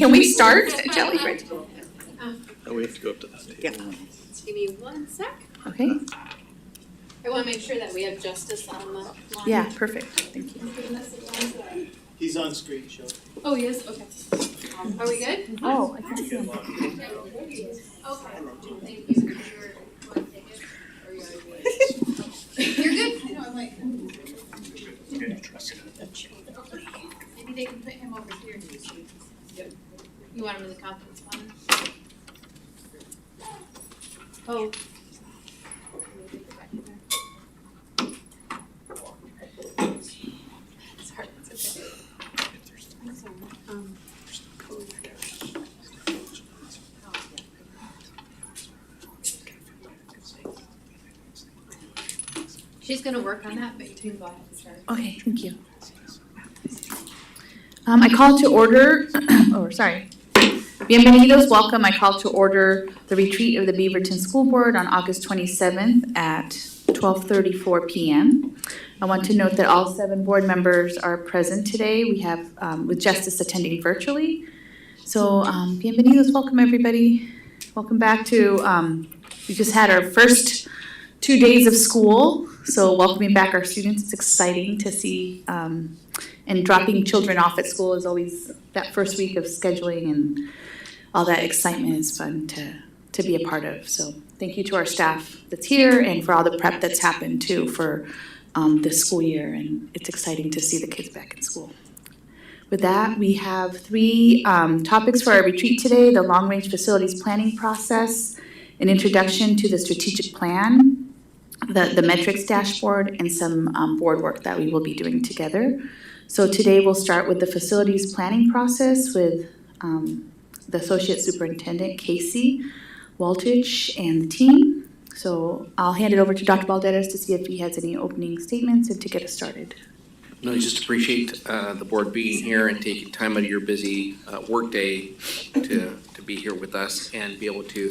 Can we start, Jellyfish? Oh, we have to go up to that table. Yeah. Just give me 1 sec. Okay, I want to make sure that we have justice on the line. yeah, perfect, thank you. He's on screen, show. Oh, he is? Okay. Are we good? Oh, I can't see him. Okay. Thank you. You're good? I know, I'm like. Maybe they can put him over here. You want him in the conference one? Oh. Sorry, it's okay. She's gonna work on that, but you can go ahead and start. Okay, thank you. I call to order, Bienvenidos, welcome. I call to order the retreat of the Beaverton School Board on August 27th at 12:34 p.m. I want to note that all 7 board members are present today. We have, with Justice attending virtually. So, bienvenidos, welcome everybody. Welcome back to, we just had our first 2 days of school. So welcoming back our students, it's exciting to see, and dropping children off at school is always, that first week of scheduling and all that excitement is fun to be a part of. So thank you to our staff that's here and for all the prep that's happened too for this school year. And it's exciting to see the kids back in school. With that, we have 3 topics for our retreat today: the long-range facilities planning process, an introduction to the strategic plan, the metrics dashboard, and some board work that we will be doing together. So today we'll start with the facilities planning process with the Associate Superintendent, Casey Waltich, and the team. So I'll hand it over to Dr. Balderas to see if he has any opening statements and to get us started. No, I just appreciate the board being here and taking time out of your busy work day to be here with us and be able to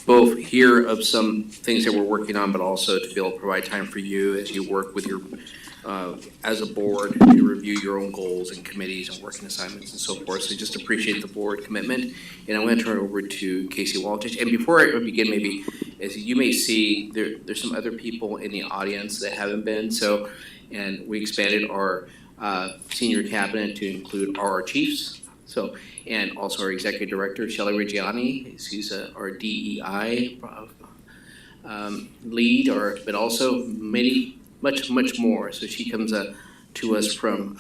both hear of some things that we're working on, but also to be able to provide time for you as you work with your, as a board, to review your own goals and committees and working assignments and so forth. So just appreciate the board commitment. And I'm going to turn it over to Casey Waltich. And before I begin, maybe, as you may see, there's some other people in the audience that haven't been. So, and we expanded our senior cabinet to include our chiefs. So, and also our executive director, Shelley Reggiani. She's our DEI lead, but also much more. So she comes to us from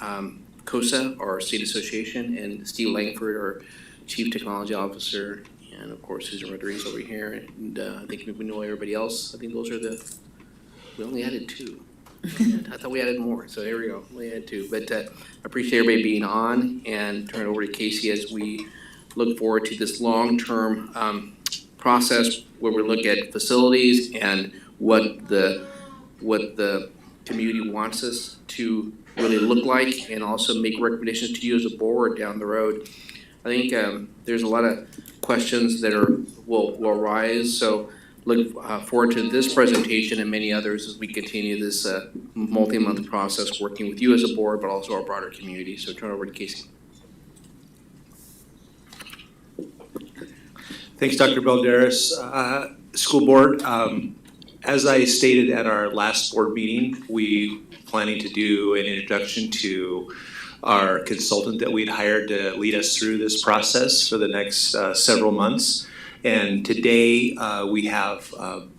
COSA, our state association, and Steve Langford, our chief technology officer, and of course Susan Rodriguez over here. And I think we know everybody else. I think those are we only added 2. I thought we added more, so there we go. We added 2, but I appreciate everybody being on, and turn it over to Casey as we look forward to this long-term process where we look at facilities and what the community wants us to really look like, and also make recommendations to you as a board down the road. I think there's a lot of questions that will arise, so look forward to this presentation and many others as we continue this multi-month process working with you as a board, but also our broader community. So turn it over to Casey. Thanks, Dr. Balderas. School board, as I stated at our last board meeting, we planning to do an introduction to our consultant that we'd hired to lead us through this process for the next several months. And today we have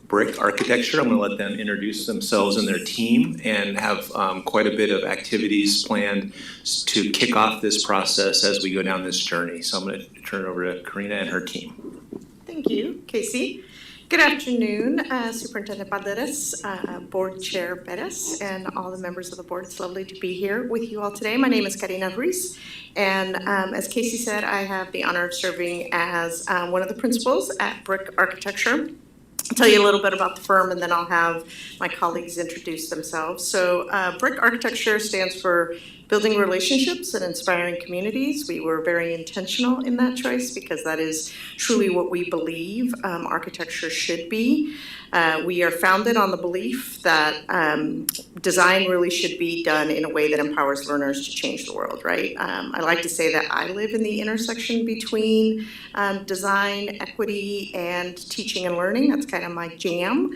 Brick Architecture. I'm going to let them introduce themselves and their team, and have quite a bit of activities planned to kick off this process as we go down this journey. So I'm going to turn it over to Karina and her team. Thank you, Casey. Good afternoon, Superintendent Balderas, Board Chair Perez, and all the members of the board. It's lovely to be here with you all today. My name is Karina Ruiz, and as Casey said, I have the honor of serving as one of the principals at Brick Architecture. tell you a little bit about the firm, and then I'll have my colleagues introduce themselves. So BRIC Architecture stands for Building Relationships and Inspiring Communities. We were very intentional in that choice because that is truly what we believe architecture should be. We are founded on the belief that design really should be done in a way that empowers learners to change the world, right? I like to say that I live in the intersection between design, equity, and teaching and learning. That's kind of my jam.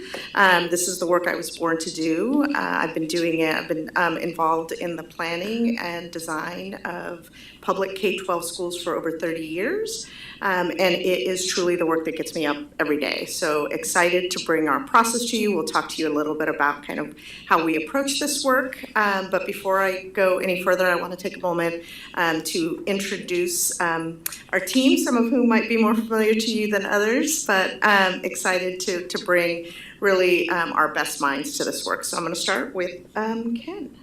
This is the work I was born to do. I've been doing it. I've been involved in the planning and design of public K-12 schools for over 30 years. And it is truly the work that gets me up every day. So excited to bring our process to you. We'll talk to you a little bit about kind of how we approach this work. But before I go any further, I want to take a moment to introduce our team, some of whom might be more familiar to you than others, but excited to bring really our best minds to this work. So I'm going to start with Ken.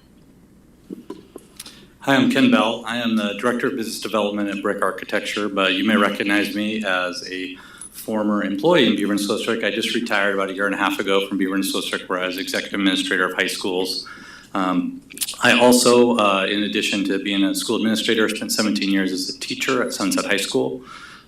Hi, I'm Ken Bell. I am the Director of Business Development at BRIC Architecture, but you may recognize me as a former employee in Beaver and Slocerick. I just retired about a year and a half ago from Beaver and Slocerick, where I was Executive Administrator of high schools. I also, in addition to being a school administrator, spent 17 years as a teacher at Sunset High School.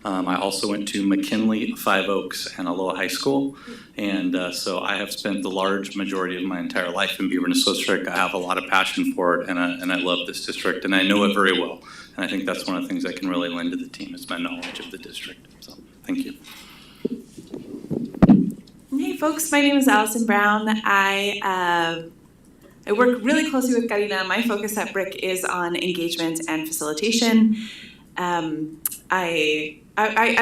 I also went to McKinley, Five Oaks, and Aloha High School. And so I have spent the large majority of my entire life in Beaver and Slocerick. I have a lot of passion for it, and I love this district, and I know it very well. And I think that's one of the things I can really lend to the team is my knowledge of the district. So thank you. Hey folks, my name is Allison Brown. I work really closely with Karina. My focus at BRIC is on engagement and facilitation. I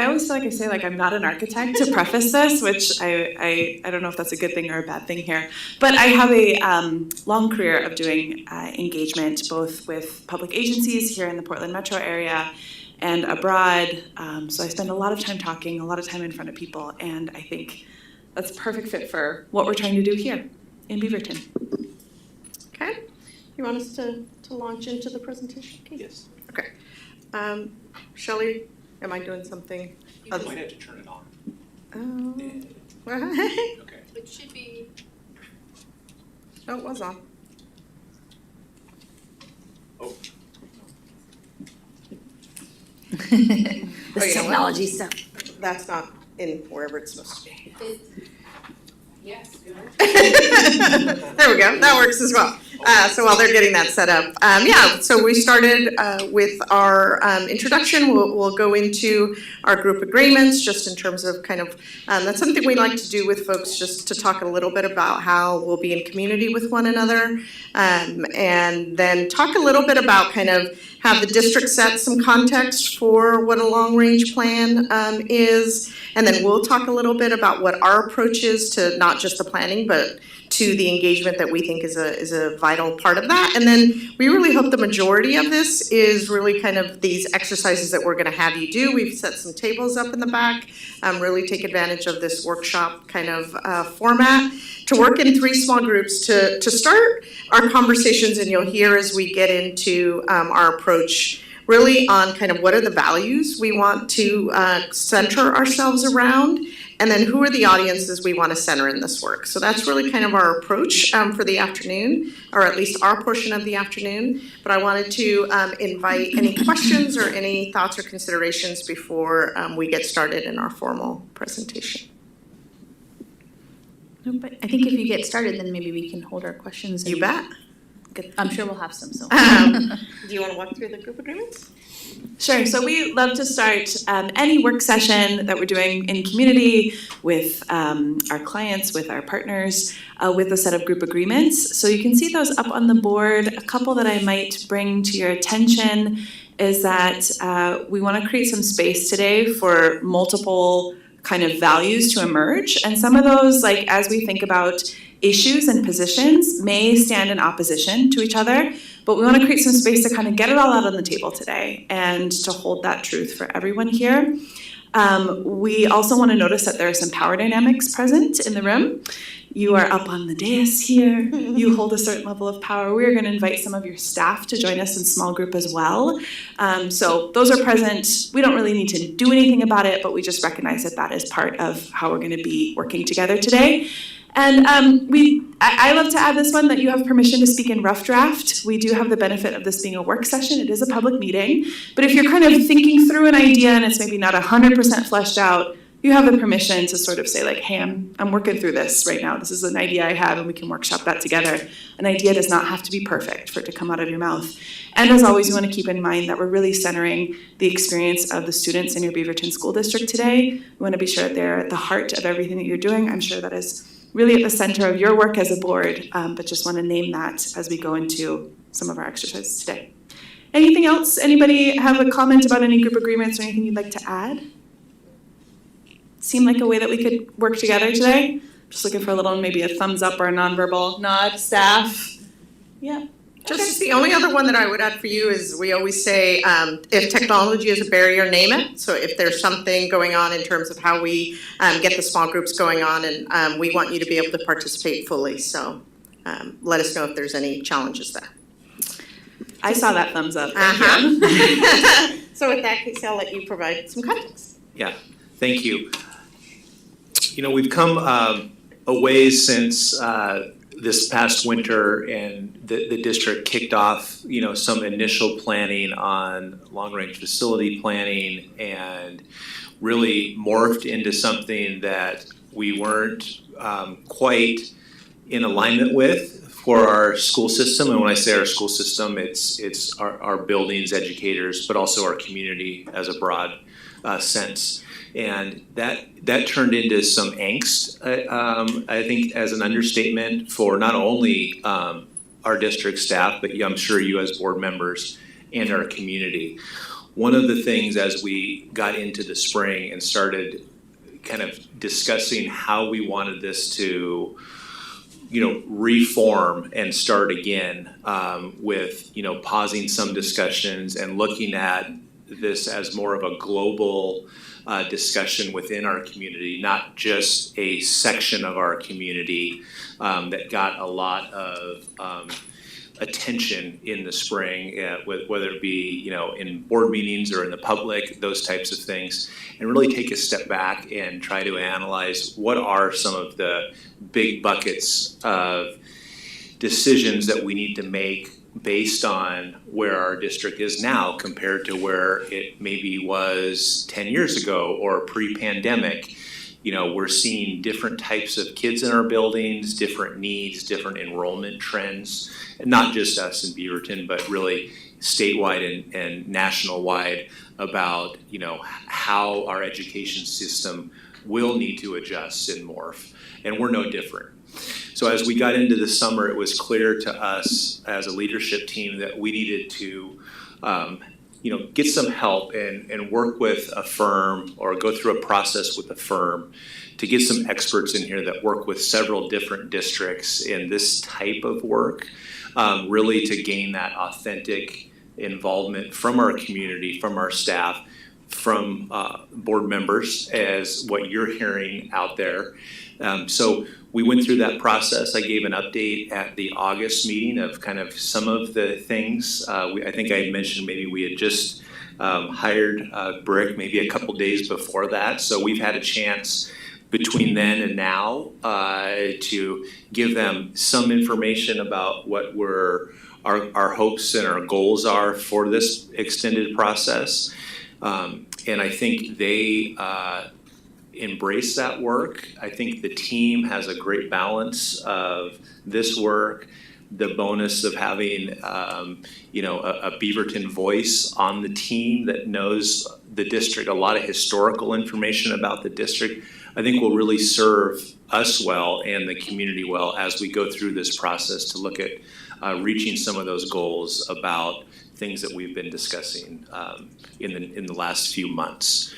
always feel like I say like I'm not an architect to preface this, which I don't know if that's a good thing or a bad thing here. But I have a long career of doing engagement both with public agencies here in the Portland metro area and abroad. So I spend a lot of time talking, a lot of time in front of people, and I think that's a perfect fit for what we're trying to do here in Beaverton. Okay. You want us to launch into the presentation? Okay. Yes. Okay. Shelley, am I doing something? You might have to turn it on. Oh. Okay. It should be, Oh, it was on. Oh. Oh, you know what? technology stuff. That's not in wherever it's supposed to be. yes, good. There we go. That works as well. So while they're getting that set up, so we started with our introduction. We'll go into our group agreements just in terms of kind of, that's something we like to do with folks, just to talk a little bit about how we'll be in community with one another. And then talk a little bit about kind of have the district set some context for what a long-range plan is. And then we'll talk a little bit about what our approach is to not just the planning, but to the engagement that we think is a vital part of that. And then we really hope the majority of this is really kind of these exercises that we're gonna have you do. We've set some tables up in the back, really take advantage of this workshop kind of format to work in 3 small groups to start our conversations, and you'll hear as we get into our approach really on kind of what are the values we want to center ourselves around, and then who are the audiences we want to center in this work. So that's really kind of our approach for the afternoon, or at least our portion of the afternoon. But I wanted to invite any questions or any thoughts or considerations before we get started in our formal presentation. No, but I think if you get started, then maybe we can hold our questions. You bet. I'm sure we'll have some, so. Do you want to walk through the group agreements? Sure. So we love to start any work session that we're doing in community with our clients, with our partners, with a set of group agreements. So you can see those up on the board. A couple that I might bring to your attention is that we want to create some space today for multiple kind of values to emerge. And some of those, like as we think about issues and positions, may stand in opposition to each other, but we want to create some space to kind of get it all out on the table today and to hold that truth for everyone here. We also want to notice that there are some power dynamics present in the room. You are up on the dais here. You hold a certain level of power. We're going to invite some of your staff to join us in small group as well. So those are present. We don't really need to do anything about it, but we just recognize that that is part of how we're going to be working together today. And I love to add this one, that you have permission to speak in rough draft. We do have the benefit of this being a work session. It is a public meeting. But if you're kind of thinking through an idea and it's maybe not 100% fleshed out, you have the permission to sort of say like, hey, I'm working through this right now. This is an idea I have and we can workshop that together. An idea does not have to be perfect for it to come out of your mouth. And as always, you want to keep in mind that we're really centering the experience of the students in your Beaverton School District today. We want to be sure that they're at the heart of everything that you're doing. I'm sure that is really at the center of your work as a board, but just want to name that as we go into some of our exercises today. Anything else? Anybody have a comment about any group agreements or anything you'd like to add? Seem like a way that we could work together today? Just looking for a little, maybe a thumbs up or a nonverbal nod, staff. Yeah. Just the only other one that I would add for you is we always say, if technology is a barrier, name it. So if there's something going on in terms of how we get the small groups going on, and we want you to be able to participate fully. So let us know if there's any challenges there. I saw that thumbs up. Thank you. So with that, Casey, I'll let you provide some context. Yeah, thank you. You know, we've come a ways since this past winter, and the district kicked off, you know, some initial planning on long-range facility planning, and really morphed into something that we weren't quite in alignment with for our school system. And when I say our school system, it's our buildings, educators, but also our community as a broad sense. And that turned into some angst, I think, as an understatement for not only our district staff, but I'm sure you as board members and our community. One of the things as we got into the spring and started kind of discussing how we wanted this to, you know, reform and start again, with, you know, pausing some discussions and looking at this as more of a global discussion within our community, not just a section of our community that got a lot of attention in the spring, whether it be, you know, in board meetings or in the public, those types of things, and really take a step back and try to analyze what are some of the big buckets of decisions that we need to make based on where our district is now compared to where it maybe was 10 years ago or pre-pandemic. You know, we're seeing different types of kids in our buildings, different needs, different enrollment trends, and not just us in Beaverton, but really statewide and national-wide about, you know, how our education system will need to adjust and morph, and we're no different. So as we got into the summer, it was clear to us as a leadership team that we needed to, you know, get some help and work with a firm or go through a process with a firm to get some experts in here that work with several different districts in this type of work, really to gain that authentic involvement from our community, from our staff, from board members, as what you're hearing out there. So we went through that process. I gave an update at the August meeting of kind of some of the things. I think I mentioned maybe we had just hired Brick maybe a couple days before that. So we've had a chance between then and now to give them some information about what our hopes and our goals are for this extended process. And I think they embrace that work. I think the team has a great balance of this work, the bonus of having you know, a Beaverton voice on the team that knows the district, a lot of historical information about the district, I think will really serve us well and the community well as we go through this process to look at reaching some of those goals about things that we've been discussing in the last few months.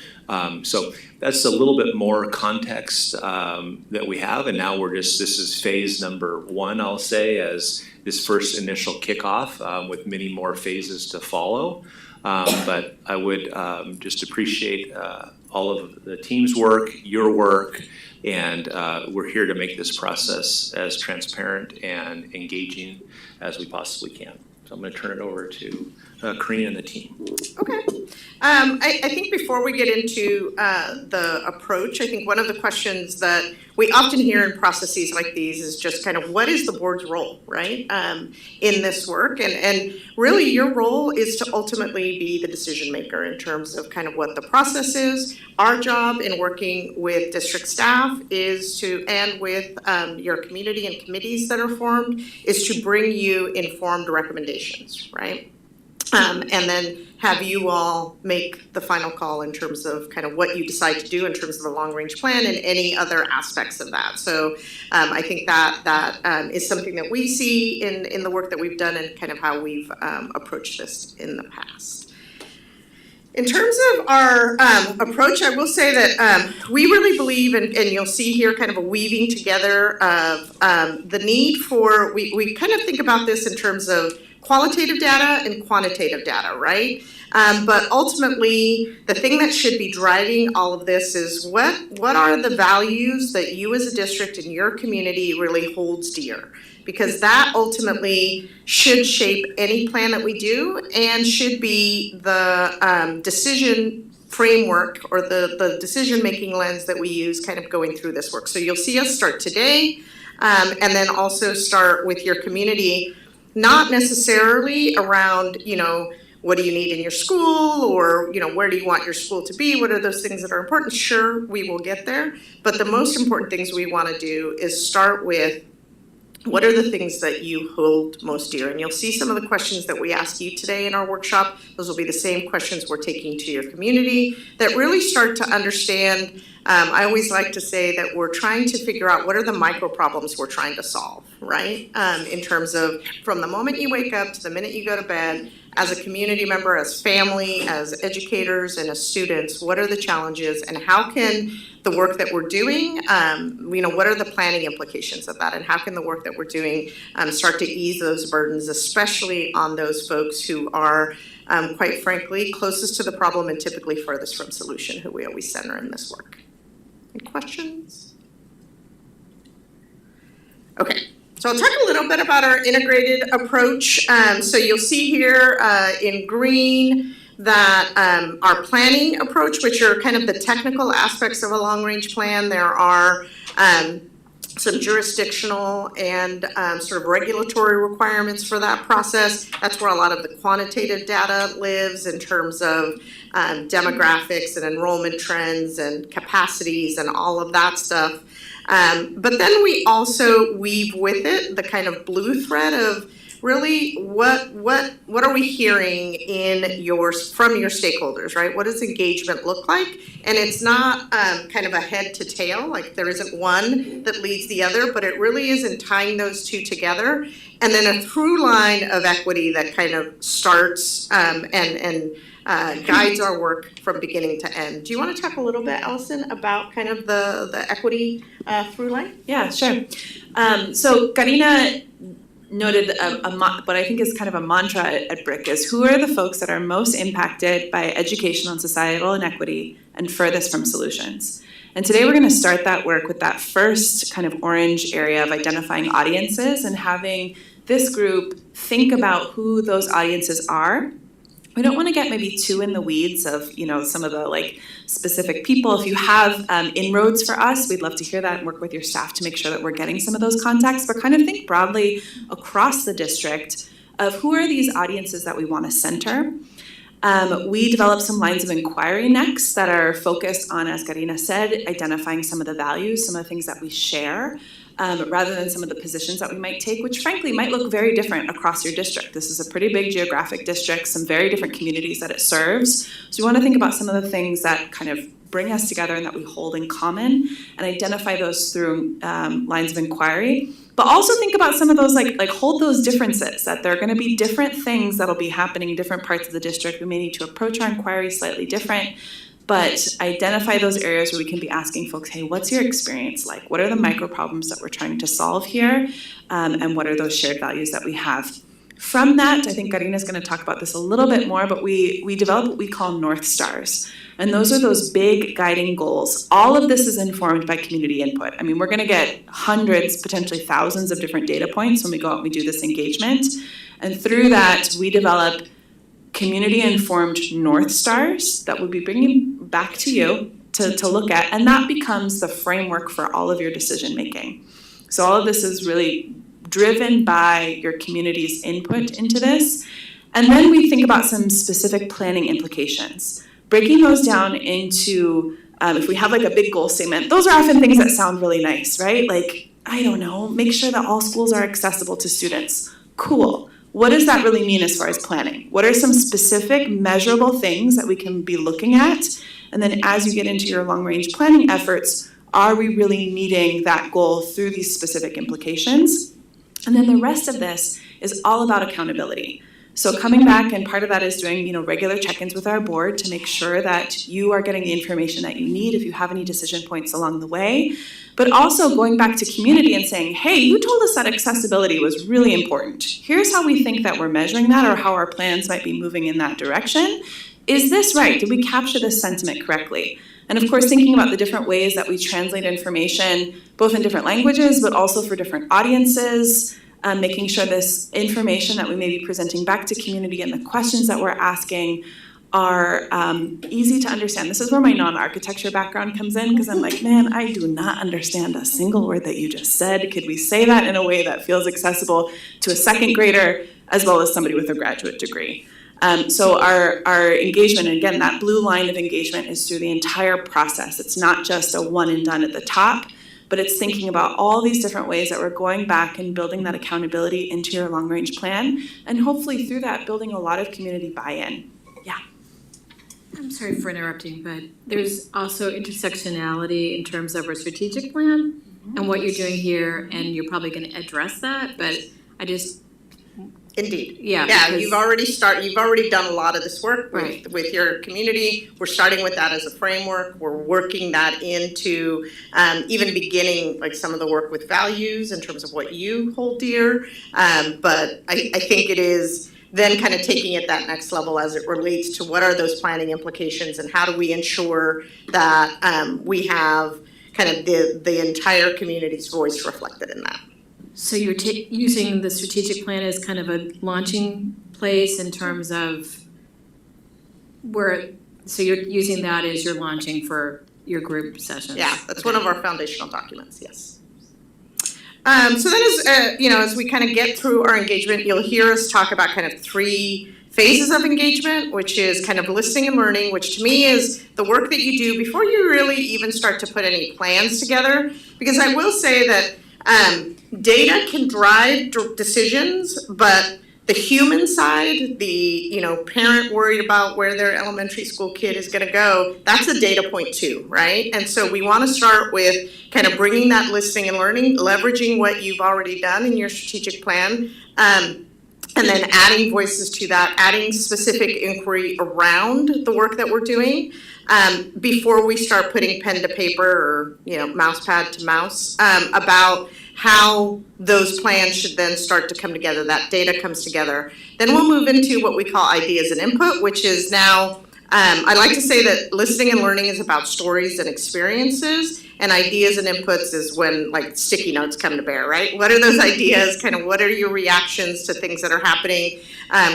So that's a little bit more context that we have, and now this is phase number 1, I'll say, as this first initial kickoff with many more phases to follow. But I would just appreciate all of the team's work, your work, and we're here to make this process as transparent and engaging as we possibly can. So I'm going to turn it over to Karina and the team. Okay. I think before we get into the approach, I think one of the questions that we often hear in processes like these is just kind of what is the board's role, right, in this work? And really your role is to ultimately be the decision maker in terms of kind of what the process is. Our job in working with district staff is to, and with your community and committees that are formed, is to bring you informed recommendations, right? And then have you all make the final call in terms of kind of what you decide to do in terms of the long-range plan and any other aspects of that. So I think that is something that we see in the work that we've done and kind of how we've approached this in the past. In terms of our approach, I will say that we really believe, and you'll see here kind of a weaving together of the need for, we kind of think about this in terms of qualitative data and quantitative data, right? But ultimately, the thing that should be driving all of this is what are the values that you as a district and your community really holds dear? Because that ultimately should shape any plan that we do and should be the decision framework or the decision-making lens that we use kind of going through this work. So you'll see us start today and then also start with your community, not necessarily around, what do you need in your school or, where do you want your school to be? What are those things that are important? Sure, we will get there. But the most important things we want to do is start with what are the things that you hold most dear? And you'll see some of the questions that we ask you today in our workshop. Those will be the same questions we're taking to your community that really start to understand. I always like to say that we're trying to figure out what are the micro problems we're trying to solve, right? In terms of from the moment you wake up to the minute you go to bed, as a community member, as family, as educators, and as students, what are the challenges and how can the work that we're doing, what are the planning implications of that and how can the work that we're doing start to ease those burdens, especially on those folks who are, quite frankly, closest to the problem and typically furthest from solution, who we always center in this work. Any questions? Okay. So I'll talk a little bit about our integrated approach. So you'll see here in green that our planning approach, which are kind of the technical aspects of a long-range plan. There are some jurisdictional and sort of regulatory requirements for that process. That's where a lot of the quantitative data lives in terms of demographics and enrollment trends and capacities and all of that stuff. But then we also weave with it the kind of blue thread of really what are we hearing from your stakeholders, right? What does engagement look like? And it's not kind of a head to tail, like there isn't one that leads the other, but it really is in tying those two together. And then a through line of equity that kind of starts and guides our work from beginning to end. Do you want to talk a little bit, Allison, about kind of the equity through line? Yeah, sure. So Karina noted what I think is kind of a mantra at BRIC is who are the folks that are most impacted by educational and societal inequity and furthest from solutions. And today we're going to start that work with that first kind of orange area of identifying audiences and having this group think about who those audiences are. We don't want to get maybe too in the weeds of, some of the specific people. If you have inroads for us, we'd love to hear that and work with your staff to make sure that we're getting some of those contacts, but kind of think broadly across the district of who are these audiences that we want to center. We developed some lines of inquiry next that are focused on, as Karina said, identifying some of the values, some of the things that we share, rather than some of the positions that we might take, which frankly might look very different across your district. This is a pretty big geographic district, some very different communities that it serves. So we want to think about some of the things that kind of bring us together and that we hold in common and identify those through lines of inquiry. But also think about some of those, hold those differences, that there are going to be different things that'll be happening in different parts of the district. We may need to approach our inquiry slightly different. But identify those areas where we can be asking folks, hey, what's your experience like? What are the micro problems that we're trying to solve here? And what are those shared values that we have? From that, I think Karina's gonna talk about this a little bit more, but we develop what we call North Stars. And those are those big guiding goals. All of this is informed by community input. I mean, we're gonna get hundreds, potentially thousands of different data points when we go out and we do this engagement. And through that, we develop community-informed North Stars that we'll be bringing back to you to look at, and that becomes the framework for all of your decision-making. So all of this is really driven by your community's input into this. And then we think about some specific planning implications. Breaking those down into, if we have like a big goal statement, those are often things that sound really nice, right? Like, I don't know, make sure that all schools are accessible to students. Cool. What does that really mean as far as planning? What are some specific measurable things that we can be looking at? And then as you get into your long-range planning efforts, are we really meeting that goal through these specific implications? And then the rest of this is all about accountability. So coming back, and part of that is doing, regular check-ins with our board to make sure that you are getting the information that you need if you have any decision points along the way. But also going back to community and saying, hey, you told us that accessibility was really important. Here's how we think that we're measuring that, or how our plans might be moving in that direction. Is this right? Did we capture this sentiment correctly? And of course, thinking about the different ways that we translate information, both in different languages, but also for different audiences, making sure this information that we may be presenting back to community and the questions that we're asking are easy to understand. This is where my non-architecture background comes in, because I'm like, man, I do not understand a single word that you just said. Could we say that in a way that feels accessible to a second grader as well as somebody with a graduate degree? So our engagement, and again, that blue line of engagement is through the entire process. It's not just a one and done at the top, but it's thinking about all these different ways that we're going back and building that accountability into your long-range plan, and hopefully through that, building a lot of community buy-in. Yeah. I'm sorry for interrupting, but there's also intersectionality in terms of our strategic plan and what you're doing here, and you're probably going to address that, but I just. Indeed. Yeah. Yeah, because- you've already done a lot of this work with your community. We're starting with that as a framework. We're working that into even beginning like some of the work with values in terms of what you hold dear. But I think it is then kind of taking it that next level as it relates to what are those planning implications and how do we ensure that we have kind of the entire community's voice reflected in that. So you're using the strategic plan as kind of a launching place in terms of so you're using that as your launching for your group sessions? Yeah, that's one of our foundational documents, yes. So then as we kind of get through our engagement, you'll hear us talk about kind of 3 phases of engagement, which is kind of listening and learning, which to me is the work that you do before you really even start to put any plans together. Because I will say that data can drive decisions, but the human side, the parent worried about where their elementary school kid is going to go, that's a data point too, right? And so we want to start with kind of bringing that listening and learning, leveraging what you've already done in your strategic plan, and then adding voices to that, adding specific inquiry around the work that we're doing before we start putting pen to paper or mouse pad to mouse about how those plans should then start to come together, that data comes together. Then we'll move into what we call ideas and input, which is now, I like to say that listening and learning is about stories and experiences, and ideas and inputs is when like sticky notes come to bear, right? What are those ideas? Kind of what are your reactions to things that are happening?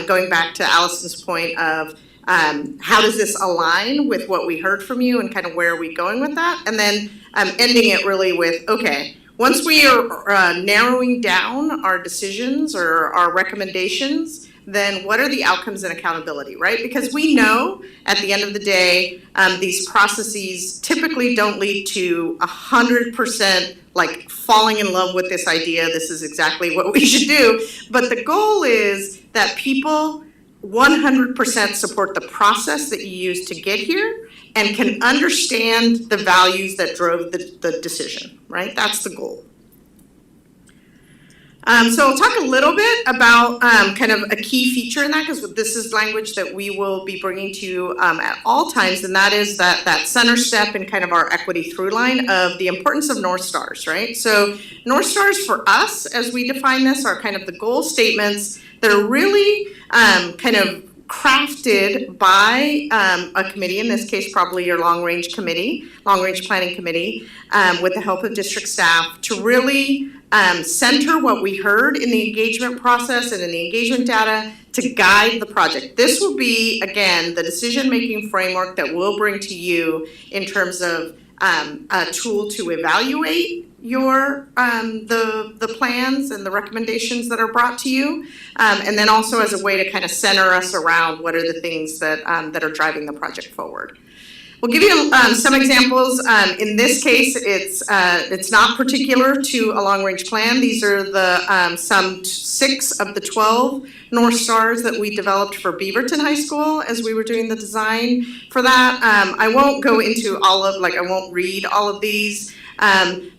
Going back to Allison's point of how does this align with what we heard from you and kind of where are we going with that? And then ending it really with, okay, once we are narrowing down our decisions or our recommendations, then what are the outcomes and accountability, right? Because we know at the end of the day, these processes typically don't lead to 100% like falling in love with this idea, this is exactly what we should do. But the goal is that people 100% support the process that you use to get here and can understand the values that drove the decision, right? That's the goal. So I'll talk a little bit about kind of a key feature in that, because this is language that we will be bringing to you at all times, and that is that center step in kind of our equity through line of the importance of North Stars, right? So North Stars for us, as we define this, are kind of the goal statements that are really kind of crafted by a committee, in this case probably your long-range planning committee, with the help of district staff, to really center what we heard in the engagement process and in the engagement data to guide the project. This will be, again, the decision-making framework that we'll bring to you in terms of a tool to evaluate your the plans and the recommendations that are brought to you, and then also as a way to kind of center us around what are the things that that are driving the project forward. We'll give you some examples. In this case, it's not particular to a long-range plan. These are the some 6 of the 12 North Stars that we developed for Beaverton High School as we were doing the design for that. I won't go into I won't read all of these.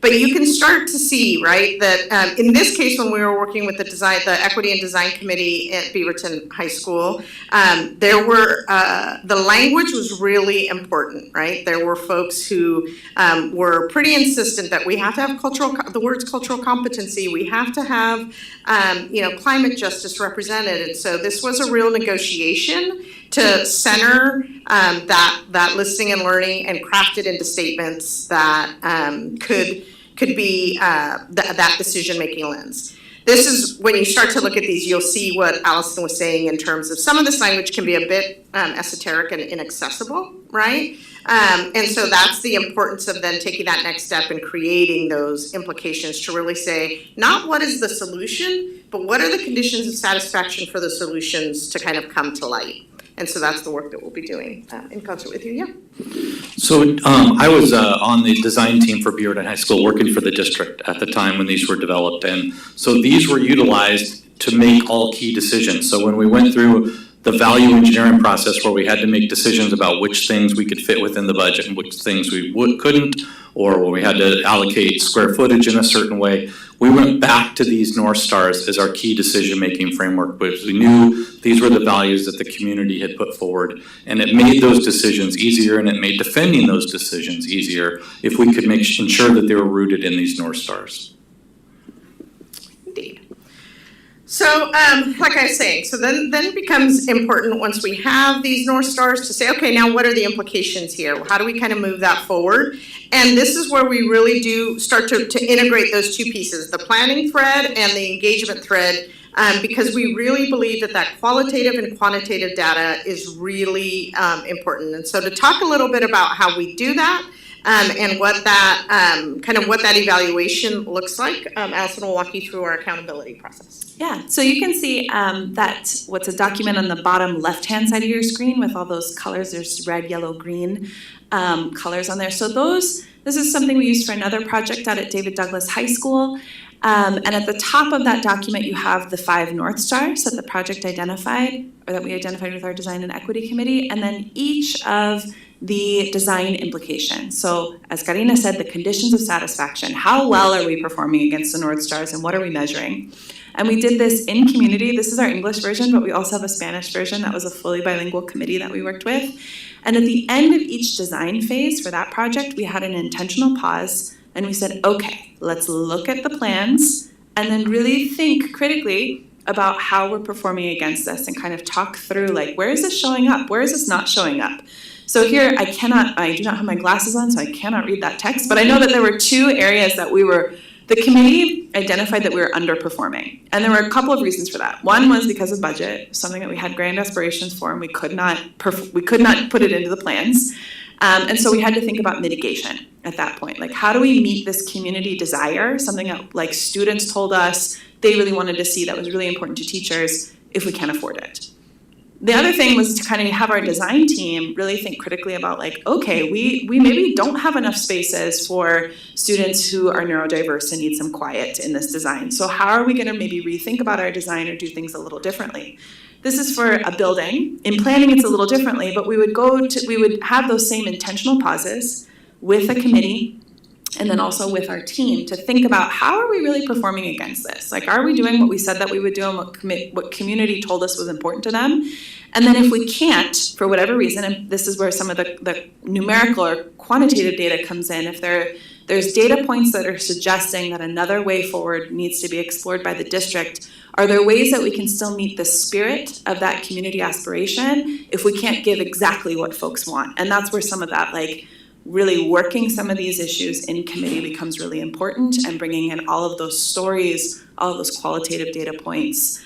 But you can start to see, right, that in this case, when we were working with the Equity and Design Committee at Beaverton High School, there were, the language was really important, right? There were folks who were pretty insistent that we have to have the words cultural competency, we have to have, climate justice represented. And so this was a real negotiation to center that listening and learning and craft it into statements that could be that decision-making lens. This is, when you start to look at these, you'll see what Allison was saying in terms of some of this language can be a bit esoteric and inaccessible, right? And so that's the importance of then taking that next step and creating those implications to really say, not what is the solution, but what are the conditions of satisfaction for the solutions to kind of come to light. And so that's the work that we'll be doing in concert with you, yeah. So I was on the design team for Beaverton High School working for the district at the time when these were developed. And so these were utilized to make all key decisions. So when we went through the value engineering process where we had to make decisions about which things we could fit within the budget and which things we couldn't, or where we had to allocate square footage in a certain way, we went back to these North Stars as our key decision-making framework, because we knew these were the values that the community had put forward, and it made those decisions easier, and it made defending those decisions easier if we could ensure that they were rooted in these North Stars. Indeed. So, like I was saying, so then it becomes important once we have these North Stars to say, okay, now what are the implications here? How do we kind of move that forward? And this is where we really do start to integrate those two pieces, the planning thread and the engagement thread, because we really believe that qualitative and quantitative data is really important. And so to talk a little bit about how we do that, and what that evaluation looks like, Allison will walk you through our accountability process. Yeah, so you can see that what's a document on the bottom left-hand side of your screen with all those colors. There's red, yellow, green colors on there. So this is something we used for another project out at David Douglas High School. And at the top of that document, you have the 5 North Stars that the project identified, or that we identified with our Design and Equity Committee, and then each of the design implications. So as Karina said, the conditions of satisfaction. How well are we performing against the North Stars, and what are we measuring? And we did this in community. This is our English version, but we also have a Spanish version that was a fully bilingual committee that we worked with. And at the end of each design phase for that project, we had an intentional pause, and we said, okay, let's look at the plans and then really think critically about how we're performing against this and kind of talk through, like, where is this showing up? Where is this not showing up? So here, I do not have my glasses on, so I cannot read that text, but I know that there were 2 areas that the committee identified that we were underperforming. And there were a couple of reasons for that. One was because of budget, something that we had grand aspirations for, and we could not put it into the plans. And so we had to think about mitigation at that point. Like, how do we meet this community desire, something that, like, students told us they really wanted to see that was really important to teachers, if we can't afford it? The other thing was to kind of have our design team really think critically about, like, okay, we maybe don't have enough spaces for students who are neurodiverse and need some quiet in this design. So how are we going to maybe rethink about our design or do things a little differently? This is for a building. In planning, it's a little differently, but we would have those same intentional pauses with a committee and then also with our team to think about how are we really performing against this? Like, are we doing what we said that we would do and what community told us was important to them? And then if we can't, for whatever reason, and this is where some of the numerical or quantitative data comes in, if there's data points that are suggesting that another way forward needs to be explored by the district, are there ways that we can still meet the spirit of that community aspiration if we can't give exactly what folks want? And that's where some of that, like, really working some of these issues in committee becomes really important, and bringing in all of those stories, all of those qualitative data points.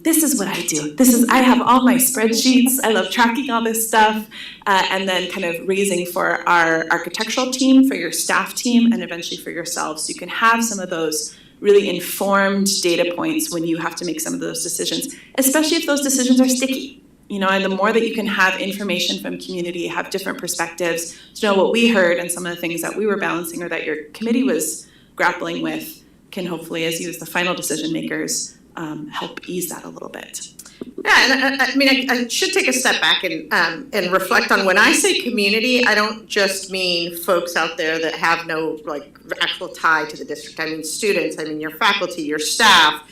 This is what I do. I have all my spreadsheets. I love tracking all this stuff. And then kind of raising for our architectural team, for your staff team, and eventually for yourselves. So you can have some of those really informed data points when you have to make some of those decisions, especially if those decisions are sticky. And the more that you can have information from community, have different perspectives, to know what we heard and some of the things that we were balancing or that your committee was grappling with, can hopefully, as you as the final decision makers, help ease that a little bit. Yeah, and I should take a step back and reflect on when I say community, I don't just mean folks out there that have no actual tie to the district. I mean students, I mean your faculty, your staff,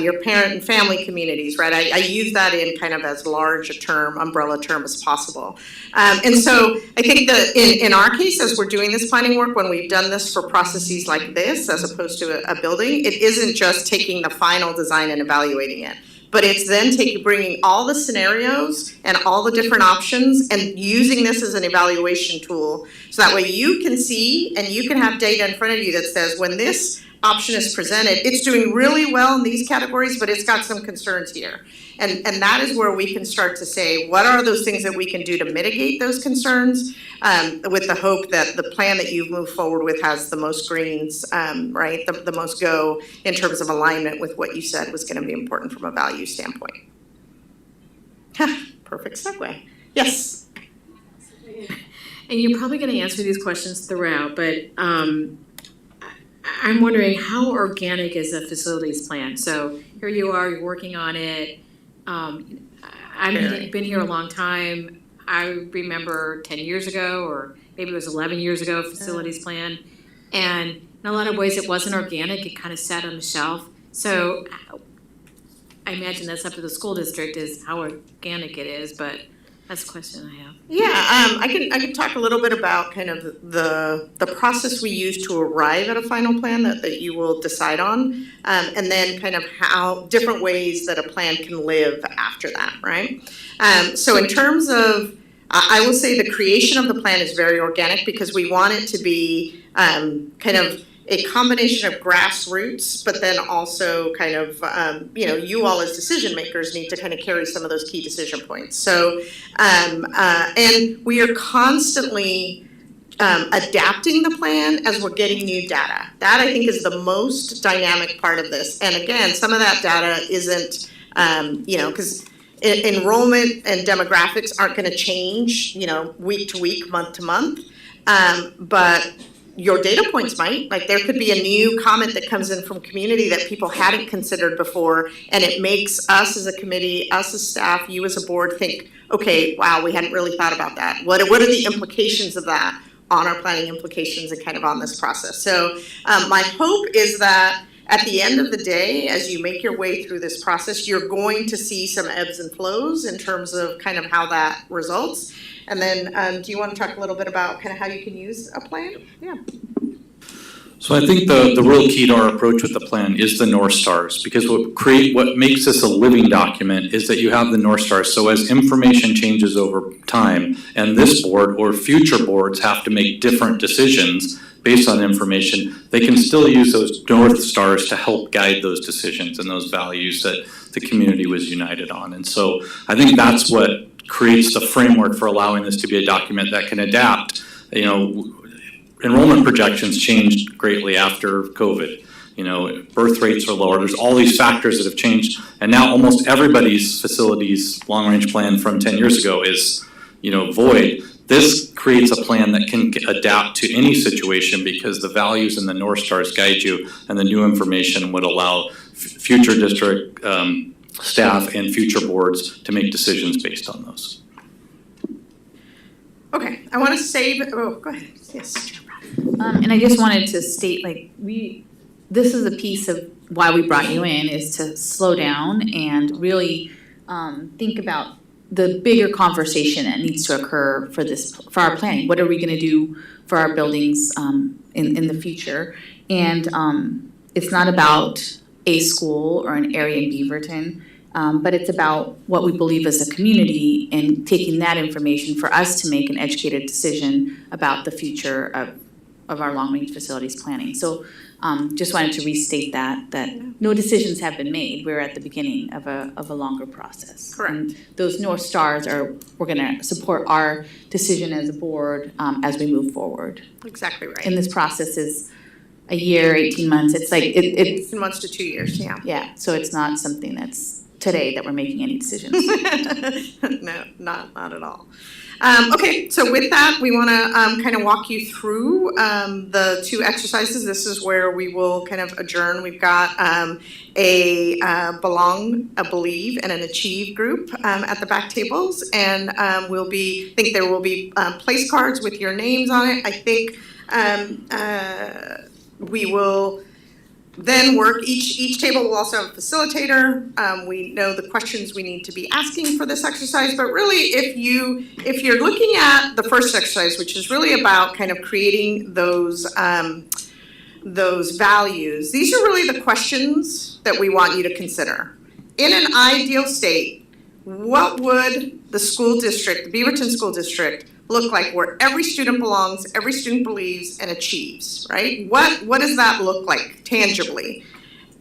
your parent and family communities, right? I use that in kind of as large a term, umbrella term as possible. And so I think that in our case, as we're doing this planning work, when we've done this for processes like this, as opposed to a building, it isn't just taking the final design and evaluating it. But it's then bringing all the scenarios and all the different options and using this as an evaluation tool. So that way you can see and you can have data in front of you that says when this option is presented, it's doing really well in these categories, but it's got some concerns here. And that is where we can start to say, what are those things that we can do to mitigate those concerns, with the hope that the plan that you've moved forward with has the most greens, right? The most go in terms of alignment with what you said was going to be important from a value standpoint. Perfect segue. Yes. And you're probably going to answer these questions throughout, but I'm wondering, how organic is a facilities plan? So here you are, you're working on it. I've been here a long time. I remember 10 years ago, or maybe it was 11 years ago, facilities plan. And in a lot of ways it wasn't organic, it kind of sat on the shelf. So I imagine that's up to the school district is how organic it is, but that's a question I have. Yeah, I can talk a little bit about kind of the process we use to arrive at a final plan that you will decide on, and then kind of how different ways that a plan can live after that, right? So in terms of, I will say the creation of the plan is very organic because we want it to be kind of a combination of grassroots, but then also kind of, you all as decision makers need to kind of carry some of those key decision points. So, and we are constantly adapting the plan as we're getting new data. That I think is the most dynamic part of this. And again, some of that data isn't, because enrollment and demographics aren't going to change, week to week, month to month, but your data points might. Like there could be a new comment that comes in from community that people hadn't considered before, and it makes us as a committee, us as staff, you as a board think, okay, wow, we hadn't really thought about that. What are the implications of that on our planning implications and kind of on this process? So my hope is that at the end of the day, as you make your way through this process, you're going to see some ebbs and flows in terms of kind of how that results. And then do you want to talk a little bit about kind of how you can use a plan? Yeah. So I think the real key to our approach with the plan is the North Stars, because what makes this a living document is that you have the North Stars. So as information changes over time, and this board or future boards have to make different decisions based on information, they can still use those North Stars to help guide those decisions and those values that the community was united on. And so I think that's what creates the framework for allowing this to be a document that can adapt. Enrollment projections changed greatly after COVID. Birth rates are lower. There's all these factors that have changed, and now almost everybody's facilities long-range plan from 10 years ago is, void. This creates a plan that can adapt to any situation because the values and the North Stars guide you, and the new information would allow future district staff and future boards to make decisions based on those. Okay, I want to save, go ahead, yes. And I just wanted to state, like, this is a piece of why we brought you in, is to slow down and really think about the bigger conversation that needs to occur for our planning. What are we gonna do for our buildings in the future? And it's not about a school or an area in Beaverton, but it's about what we believe as a community and taking that information for us to make an educated decision about the future of our long-range facilities planning. So just wanted to restate that no decisions have been made. We're at the beginning of a longer process. Correct. And those North Stars we're gonna support our decision as a board as we move forward. Exactly right. And this process is a year, 18 months. It's like, it's 18 months to 2 years, yeah. yeah, so it's not something that's today that we're making any decisions. No, not at all. Okay, so with that, we want to kind of walk you through the two exercises. This is where we will kind of adjourn. We've got a belong, a believe, and an achieve group at the back tables, and I think there will be place cards with your names on it. I think we will then work, each table will also have a facilitator. We know the questions we need to be asking for this exercise, but really if you're looking at the first exercise, which is really about kind of creating those values, these are really the questions that we want you to consider. In an ideal state, what would the school district, the Beaverton School District, look like where every student belongs, every student believes and achieves, right? What does that look like tangibly?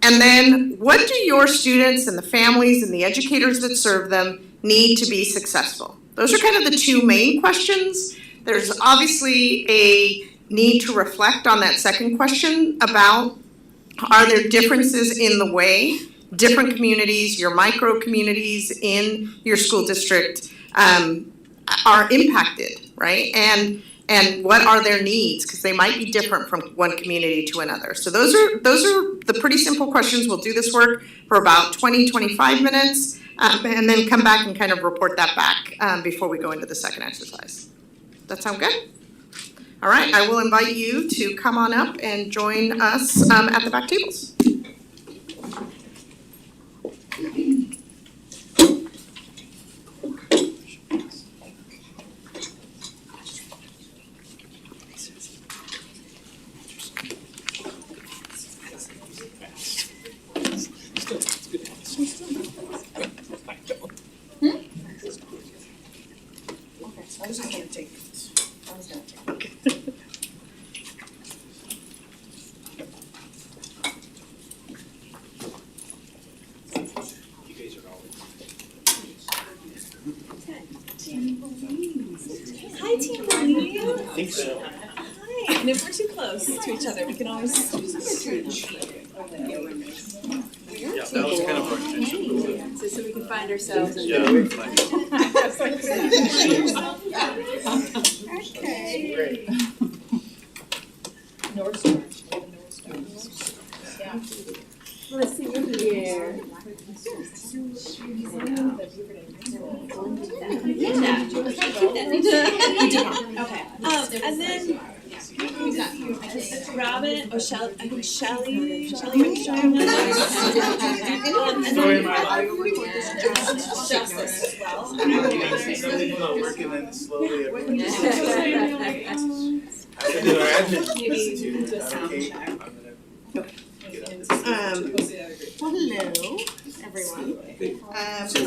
And then what do your students and the families and the educators that serve them need to be successful? Those are kind of the two main questions. There's obviously a need to reflect on that second question about, are there differences in the way different communities, your micro communities in your school district are impacted, right? And what are their needs? Because they might be different from one community to another. So those are the pretty simple questions. We'll do this work for about 20-25 minutes, and then come back and kind of report that back before we go into the second exercise. That sound good? All right, I will invite you to come on up and join us at the back tables. Hi, Team Believe. I think so. Hi, and if we're too close to each other, we can always switch. Yeah, that was kind of our intention. So we can find ourselves. Yeah, we can find it. Okay. North Star. Let's see here. Okay. And then Robin or Shelly, I think Shelly was showing us. And then Justice as well. Some people don't work and then slowly everyone just. I have to do our admin. Maybe do a sound check. Hello,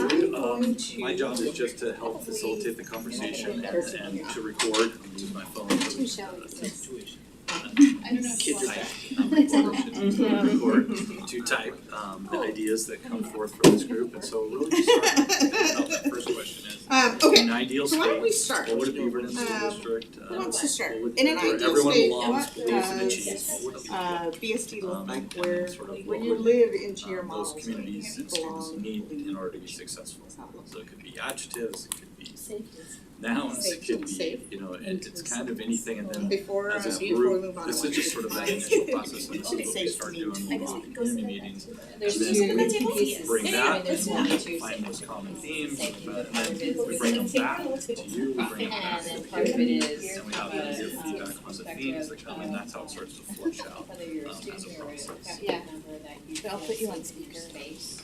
everyone. My job is just to help facilitate the conversation and to record, use my phone. Kids are back. To record, to type the ideas that come forth from this group, and so really just start. The first question is, Okay, in an ideal so why don't we state, start? what would a Beaverton School District, Who wants to start? what would- In an where ideal everyone state, belongs, what believes and does, achieves, what would it look like? BSD look like And where, sort of when what you would, live into your those models? communities and students belong, need in believe, order to be successful. what's that look So it could be adjectives, it could be nouns Safe, could be, safe. you know, it's kind of anything, and then Before, as a before we group, move on. this is just sort of that initial process, and this is what we start doing when we're in community meetings. There's And two then pieces. bring that, There's and one, then two, find those common themes, safety, and but part of it is we bring them back to you, we bring it back and to then the part of it community, is and we have your feedback on the themes that come in, that's how it starts to flush out whether you're a as a student or a process. faculty member that you I'll feel put you on safe in your space,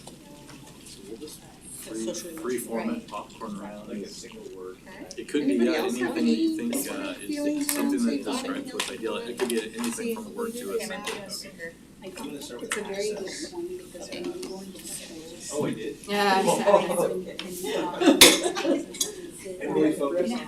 So we'll just free form it, popcorn around, like a single word. Okay. It could be Anybody else have anything that you any think feelings is something around that describes what's ideal, it could be anything from a word to a sentence. I'm gonna start with It's a very good point because when you go into schools. Oh, I did. Yeah. Really focus on,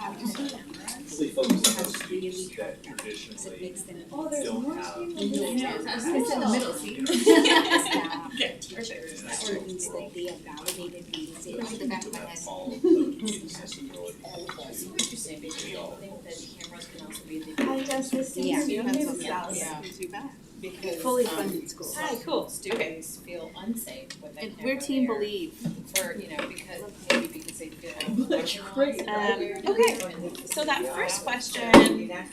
really focus on those Has students really that helped them because it traditionally makes them. don't have. It's in the middle, see? Staff, teachers, students that they are validated in this area. Look at the back of my head. All of the accessibility all of us. to What you're saying, but we I all. think that cameras can also be the. I just listened Yeah. to you. Yeah. Too bad. Because Fully funded schools. Hi, cool. students feel unsafe with that And camera we're team there believe. for, you know, because maybe because they feel marginalized. Okay, so that first question, Yeah,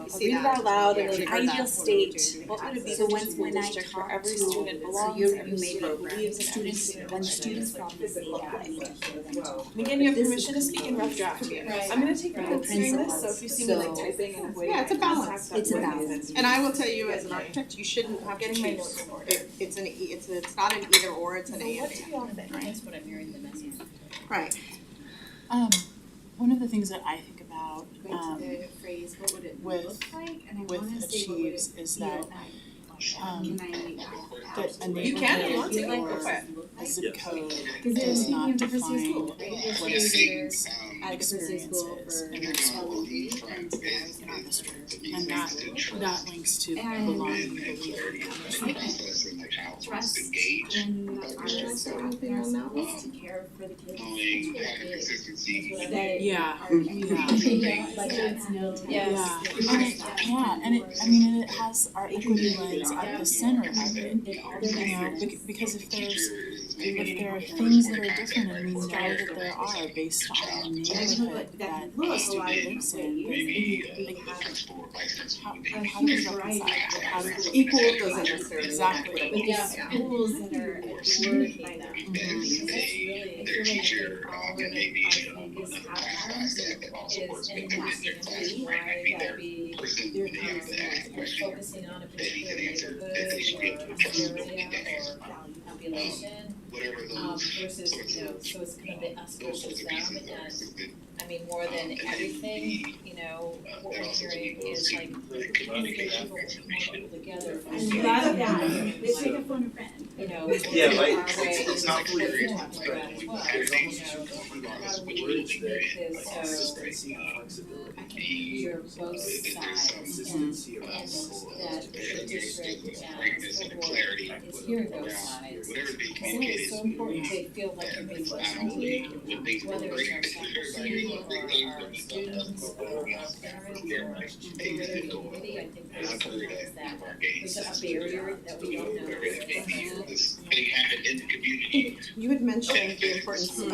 we see read it that. out loud in Yeah, we an heard ideal that. state, what would it be So for when the school I district where talk every to, student so belongs, you every may student program, believes, and every students, student when belongs? students from this area, I need to hear them talk. Let me give you permission to speak in rough draft here. Right. I'm gonna take Right. notes during this, so if you see me like So- typing and Yeah, it's a balance. It's a balance. And I will tell you, as an architect, you shouldn't have to Getting my choose. notes in order. It's not an either or, it's an A and What B. do you all think? That's what I'm hearing the message. Right. One of the things that I think about Going to the phrase, what would it with- look like? And I with wanna say, what would it Achieves is feel that like? um, Can I that a You can if you neighborhood want to, or go for it. a zip code Cause they're does speaking not of diversity define school, right? There's what a schools here student's at diversity school experience is for in their school. LED and schools in our district. And that links to And- belonging, belief, Trust in our staff and our schools to care for the kids. That Yeah, our yeah. like that's no. Yeah, and it has our equity lens at the center of it, you know, because if there are things that are different, and we know that there are based on the neighborhood that the student lives in, then like how do we reconcile that? How do we? Equal doesn't necessarily. Exactly. But Yeah. the schools that are adored by them. Mhm. I feel like all of our biggest outcomes is internationally why that we They're focusing on a particular neighborhood or area or population, versus, you know, so it's kind of the us versus them, and I mean, more than everything, you know, what we're hearing is like, communication, more people together. I'm glad of that. They take it from a friend. You know, Yeah, our like, way it's not is clear. what we talked about as well, you know, how do we make this so Consistency and flexibility. I can hear both sides and Consistency around that schools. the district and school board is hearing both sides. I think it's so important to feel like you're being listened to, whether it's our faculty or our students or our parents or whatever community, I think there's sometimes that there's a barrier that we don't know. You had mentioned the importance of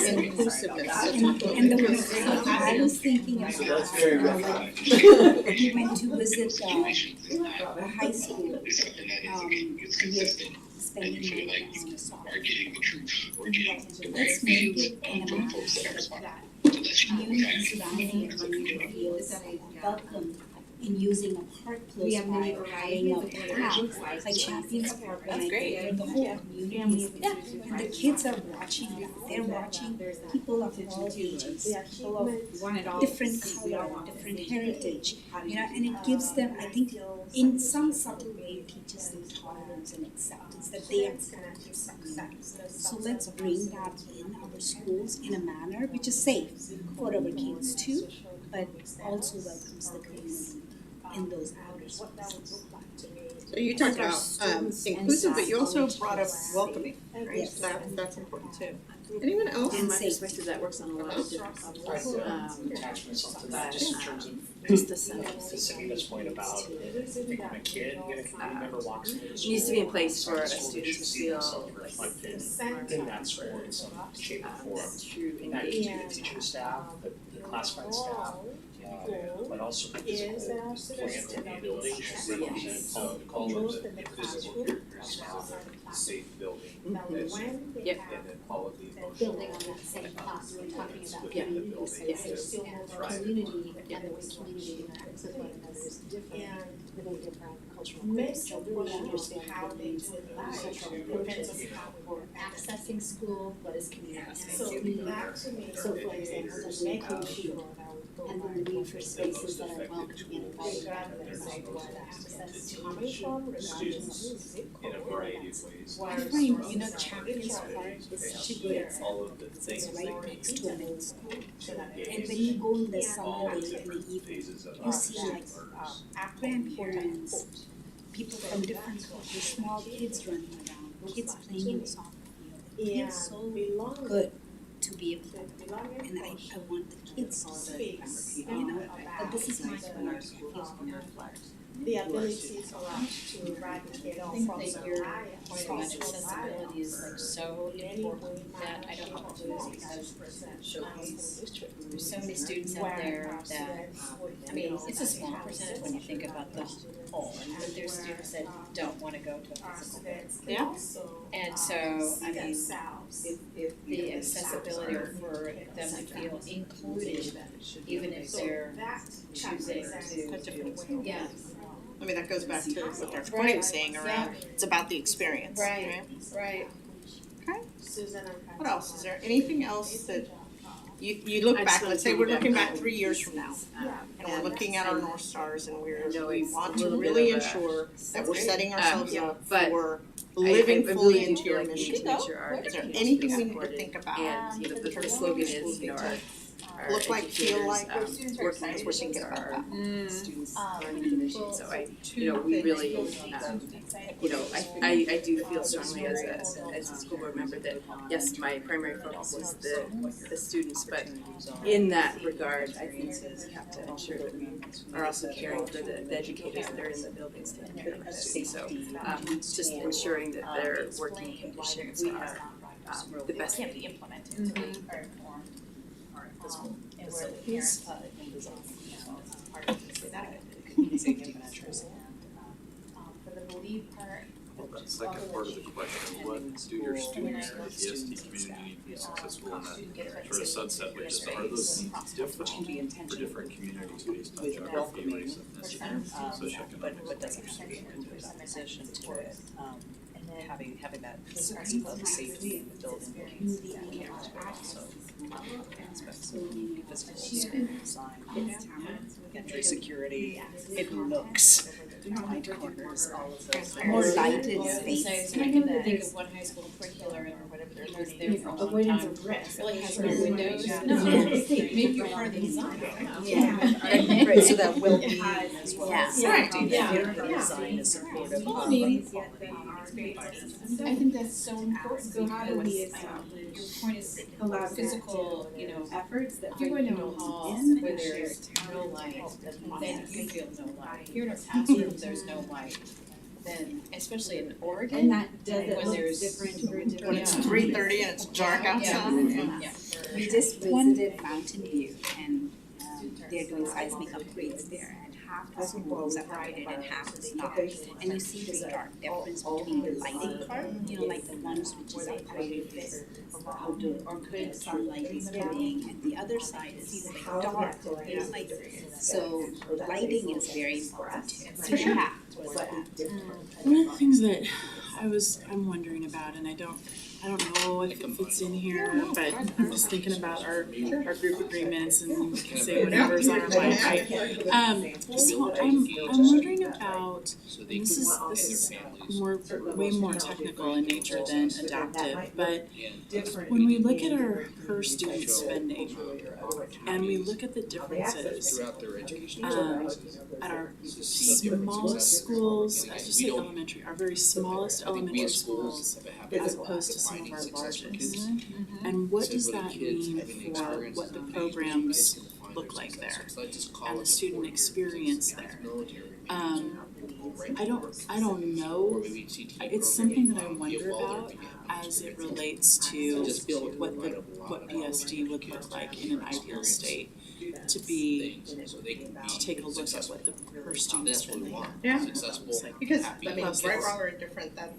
inclusiveness. And the way I was thinking about, So that's very refined. we went to visit the high school, and we were spending my time on the soccer. Let's make it in a manner that communities value and feels welcome in using a park close by or having a path like Champions Park when I go there, the whole community. And the kids are watching, they're watching people of all ages, people of different color, different heritage, you know, and it gives them, I think, in some subtle way, it teaches them tolerance and acceptance, that they are part of success. So let's bring that in our schools in a manner which is safe for our kids too, but also welcomes the community. in those outer spaces. So you talked Our about students and inclusive, but you also staff brought up voices. welcoming, right? Yes. That's important too. Anyone else? And my safety. perspective, that works on a lot of different levels. Attachments onto that, just in terms of Just the sense. to Sabina's point about, when a kid, when a community member walks into the school. Needs to be in place for a school, student they to should see feel themselves reflected in that school in some shape or form. that true That could be the engagement. teaching staff, the classified staff, but also the physical plant and the ability to represent all of the physical safe building. Yep. And then all of the emotional. Building on that same thought, we were talking about Yeah. community Yeah. spaces and Right. community, and the way community interacts with one another is different within different cultural groups. So really understanding how they do it cultural approaches for accessing school, what is community space. So for example, there's inclusion, and then the need for spaces that are welcoming and inviting everybody to access Students in a variety of ways. I find, Champions Park is to get All of the things it's that right next to a middle school. engage And when you go in the all summer the day and the different evening, phases of you see like learners. grandparents, people from different cultures, small kids running around, kids playing in the soccer field. It feels so good to be able to, and I want the kids to see, but this is my part, The ability to eradicate all I think from that your point of accessibility is like so important that I don't want to lose because there's so many students out there that, I mean, it's a small percentage when you think about the whole, but there's students that don't wanna go to a physical therapy. Yeah. And so, I mean, if the accessibility or for them to feel included, even if they're choosing to, yeah. I mean, that goes back to what Dr. Courtney was saying around, it's about the experience, right? Right. What else? Is there anything else that you look I just back, wanna let's say we're piggyback looking back on 3 years from now, and we're looking at our North Stars and we it's want a to little bit really of a- ensure that we're setting ourselves up but for living fully really into feel your like we need mission. to make sure our Is there education anything is we need to supported. think about? And, the slogan is, our Look like, feel like, educators, working as we're thinking about our that. students learning conditions, so we really, I do feel strongly as a school board member that, yes, my primary focus is the students, but in that regard, I think we have to ensure that we are also caring for the educators that are in the buildings taking care of our students, so, just ensuring that their working conditions are, the best. Can't be implemented to inform and where the parents can design, part of the safety measures and for the belief part. Well, that second part of the question, what do your students in the EST community need to be successful in that sort of sunset, which is, are those needs different for different communities based on geography, race, ethnicity, socioeconomic? But doesn't have to be in opposition to it, having that sense of safety in the building. So aspects of physical school design, entry security, hidden nooks, behind corners, all of those things. More lighted So space. I can think of one high school curricular or whatever they're learning there for a long Avoidance time. of risk. Really has no windows, no, maybe you're part of the design. Yeah. Right, so that well-being as well as Yeah. safety, Yeah. that design is supportive of Well-being. quality. I think that's so important because your point is physical, Efforts that if you're going to a hall where there's no light, then you feel no light. If you're in a classroom, there's no light, then especially in Oregon, And that does it when look there's different for different. When it's 3:30 and it's dark outside. Yeah. We just visited Mountain View and they're doing seismic upgrades there and half the schools are upgraded and half is not. And you see the stark difference between the lighting part, like the ones which is upgraded with outdoor or good sunlight is coming and the other side is dark, like, so lighting is very important. So you have to. One of the things that I'm wondering about, and I I don't know if it fits in here, but I'm just thinking about our group agreements and we can say whatever's on our mind, right? So I'm wondering about, and this is way more technical in nature than adaptive, but when we look at our per student spending and we look at the differences at our smallest schools, let's just say elementary, our very smallest elementary schools as opposed to some of our largest. And what does that mean for what the programs look like there and the student experience there? I don't know. It's something that I wonder about as it relates to what PSD would look like in an ideal state. To take a look at what the per student spending is. Yeah, because, I mean, right, wrong, or indifferent, that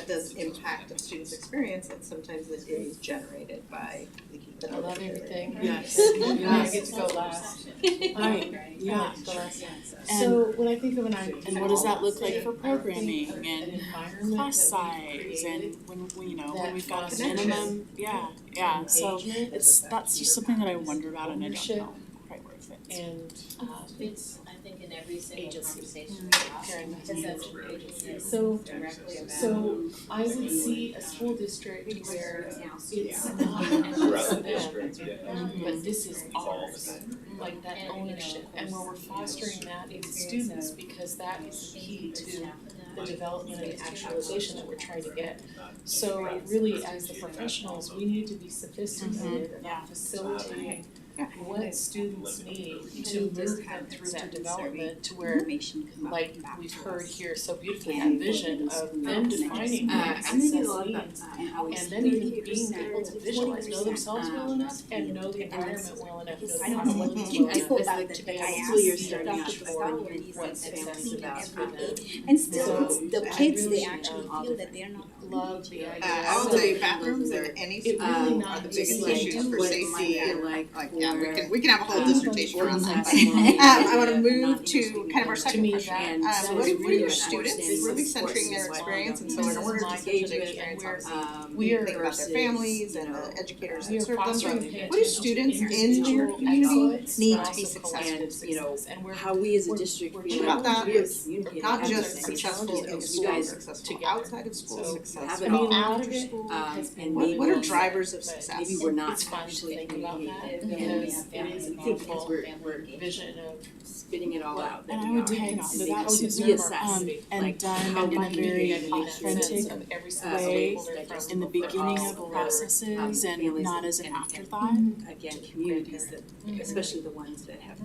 does impact the student's experience, and sometimes it is generated by the I love everything. Yes. I get to go last. Right, yeah. So when I think of And what does that look like for programming and class size and when we've got a minimum, so that's just something that I wonder about and I don't know quite where it fits. And It's, I think, in every single conversation Karen, because that's what agencies So- directly about. So I would see a school district where it's but this is ours, like that ownership, and where we're fostering that in students because that is the key to the development and the actualization that we're trying to get. So really, as the professionals, we need to be sophisticated about facilitating what students need to move them through that development to where, like we've heard here so beautifully, that vision of them defining what success means, and then even being able to visualize, know themselves well enough, and know the environment well enough, know the content well enough, to be able to see what success is about for them. And still, So the I kids, really, they actually feel that they're not. love the idea. I'll say bathrooms in any It school really are not the the biggest same. issues for What it safety might and feel like yeah, we can have a whole dissertation for on that. example, I wanna move to kind of our second me, project. and so What it's are really your about students understanding really what centering their supports experience, and so This in is order my to change the engagement, experience, and we are think about their families and the educators that serve them. fostering So pay what do students in attention your to community excellence, need but to be also successful? And, you know, and we're how we as a we're- district we're feel About like that, we have communicated Not just everything. successful in You school, guys successful together. outside of school, So, successful have I it mean, a all. lot of it has And been what are maybe- drivers of success? Maybe we're not It's fun to actually think about that communicating because it is a because beautiful we're vision of spitting it all out. And I would tag on to that too, reassess, and like, done how in a we very communicate authentic of every single way stakeholder from in the beginning of for, processes and families not as an and- afterthought. Again, communities that, especially the ones that have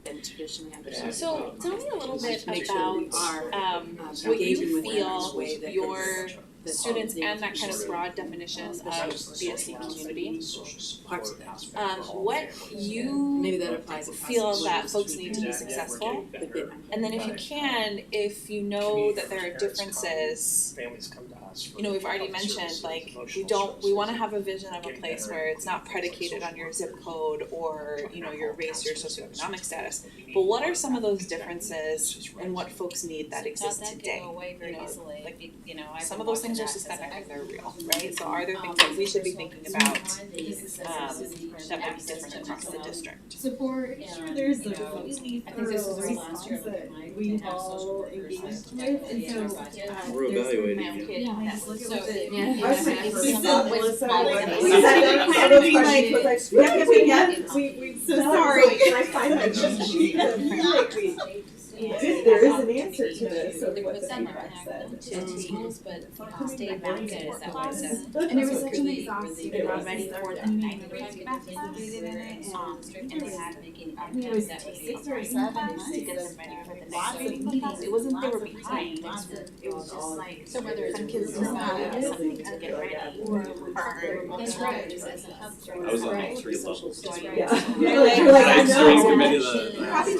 been traditionally underserved. So tell me a little bit Make sure we about are, what engaging you with them in a feel way that your that students they and that kind of appreciate broad definition of BSC community. parts of that. What you Maybe that applies across feel the that board. folks need to be successful, But then- and then if you can, if you know that there are differences. Families come to us for. You know, we've already mentioned, like, we wanna have a vision of a place where it's not predicated on your zip code or, you know, your race, your socioeconomic status. But what are some of those differences and what folks need that exist That could today? go away very You know, easily, like, you know, I've Some been of those walking things are that systemic as and they're real, right? So are there things that we should be thinking about that might be different across the district? support and, there's you know, really I think this was the last year that with we my all social workers engaged and with, and so, We're evaluating my own you. kid, Yeah, that's look so, at it. yeah. I was It's we some still- with Melissa, small like, things. we sat down and had a meeting, like, we so sorry. Can I find my cheat sheet? There is an answer to this, so They what put the some feedback said. to schools, but stay back in that way, so. And it was such an exhausting They were process. ready for that And 9:30 back class, class, they did it, and they had making it was that would be 6 or 7 months To get them ready for the Lots next of meetings. meetings, It wasn't they were lots of behind, time. it was just like, So whether it's some kids just not something to get ready or That's right, is as a hub for. I was on all three levels. Yeah. You're like, I know. I know. Committee of the- Probably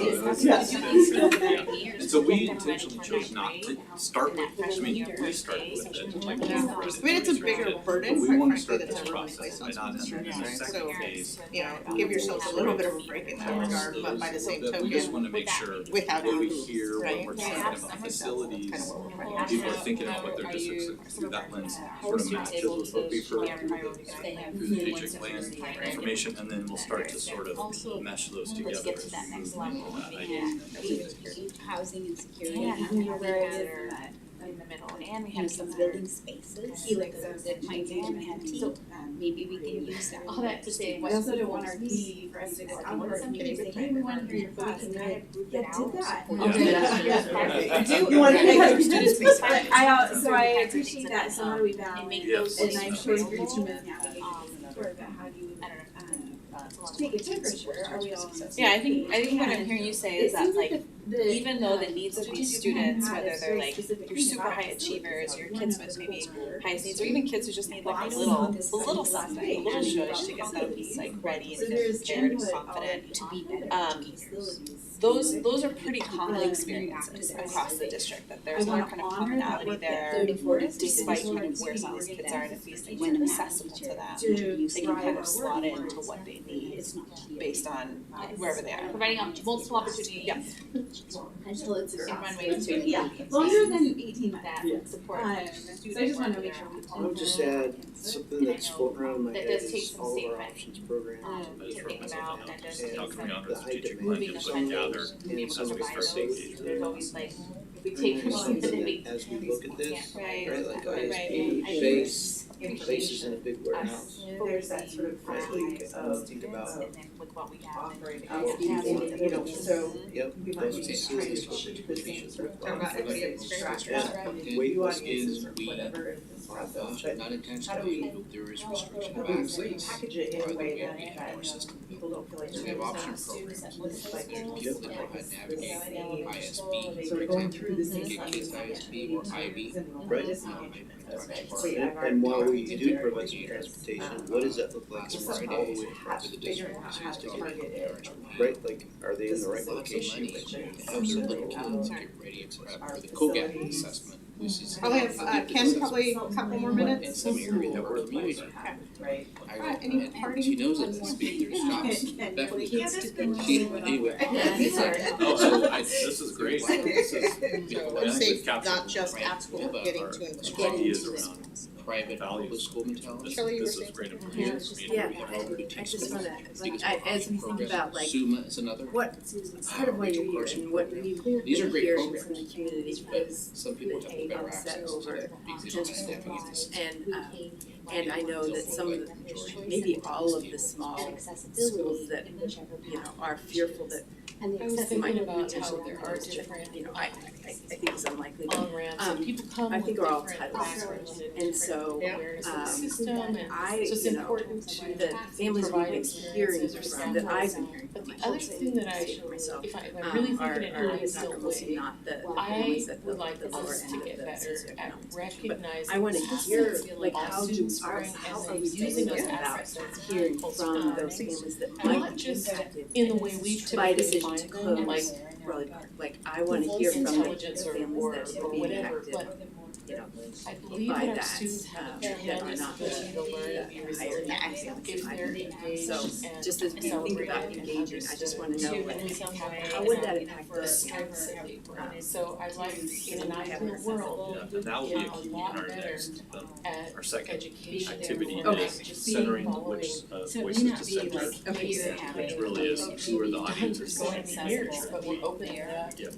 Yeah. did. Yeah. So we intentionally chose not to start with, I mean, we started with it, like, I mean, it's a bigger burden, but we quite wanna frankly, start that's this never been process placed by on not schools, having a right? second So, phase. you know, give yourself a little bit of a break in that regard, but by the same We just token, wanna make sure without when we you, hear when right? we're talking about facilities, Kind of what we're trying to people are thinking about what their districts are through that lens, sort of matches with what we've heard through the strategic plan information, and then we'll start to sort of mesh those together Let's get as to that we next move level. that idea. Housing and security. Yeah, we where have it is in the middle, and we you know, have some some building spaces that might be empty. Maybe we can use that. all that to say, We what also don't want our D for us to go out with somebody and say, hey, we want to hear your thoughts, and I did that. You want to make Because students space. But so I appreciate that, so how do we balance? Yes. And I'm sure you're instruments now, sort of how do you, take a temperature, are we all? Yeah, I think what I'm hearing you say is that like, even though the needs of these students, whether they're like your super high achievers, your kids with maybe highest needs, or even kids who just need like a little something, a little push to get them like ready and prepared and confident. Those are pretty common experiences across the district, that there's more kind of commonality there, despite kind of where some of these kids are, and if these things are accessible to them, they can kind of slot into what they need based on wherever they are. Providing multiple opportunities. Yeah. Until it's In one way to. Yeah, longer than 18 months. That support. So I just wanna make sure we. I would just add something that's floating around in my That head does take is some all of our statement. options program. To think about, that does take How some. can we honor the The high strategic demand plan, for just some like of gather those Be able as to we provide start those, engaging. there's always like, we take from Something something that that we. as we look at this, Right. right, like Right. ISP, base is in a big warehouse. There's that sort of Right, like, think about And then with what we have. offering what we having, want. you know, so Yep, we might those be trying facilities, to what push we the same sort of talk about equity and Yeah. wait audiences or whatever in this process, but Not how do intentionally, we, there is restriction how of do we access. package it in a way that Our system. people don't feel like We they're have option lost. programs. Like, People that know how to navigate ISB, So for we're going example, through the same get kids ISB or IB. Right. Wait, And while we do provide some transportation, what does that look like from all the way across the district? how to target it. Right, like, are they in the right Lots of location? money to help some little kids get ready for the COGAP assessment, which is. Probably have, Ken, probably a couple more In minutes. some area that we're community. Right. Any parting She knows it, there's jobs. Bethany. She, anyway. Oh, so this is great. This is, Let's say not just at school, getting to and from. ideas around Private public school mentality. this, Shelley, you this were is saying great information for me to Yeah. read about. I just wanna, like, as we think about like, SUMA is another. what, part of why you're here and what we've These are been great hearing programs, from the community but is some people have the better upset access to over it because they don't have staffing at this. and I know that some of the, maybe all of the small schools that, you know, are fearful that And the I was accessibility thinking about potentially how there are proposed to, different, you know, I think it's unlikely, but on-ramps and people come I with think are all different cutoffs. backgrounds and And different so, awareness of the um, system and I, so it's you know, important to the families we've provide been hearing experiences or from, that I've been samples. hearing But from the my other folks, thing that I, for myself, if I'm really are thinking in a not distilled mostly way, not the I families at the would like lower us end to of get the better socioeconomic at scale. recognizing I wanna assets, hear, like, all how do, students are, bring, how and are then we using feeling those about assets as hearing vehicles to from come those families that not might be just impacted in the way we by typically decision define to them, like close Raleigh Park, like, I wanna hear from the intelligence or families that or would be whatever, impacted, but you know, I believe by that our that, students have a that are tremendous not ability to learn and be higher resilient tax if they're engaged So, and just as we think celebrated about and engaging, I just wanna know, understood like, in some way how would and that impact the us? strengths that they bring. So I like in an I have ideal an world, Yeah, and that will be a get a key in lot our better next, at our second education activity Okay. is centering which voices to center. Which really is who are the audiences. going to be years, but we're opening it up, Yeah.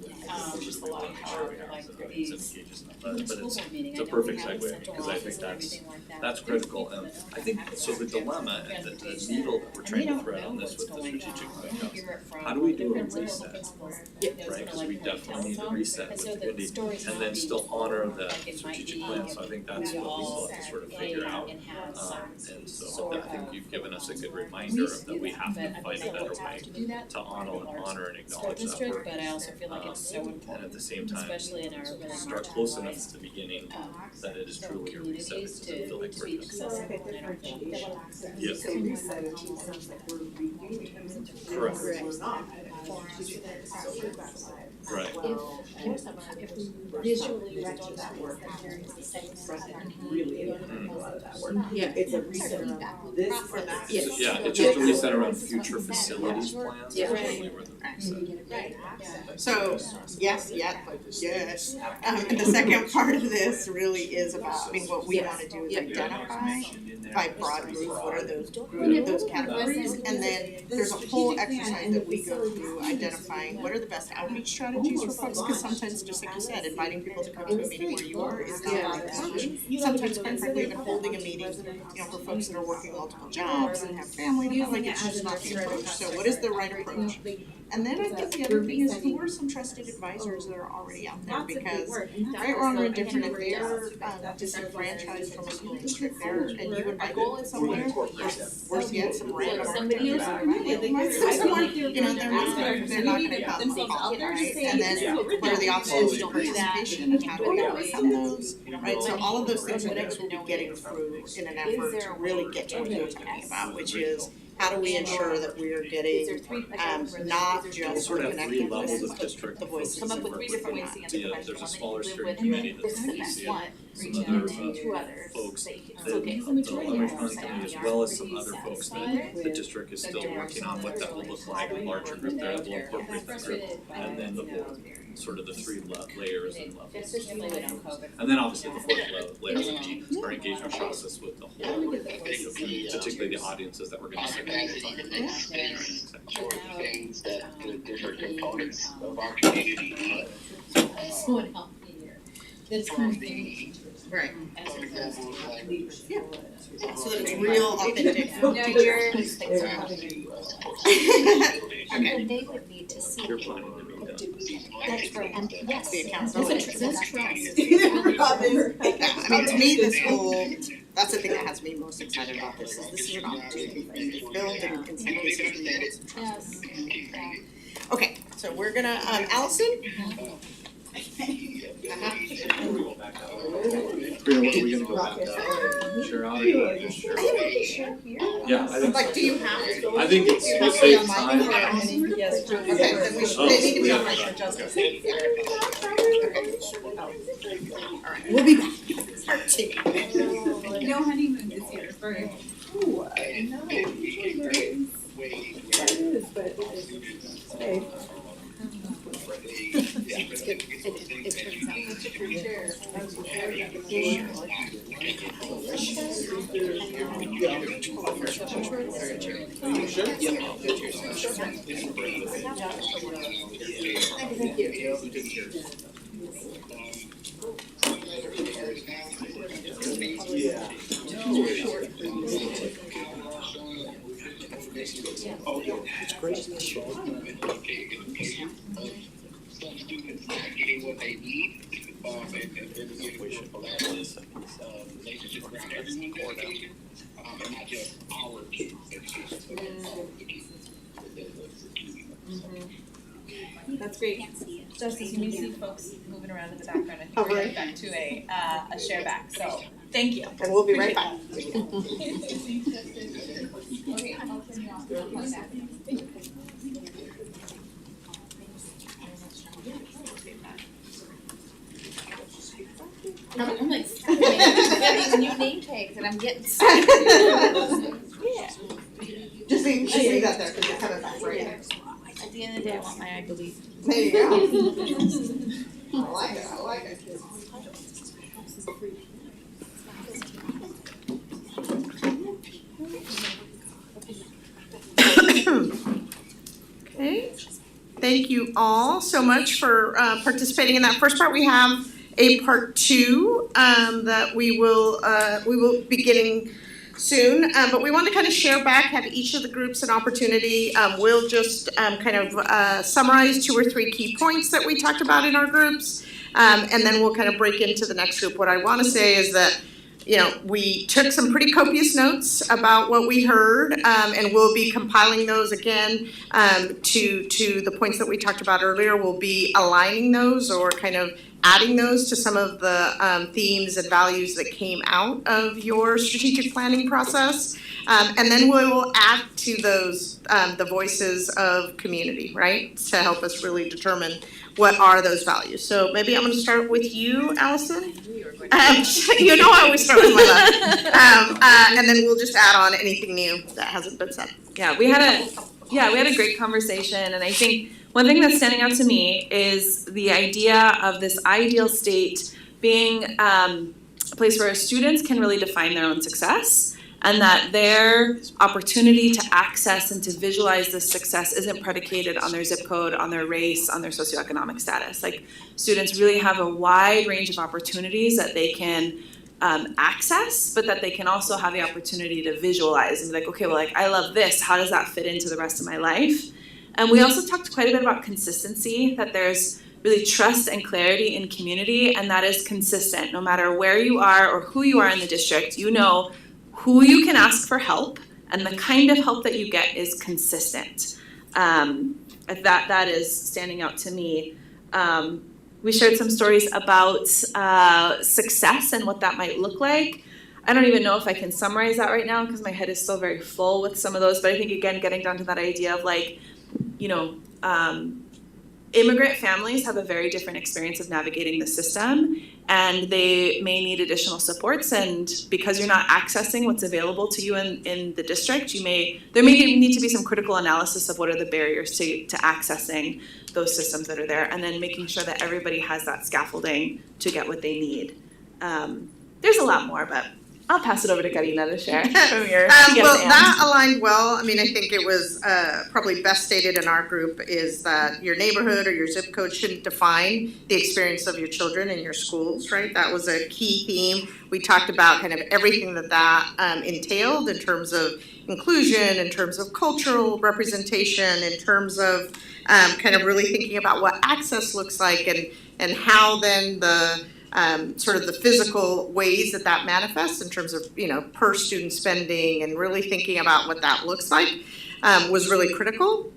just a lot of power to like these. But it's a perfect segue, because I think that's critical, and I think, so the dilemma and the needle that we're trying to thread on this with the strategic plan goes, how do we do a reset? Right, because we definitely need a reset with the community, and then still honor the strategic plan, so I think that's what we still have to sort of figure out. And so I think you've given us a good reminder of that we have to find a better way to honor and acknowledge that work. But I also feel like it's so important, And at the same time, especially in our really start close enough at the beginning that it is truly a reset, it doesn't feel like we're just. Yes. So reset, it sounds like we're redoing it. Correct. We're not. forum so that our feedback's Right. if we visually register that work, there is a segment of our Yeah, it's a reset around this process. or that. Yes. Yeah, it's just a reset around future facilities plans, Yeah. is really where the. Right. So, yes, and the second part of this really is about, I mean, what we wanna do is identify by broad group, what are those categories? And then there's a whole exercise that we go through identifying what are the best outreach strategies for folks, cause sometimes, just like you said, inviting people to come to a meeting where you are is not the right approach. Sometimes, quite frankly, even holding a meeting, you know, for folks that are working multiple jobs and have family, like, it's just not the approach. So what is the right approach? And then I think the other thing is, who are some trusted advisors that are already out there? Because right, wrong, or indifferent, if they're disenfranchised from a school district there, and you invite them somewhere, or worse yet, some random architect. Someone, you know, they're not gonna come, right? And then what are the obstacles to participation, and how do we overcome those, right? So all of those things I think we'll be getting through in an effort to really get to what you're talking about, which is, how do we ensure that we are getting, not just Sort of connecting three levels of with district the voices focus that and we're work bringing with. on. There's a smaller steering committee that's the DCN, some other folks that the electronic committee, as well as some other folks that the district is still working on what that will look like, a larger group there that will incorporate that group, and then the board, sort of the three layers and levels. And then obviously the fourth layer would be our engagement process with the whole, particularly the audiences that we're gonna send people to. Sort of things that the different components of our community So it helped me here. That's from the Right. public levels, like So that it's real, authentic. No, you're. Okay. They would need to see. You're planning to be done. That's right, and yes. The accountability. That's trust. Yeah, I mean, to me, this whole, that's the thing that has me most excited about this, is this is an opportunity for you to build and in some cases rebuild some trust. Yes. Okay, so we're gonna, Allison? What are we gonna go back to? Share out or you wanna just share? Yeah, I think Like, do you have to? I think it's, Do you we'll have to be save on time. mic? Yes. Okay, then we should, they need to be on mic for justice. Alright, we'll be back. Part two. No honeymoon this year for you. It's great. Some students not getting what they need, and relationships around everyone's education, and not just our kids' education. That's great. Justice, you may see folks moving around in the background. I think Oh, we're really? getting back to a share back, so thank you. And we'll be right back. I'm like, getting new name tags and I'm getting sick. Just leave that there, because you're coming back, right? At the end of the day, I want my eye belief. There you go. I like it. Okay, thank you all so much for participating in that first part. We have a part two that we will be getting soon, but we want to kind of share back, have each of the groups an opportunity. We'll just kind of summarize 2 or 3 key points that we talked about in our groups, and then we'll kind of break into the next group. What I want to say is that, you know, we took some pretty copious notes about what we heard, and we'll be compiling those again to the points that we talked about earlier. We'll be aligning those or kind of adding those to some of the themes and values that came out of your strategic planning process. And then we will add to those the voices of community, right? To help us really determine what are those values. So maybe I'm gonna start with you, Allison. You know I always start with my left. And then we'll just add on anything new that hasn't been said. Yeah, we had a great conversation, and I think one thing that's standing out to me is the idea of this ideal state being a place where students can really define their own success, and that their opportunity to access and to visualize this success isn't predicated on their zip code, on their race, on their socioeconomic status. Like, students really have a wide range of opportunities that they can access, but that they can also have the opportunity to visualize and be like, okay, well, like, I love this, how does that fit into the rest of my life? And we also talked quite a bit about consistency, that there's really trust and clarity in community, and that is consistent. No matter where you are or who you are in the district, you know who you can ask for help, and the kind of help that you get is consistent. That is standing out to me. We shared some stories about success and what that might look like. I don't even know if I can summarize that right now because my head is still very full with some of those, but I think, again, getting down to that idea of, like, you know, immigrant families have a very different experience of navigating the system, and they may need additional supports, and because you're not accessing what's available to you in the district, there may need to be some critical analysis of what are the barriers to accessing those systems that are there, and then making sure that everybody has that scaffolding to get what they need. There's a lot more, but I'll pass it over to Karina to share from your Well, that aligned well. I mean, I think it was probably best stated in our group is that your neighborhood or your zip code shouldn't define the experience of your children in your schools, right? That was a key theme. We talked about kind of everything that entailed in terms of inclusion, in terms of cultural representation, in terms of kind of really thinking about what access looks like, and how then the sort of the physical ways that manifests in terms of, you know, per student spending, and really thinking about what that looks like was really critical.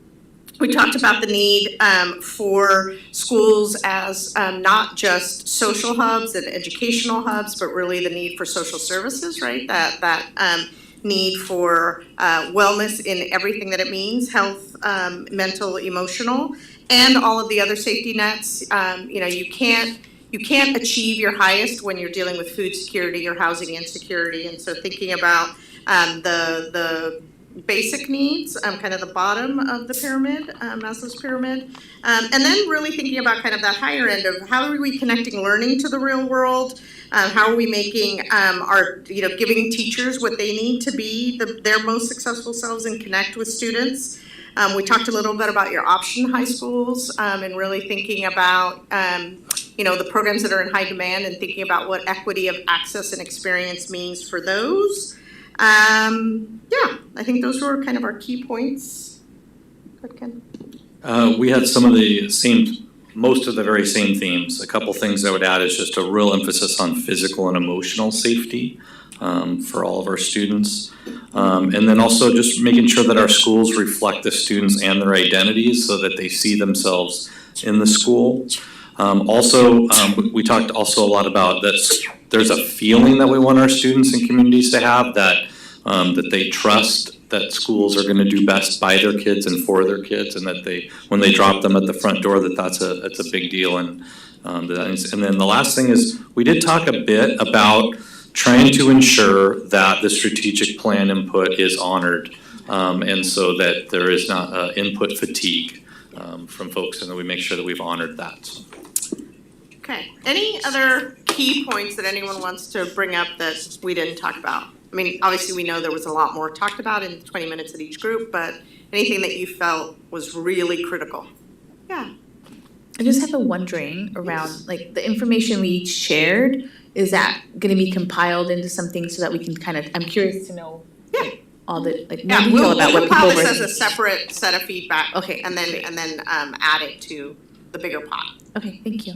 We talked about the need for schools as not just social hubs and educational hubs, but really the need for social services, right? That need for wellness in everything that it means, health, mental, emotional, and all of the other safety nets. You know, you can't achieve your highest when you're dealing with food security or housing insecurity, and so thinking about the basic needs, kind of the bottom of the pyramid, Maslow's pyramid, and then really thinking about kind of that higher end of how are we connecting learning to the real world, how are we making giving teachers what they need to be their most successful selves and connect with students. We talked a little bit about your option high schools, and really thinking about the programs that are in high demand, and thinking about what equity of access and experience means for those. I think those were kind of our key points. Good, Ken. We had most of the very same themes. A couple things I would add is just a real emphasis on physical and emotional safety for all of our students. And then also just making sure that our schools reflect the students and their identities so that they see themselves in the school. We talked also a lot about that there's a feeling that we want our students and communities to have, that they trust that schools are gonna do best by their kids and for their kids, and that when they drop them at the front door, that's a big deal. And then the last thing is, we did talk a bit about trying to ensure that the strategic plan input is honored, and so that there is not input fatigue from folks, and that we make sure that we've honored that. Okay, any other key points that anyone wants to bring up that we didn't talk about? I mean, obviously we know there was a lot more talked about in 20 minutes at each group, but anything that you felt was really critical? Yeah. I just have a wondering around, like, the information we each shared, is that gonna be compiled into something so that we can I'm curious to know, like, all the, like, more detail about what people were. We'll compile this as a separate set of feedback. Okay. And then add it to the bigger pot. Okay, thank you.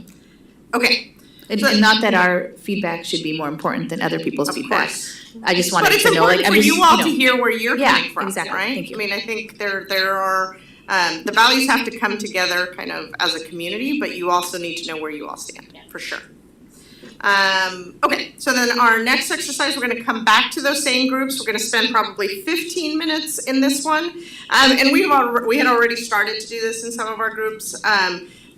Okay. And not that our feedback should be more important than other people's feedback. Course. I just wanted to know, like, but it's important for you all to hear where you're Yeah, coming from, exactly. right? Thank you. I mean, I think there are The values have to come together kind of as a community, but you also need to know where you all stand, for sure. Okay, so then our next exercise, we're gonna come back to those same groups. We're gonna spend probably 15 minutes in this one. And we had already started to do this in some of our groups.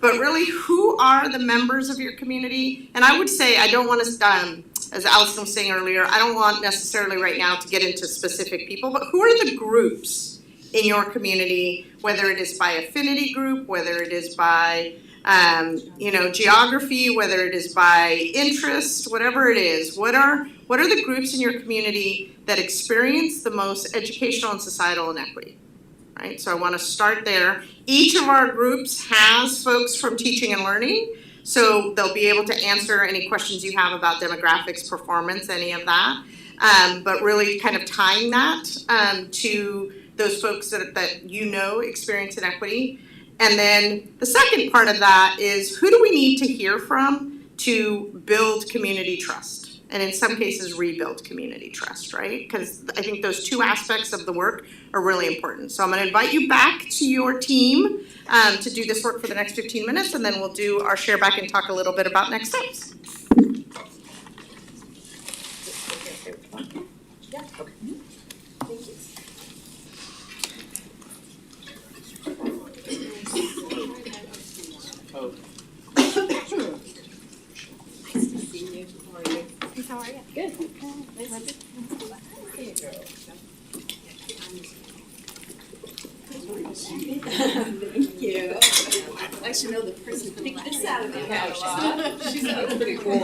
But really, who are the members of your community? And I would say, I don't want to, as Allison was saying earlier, I don't want necessarily right now to get into specific people, but who are the groups in your community, whether it is by affinity group, whether it is by geography, whether it is by interest, whatever it is, what are the groups in your community that experience the most educational and societal inequity? Right, so I want to start there. Each of our groups has folks from teaching and learning, so they'll be able to answer any questions you have about demographics, performance, any of that. But really kind of tying that to those folks that experience inequity. And then the second part of that is, who do we need to hear from to build community trust? And in some cases, rebuild community trust, right? Because I think those two aspects of the work are really important. So I'm going to invite you back to your team to do this work for the next 15 minutes, and then we'll do our share back and talk a little bit about next steps. Yeah, okay. Thank you. Nice to see you. How are you? How are you? Good. Nice to Thank you. I should know the person who picked this out of the couch. She's pretty cool.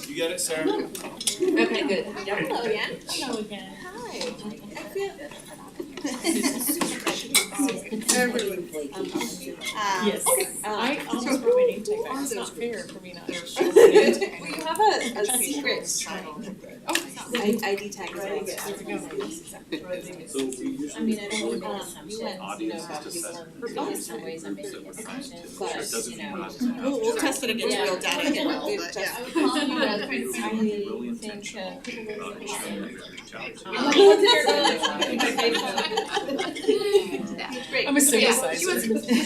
You got it, Sarah? Okay, good. Hello again. Hello again. Hi. I feel. Yes. I almost brought my name tag back. It's not fair for me not to show my Well, name tag. you have a secret ID tag as well. So we usually. I mean, I don't want to make assumptions, you know, about people in different ways I'm making assumptions, Sure, it but, doesn't you mean know. not to have We'll test it against Yeah. real data again, but I would call you rather than Really I think, intentional about ensuring that we reach out to Great. I'm a synthesizer.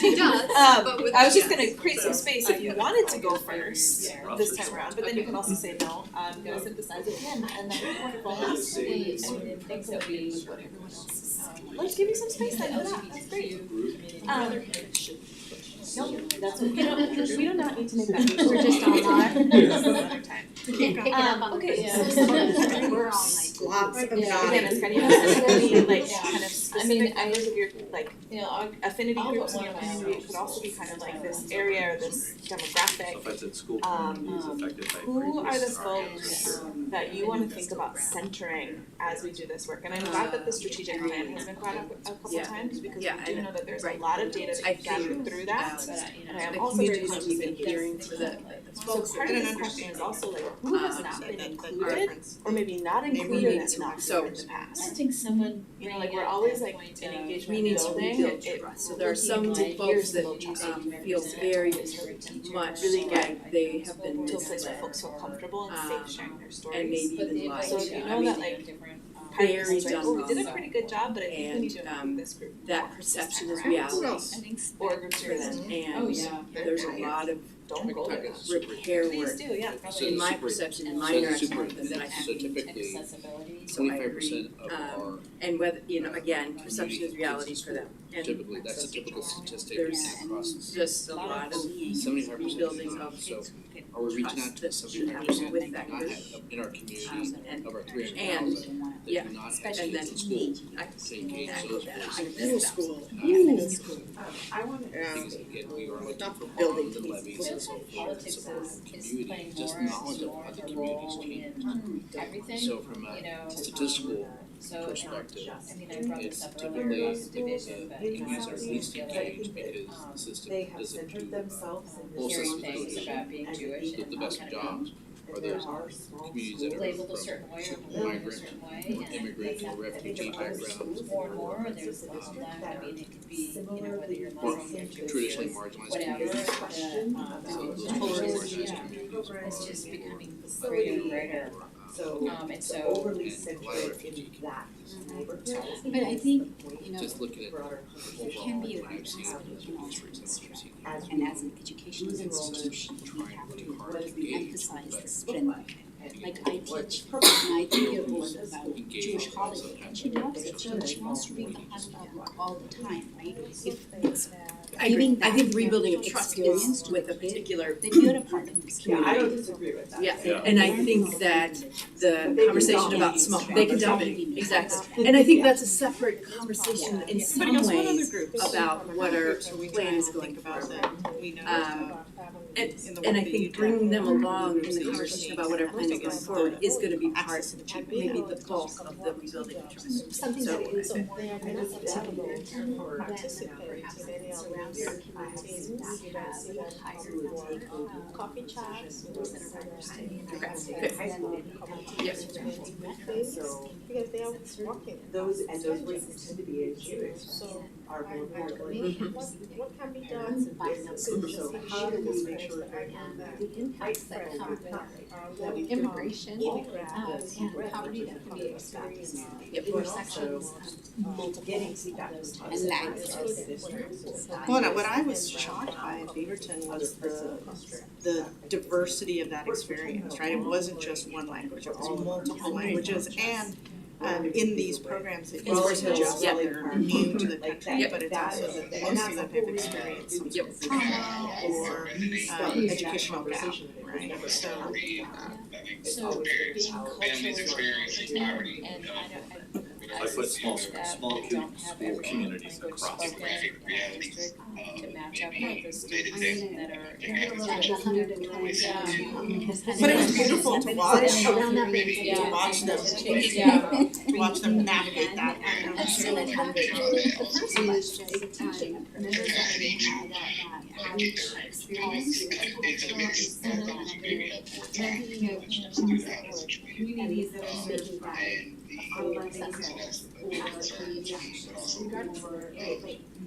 She does, but with. I was just gonna create some space if you wanted to go first this time around, but then you can also say, no, I'm gonna synthesize at the end, and that would be wonderful. absolutely, I mean, I think that we. Let's give you some space then for that, that's great. No, that's okay, we do not need to make that. We're just online. Another time. Pick it up on the Okay, video. so We're all like. lots of Yeah. nodding. again, it's kind of necessarily like Yeah. kind of I specific mean, members of your like You know, affinity I'll groups put in your one of my community. It could also be kind of like this area or this So demographic. if I said school Um, community is affected by Who are the previous folks that you want to think about centering as we do this work? And I'm glad that the strategic plan has been brought up a couple Yeah. times because Yeah, we do and- know that there's a right. lot of data I to be gathered think, through that. but, you know, And I am The also very communities conscious we've that been hearing for the so part of this question is also like who has not been included or maybe not Maybe we included need and to- not so- here in the I past. think someone. You know, like we're always like in engagement we need to building. rebuild trust. So there are some folks that feel very much like they have been Until places where misled. folks feel comfortable and safe sharing their stories. And maybe But even the lied So advice, if you to. know I mean, that like different, part of very this is like, oh, we did a done pretty good job, but I think we and, need to improve this group. that perception is reality. I think so. Or groups here that Oh, And yeah. there's a lot of don't go there. repair Please work do, yeah. in my perception, in my interaction with them that I So have. typically, Accessibility. So I 25% agree. of our, And whether, again, perception is reality for them. And typically, that's a typical statistic there's across the just a lot of 75% rebuilding of So are we reaching out to trust that should 75% happen with that that do not group. have, in our community, And of our 300,000 and, that yeah, do not have and kids then in school, I say K I so hope that forth. I middle school. I want Because again, we are looking for building bonds and levies and so forth, and Politics support is community, playing just more knowledge of how the community's role changed. in everything, So from you know, a statistical so, perspective, I mean, I brought it's this up typically earlier the about the division, but you know, communities I are was least feel like, engaged because the system They have doesn't centered do themselves in whole hearing systems things don't about being Jewish do and the best kind of jobs, or there's communities that are labeled a from certain way or born in a migrant, certain way, and immigrant, or refugee backgrounds, more and more, and there's black, I mean, it could be, you know, whether you're or Muslim or Jewish traditionally or marginalized whatever, communities. So those the, traditionally yeah, marginalized communities it's just becoming greater and greater. And so overly centered in that neighborhood. But I think, you know, Just looking at there overall can be a what way I've seen to, in those you know, districts and what I've seen. and as an educational institution, we have to emphasize the strength. Like I teach, and I think it was about Jewish holiday, and she loves it, she wants to read the Haggadah all the time, right? If it's I agree. giving I think that rebuilding of trust experience is to with a the kid, particular then you're a part of this Yeah, I community. don't disagree with that. Yeah, and I think that the conversation about small, they can dominate, exactly. And I think that's a separate conversation in some Putting us with other ways groups. about what our plan is going forward. And I think bringing them along in the conversation about what our plan is going forward is gonna be part, maybe the bulk of the rebuilding of trust. Something So, that is I- very typical for participate in any of these activities, you don't see them higher coffee chats, Okay, good. Yes. because they are working. Those races tend to be in Jewish, So are more importantly. what can be done? So how do we make sure the impacts that come with immigration, and poverty that can be experienced in intersections, getting feedback from us and language. as districts? Well, what I was shocked by in Beaverton was the diversity of that experience, right? It wasn't just one language, it was multiple languages, and in these programs, it isn't just that they're new to the country, but it's also that most of them have experienced some sort of trauma or educational gap, right? So So being culturally and I put small school communities across the country. to match up with the students that are But it was beautiful to watch, Yeah. to watch them navigate that. And so it happened the first semester, members that we had that experience communities that are making that all of our success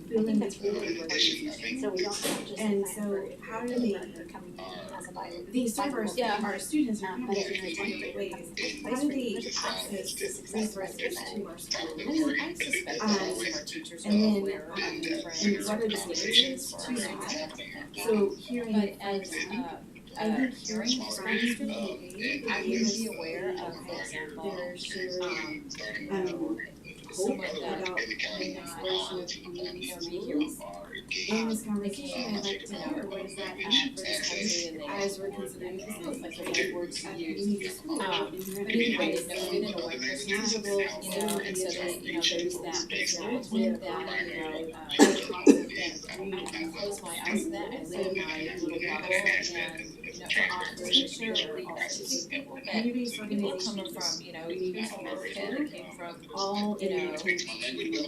building that's really important. So we don't have just. And so how do they, these servers are students not but in different ways, how do they access this resources to our school? I suspect that some of our teachers are And then, aware of different. and what are the stages to that? So hearing But as, I think hearing from the community, I would be aware of, for example, their shared someone hope that about may not community or be here. in this conversation, I'd like to know where is that at for this country as we're considering this is like the right word to use. But anyway, no, within a white person's role, you know, and so that, you know, there's that acknowledgement that, you know, I close my eyes to that, I live in my little bubble, and, you know, offer to share also to people that, people coming from, you know, even from Africa, that came from, All you know,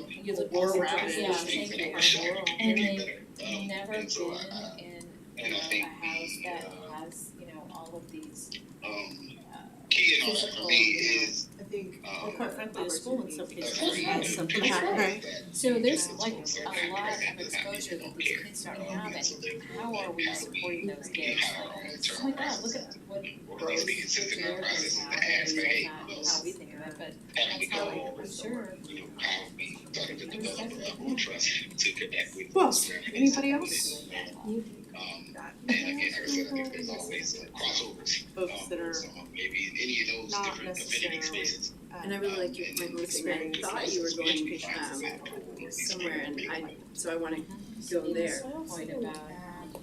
you look more around, yeah, thank you, and they've never been in, you know, a house that has, you know, all of these, physical, you know, I think, well, quite frankly, the school in some cases Sure. has some impact, right? So there's like a lot of exposure that these kids don't have, and how are we supporting those kids? Like, oh my God, look at what growth Americans have, and maybe that's not how we think of it, but that's how I'm sure. Well, anybody else? Folks that are not necessarily, And I really like your point, and I thought you were going somewhere, and so I wanna go there. Point about.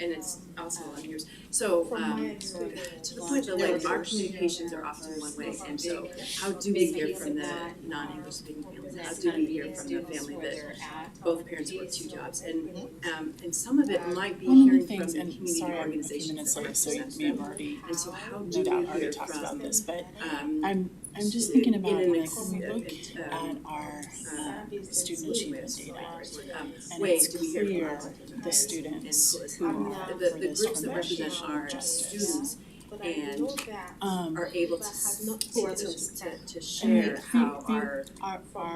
And it's also on yours. So, to the point that like our communications are often one way, and so how do we hear from the non-English speaking families? How do we hear from the family that both parents work two jobs? And some of it might be One of the hearing from things, the and community sorry, I'm a few organizations minutes that late, so represent we have them. already, And so how do no we doubt already hear talked about from, this, but um, I'm just thinking about in an like when we look at our student achievement data, and way it's do we hear clear from the students who who are the furthest groups from that represent racial our justice. students and are able to And share how our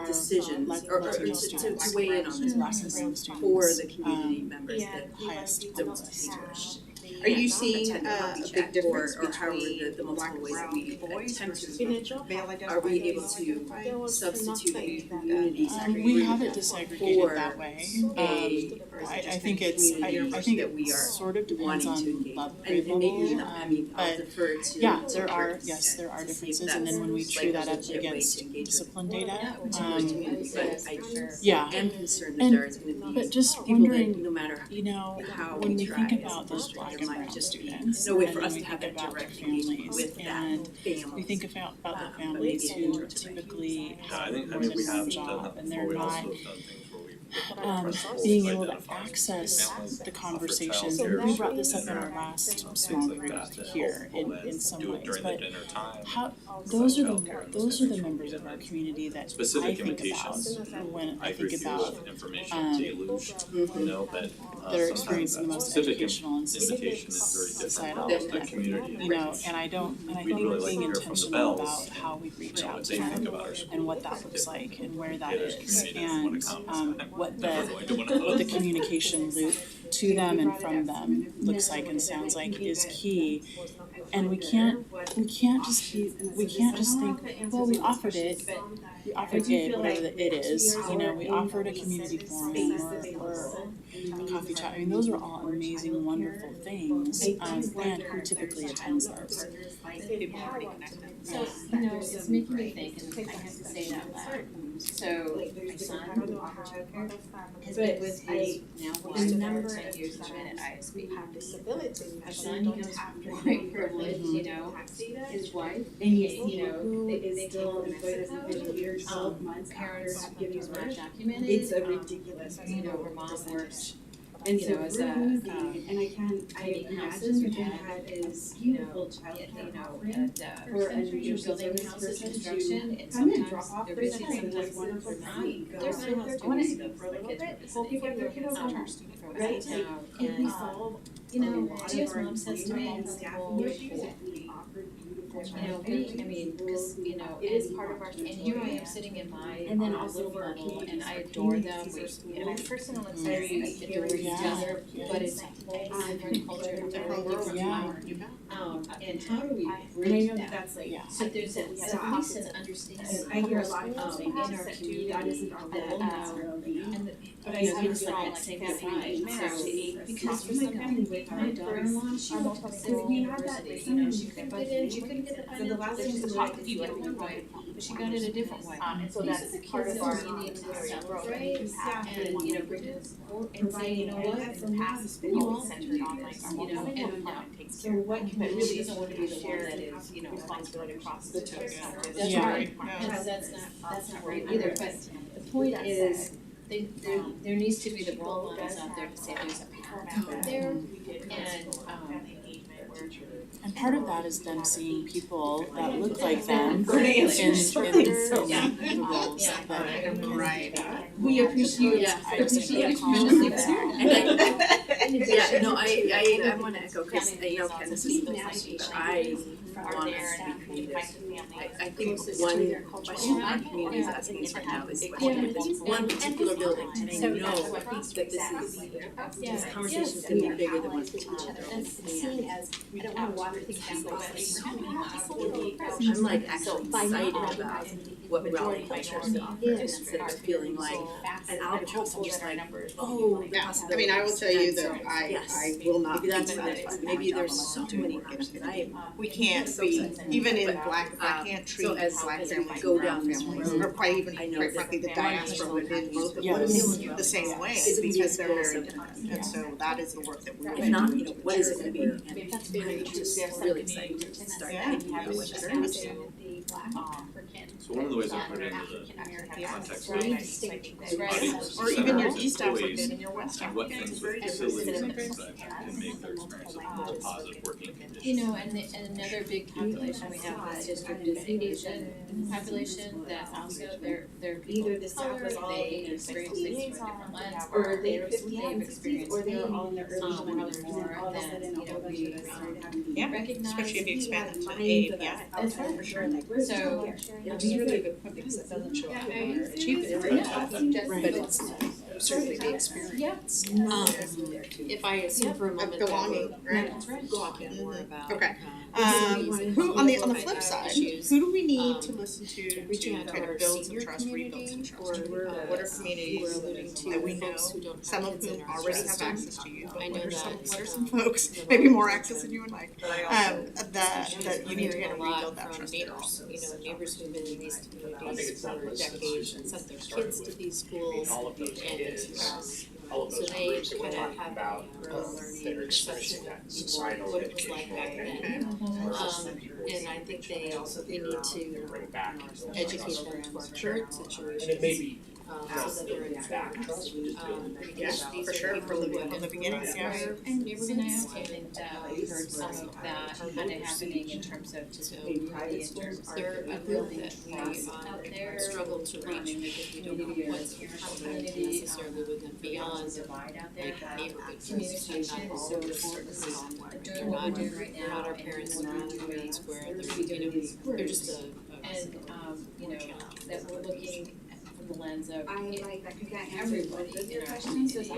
decisions like or Latino to students, weigh in on this Black and brown process students, for the community members highest that on the list. Are you seeing a big difference or however between the multiple ways that we boys attempt versus to, male identified? are we able to substitute a community We have it disaggregated that way. a I think it's, I think that we it are sort of depends wanting to on engage. level, And grade maybe, level, I mean, I'll but defer to. yeah, there are, experts yes, there are to see if differences, and then when we that's true like that a up legit way to against engage with discipline data, But I yeah. am concerned that And- there is gonna be but just people that, wondering, no matter you know, how when we we try think as a about those district, black there and might brown just be students, no way and for then us we to have think that about their direct engagement families, with that and family. we think about the but families maybe who in typically Yeah, have I more mean, we than one have done job, that and before, they're we not also have done things where we being able to access the conversations, and we brought this up in our last small group here in some do it ways, during the but dinner time. how, those are the members of our community that I Specific think about invitations, when I I agree think with you about with information deluge, you know, but that are sometimes experiencing the that most specific educational and invitation is very societal different from impact. the community. You know, and I don't, We'd think really we're like being to hear from the intentional Bells, about how we reach you know, out what to they think them about our school. and what that looks like and where that There's is, community that wanna and come, what never going to one of what the those. communication loop to them and from them looks like and sounds like is key. And we can't just think, well, we offered it, whatever it is, you know, we offered a community forum or a coffee chat. I mean, those are all amazing, wonderful things, and who typically attends those? People already connected. So, you know, it's making me think, and I have to say it out loud. So, my son has been with his now wife for 10 years he's been at ISB. My son, he knows white privilege, you know, his wife, you know, they still in Mexico. Parents who's not documented. It's a ridiculous. You know, where mom works, And you so know, as we're a, moving, and I can't, I cleaning imagine houses, that or that is you beautiful know, childcare you know, program at, for a you're nutrition building service houses, person construction, to and come and sometimes drop off they're their busy, child, sometimes like wonderful they're not. thing. There's Go no house I wanna to see visit for a little kids bit, with go visiting. pick up your kiddos Um, home, Right right? now, Like, could we and, solve you know, a lot of Tia's our mom says to me, staffing issues if we offered beautiful you know, childcare? I mean, because, you know, It is part of our and here I am sitting in my And then little also for our bubble, communities, and I our adore them, communities we, are and my schools. personal Very experience, we adore caring, each other, but it's a whole different culture, different world. different Yeah. power. And how do we And I bridge know that? that's like. Yeah. So there's a piece and understanding I hear a lot of in schools our that community do, that isn't our that, goal, that's our and goal. But I you know, see it's it like all that like same family divide, matters. because My sometimes family with my daughter-in-law, she went to If Pacific we had that, University, you know, she couldn't get in, she couldn't get the So the financial, last they thing just is talked like, to you like one way, but she got it a different way. And so These that's are the part kids of our that we need to celebrate impact and, you know, bring them forward and say, you know what, in the past, it's been you always all centered on like our you know, multi-level and department takes so care what of. can But really really doesn't want to be the one shared that is, you know, responsibility across the two. That's Yeah. right, and so that's not right either, but the point is, there needs to be the role models out there to say there's a path out there, and, And part of that is them seeing people that look like them in the roles that We appreciate, Yeah, I just appreciate call tremendously them. Yeah, no, I wanna echo, cause you know, Ken, this is, I wanna be creative. I think one question our community is asking us right now is this one particular building, and I know that this conversation is gonna be bigger than one particular building. we don't wanna water things down, but I'm like actually excited about what Raleigh culture is instead of feeling like an albatross, I'm just like, oh, the possibility. I mean, I will tell you that I will not be Maybe that's satisfied. what it is, maybe there's so many groups that I We can't be, even in black, I can't treat so as black we families go and brown down this families, road, or quite even, I know quite that frankly, the one diaspora person within both of Yes. us the same way, because they're very different. And so that is the work that we if not, you know, what is it gonna be? And I'm just really excited to start thinking about what that is. So one of the ways I put it into the context of audience Or even your centers, East employees, African and your West and what African. things with facilities and things that can make their experience a more positive working conditions. you know, and another big population we have in this district is the Asian population, that also they're people either the of staff color, was all they in experience things from a different lens, or they they've 50 and 60s, experienced or they were pain, all in their early probably 20s, and more all of a than, sudden, you know, all we started having to Yeah, recognize. especially if you expand it to minds aid, of yeah. us That's outside right. for sure, like, where's So, childcare? Which is really a good point, because it doesn't show up in our achievement. But it's certainly the experience. If I assume for a moment that belonging, we're right? talking more about. Okay. Facilities Who, on the and flip side, issues, who do we need to listen to reaching out to kind our of build some senior trust, rebuild community, some or trust? we're, What are communities we're alluding to that we know, folks who don't have some of kids in whom our already have system. access to you, but I know what are some that, folks, maybe more access than you would like, that that you need to hearing kind a of lot rebuild that from trust there neighbors, also. you know, neighbors who've been in these communities for decades and sent their kids to these schools all of those kids, all of so those they groups that we're kind of talking have about, grown that are experiencing that societal what it was like back then. And I think they need to bring back educate them to our current situation. And it may be So that they're informed. Yeah, for sure, from the beginning, yeah. Neighborhoods And we heard some of that kind of happening in terms of disability in terms of they're a group that we out there. struggle to reach because we don't know what's happening necessarily with them beyond divide out there. like neighborhoods. Communication is so important. Doing what we're doing right They're now not our and parents what in we're communities doing where they're they're just a and you know, that we're looking from the lens of everybody in our community.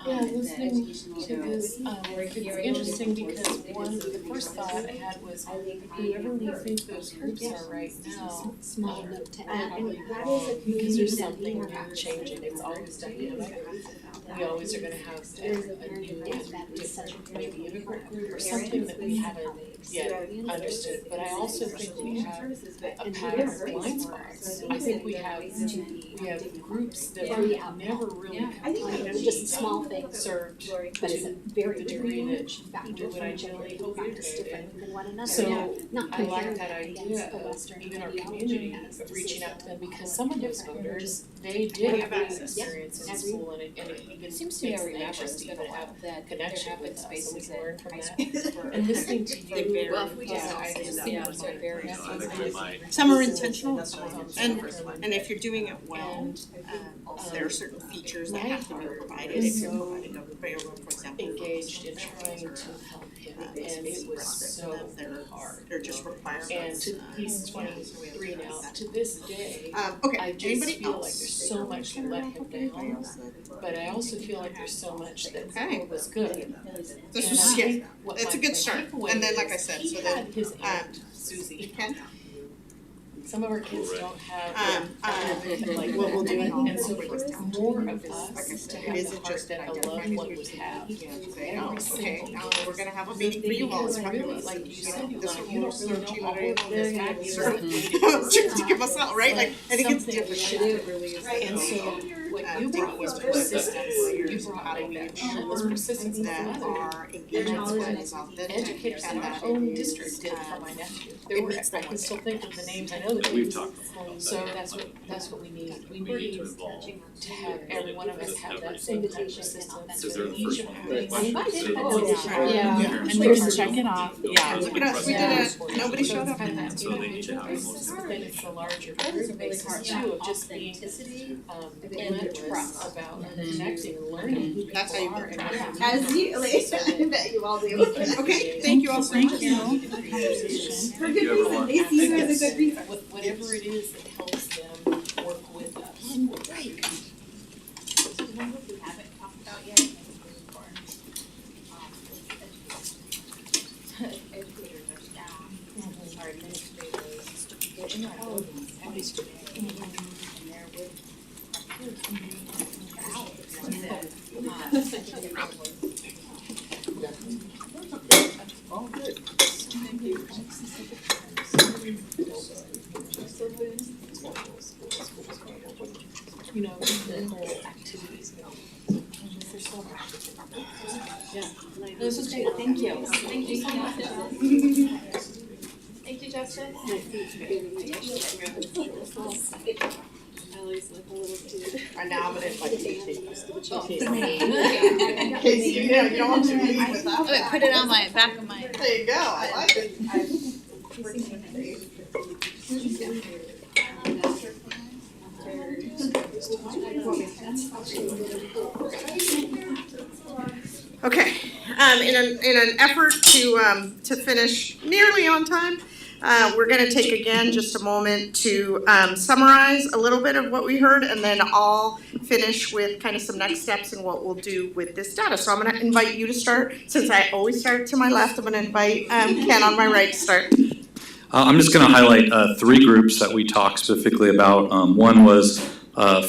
Yeah, And listening that educational, to this, it's interesting because the first thought I had was whoever we think those groups are right now, Small enough to add, probably and that is a because community there's that something we not have. changing, it's always dynamic. We always are gonna have a new, different, maybe immigrant group or something that we haven't yet understood. But I also think we have a pattern of blind spots. I think we have groups that have never really I think it's just small things, served but it's a to very the big degree that factor do what from I generally hope you practice did. different than one another. So Not I comparing like that that idea against the of Western even our ideology community as of reaching out to them, decision. because some of those voters, they did have access Yeah. experience in Every- school, and it even It seems to me makes every them member anxious is to gonna even have have that, there connection have been with us, and spaces we learn in from high that. schools for. And listening to you, Well, if we just I say just that. think those are very You know, I think we might. Some are intentional, and if you're doing it well, there are certain features that have to be provided if you're providing a prayer room, for example. engaged in trying to help him, and it was so hard. They're just requirements. And he's 23 now, to this day, Okay, I just anybody feel else? like there's so much that let him down, but I also feel like there's so much that Okay. was good. This And was, I yeah, think what it's a my good start, takeaway and then, like I is, said, he so then, had his aunt, Susie. Ken? Some of our kids don't have like what we'll do, and so for more of us like I to said, have it the isn't heart just that I love what we have. Okay, now we're gonna have a meeting for you all, it's coming, Really, like you said, this like, will you don't really know all of this this. to give us out, right, like, I think it's different. And so what you brought was persistence, you brought like that, was persistence in That the mother. are engaged that is authentic, Educators in and our that own is, district did for my nephew. There were, I can still think of the names, I know the We've names. talked about that. So that's what we need. We We need need to evolve. to have every one of us have that same type of persistence. Because they're the Each first of one. our- Yeah. And there's check it off, yeah. Look at us, we did it, nobody showed up. And So they need to have the most. then it's the larger group basis too, of just being and trust about connecting and learning. That's how you are build and trust. how As you, I bet you all do. Okay, thank you all so much. Thank you for the conversation. For good reason. They see you as a good reason. Whatever it is that helps them work with us. Right. So the one that we haven't talked about yet, and it's really important, educators or staff, our administrators, they're in our buildings every day, and they're with our kids for hours. Oh, good. Thank you. You know, the whole activities. There's so much. Yeah. This was great, thank you. Thank you so much. Thank you, Justin. And now I'm gonna invite Casey. Oh. Casey, yeah, you don't want to leave without Wait, that. put it on my back of my. There you go, I like it. Okay, in an effort to finish nearly on time, we're gonna take again just a moment to summarize a little bit of what we heard and then all finish with kind of some next steps and what we'll do with this data. So I'm gonna invite you to start. Since I always start to my left, I'm gonna invite Ken on my right to start. I'm just going to highlight 3 groups that we talked specifically about. One was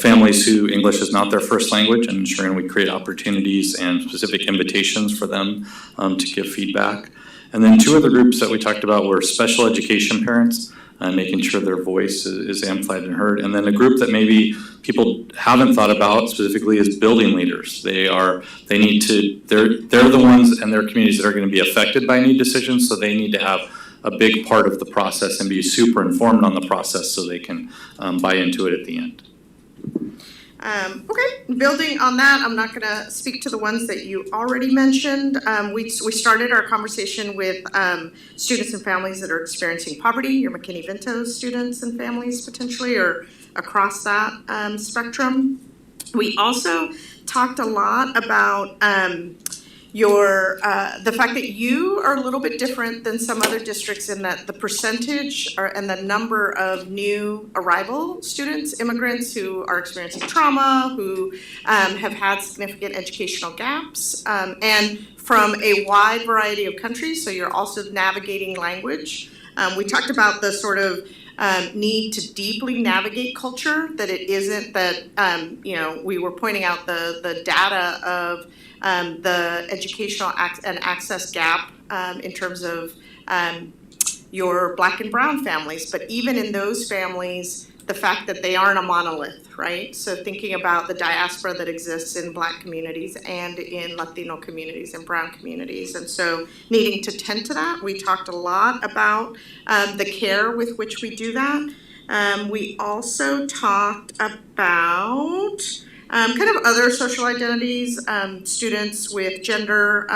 families who English is not their first language, and ensuring we create opportunities and specific invitations for them to give feedback. And then 2 other groups that we talked about were special education parents, and making sure their voice is amplified and heard. And then a group that maybe people haven't thought about specifically is building leaders. They're the ones in their communities that are going to be affected by any decisions, so they need to have a big part of the process and be super informed on the process so they can buy into it at the end. Okay, building on that, I'm not gonna speak to the ones that you already mentioned. We started our conversation with students and families that are experiencing poverty, your McKinney-Vento students and families potentially, or across that spectrum. We also talked a lot about the fact that you are a little bit different than some other districts in that the percentage and the number of new arrival students, immigrants who are experiencing trauma, who have had significant educational gaps, and from a wide variety of countries, so you're also navigating language. We talked about the sort of need to deeply navigate culture, that it isn't that, we were pointing out the data of the educational and access gap in terms of your Black and brown families, but even in those families, the fact that they aren't a monolith, right? So thinking about the diaspora that exists in Black communities and in Latino communities and brown communities. And so needing to tend to that, we talked a lot about the care with which we do that. We also talked about kind of other social identities, students with gender,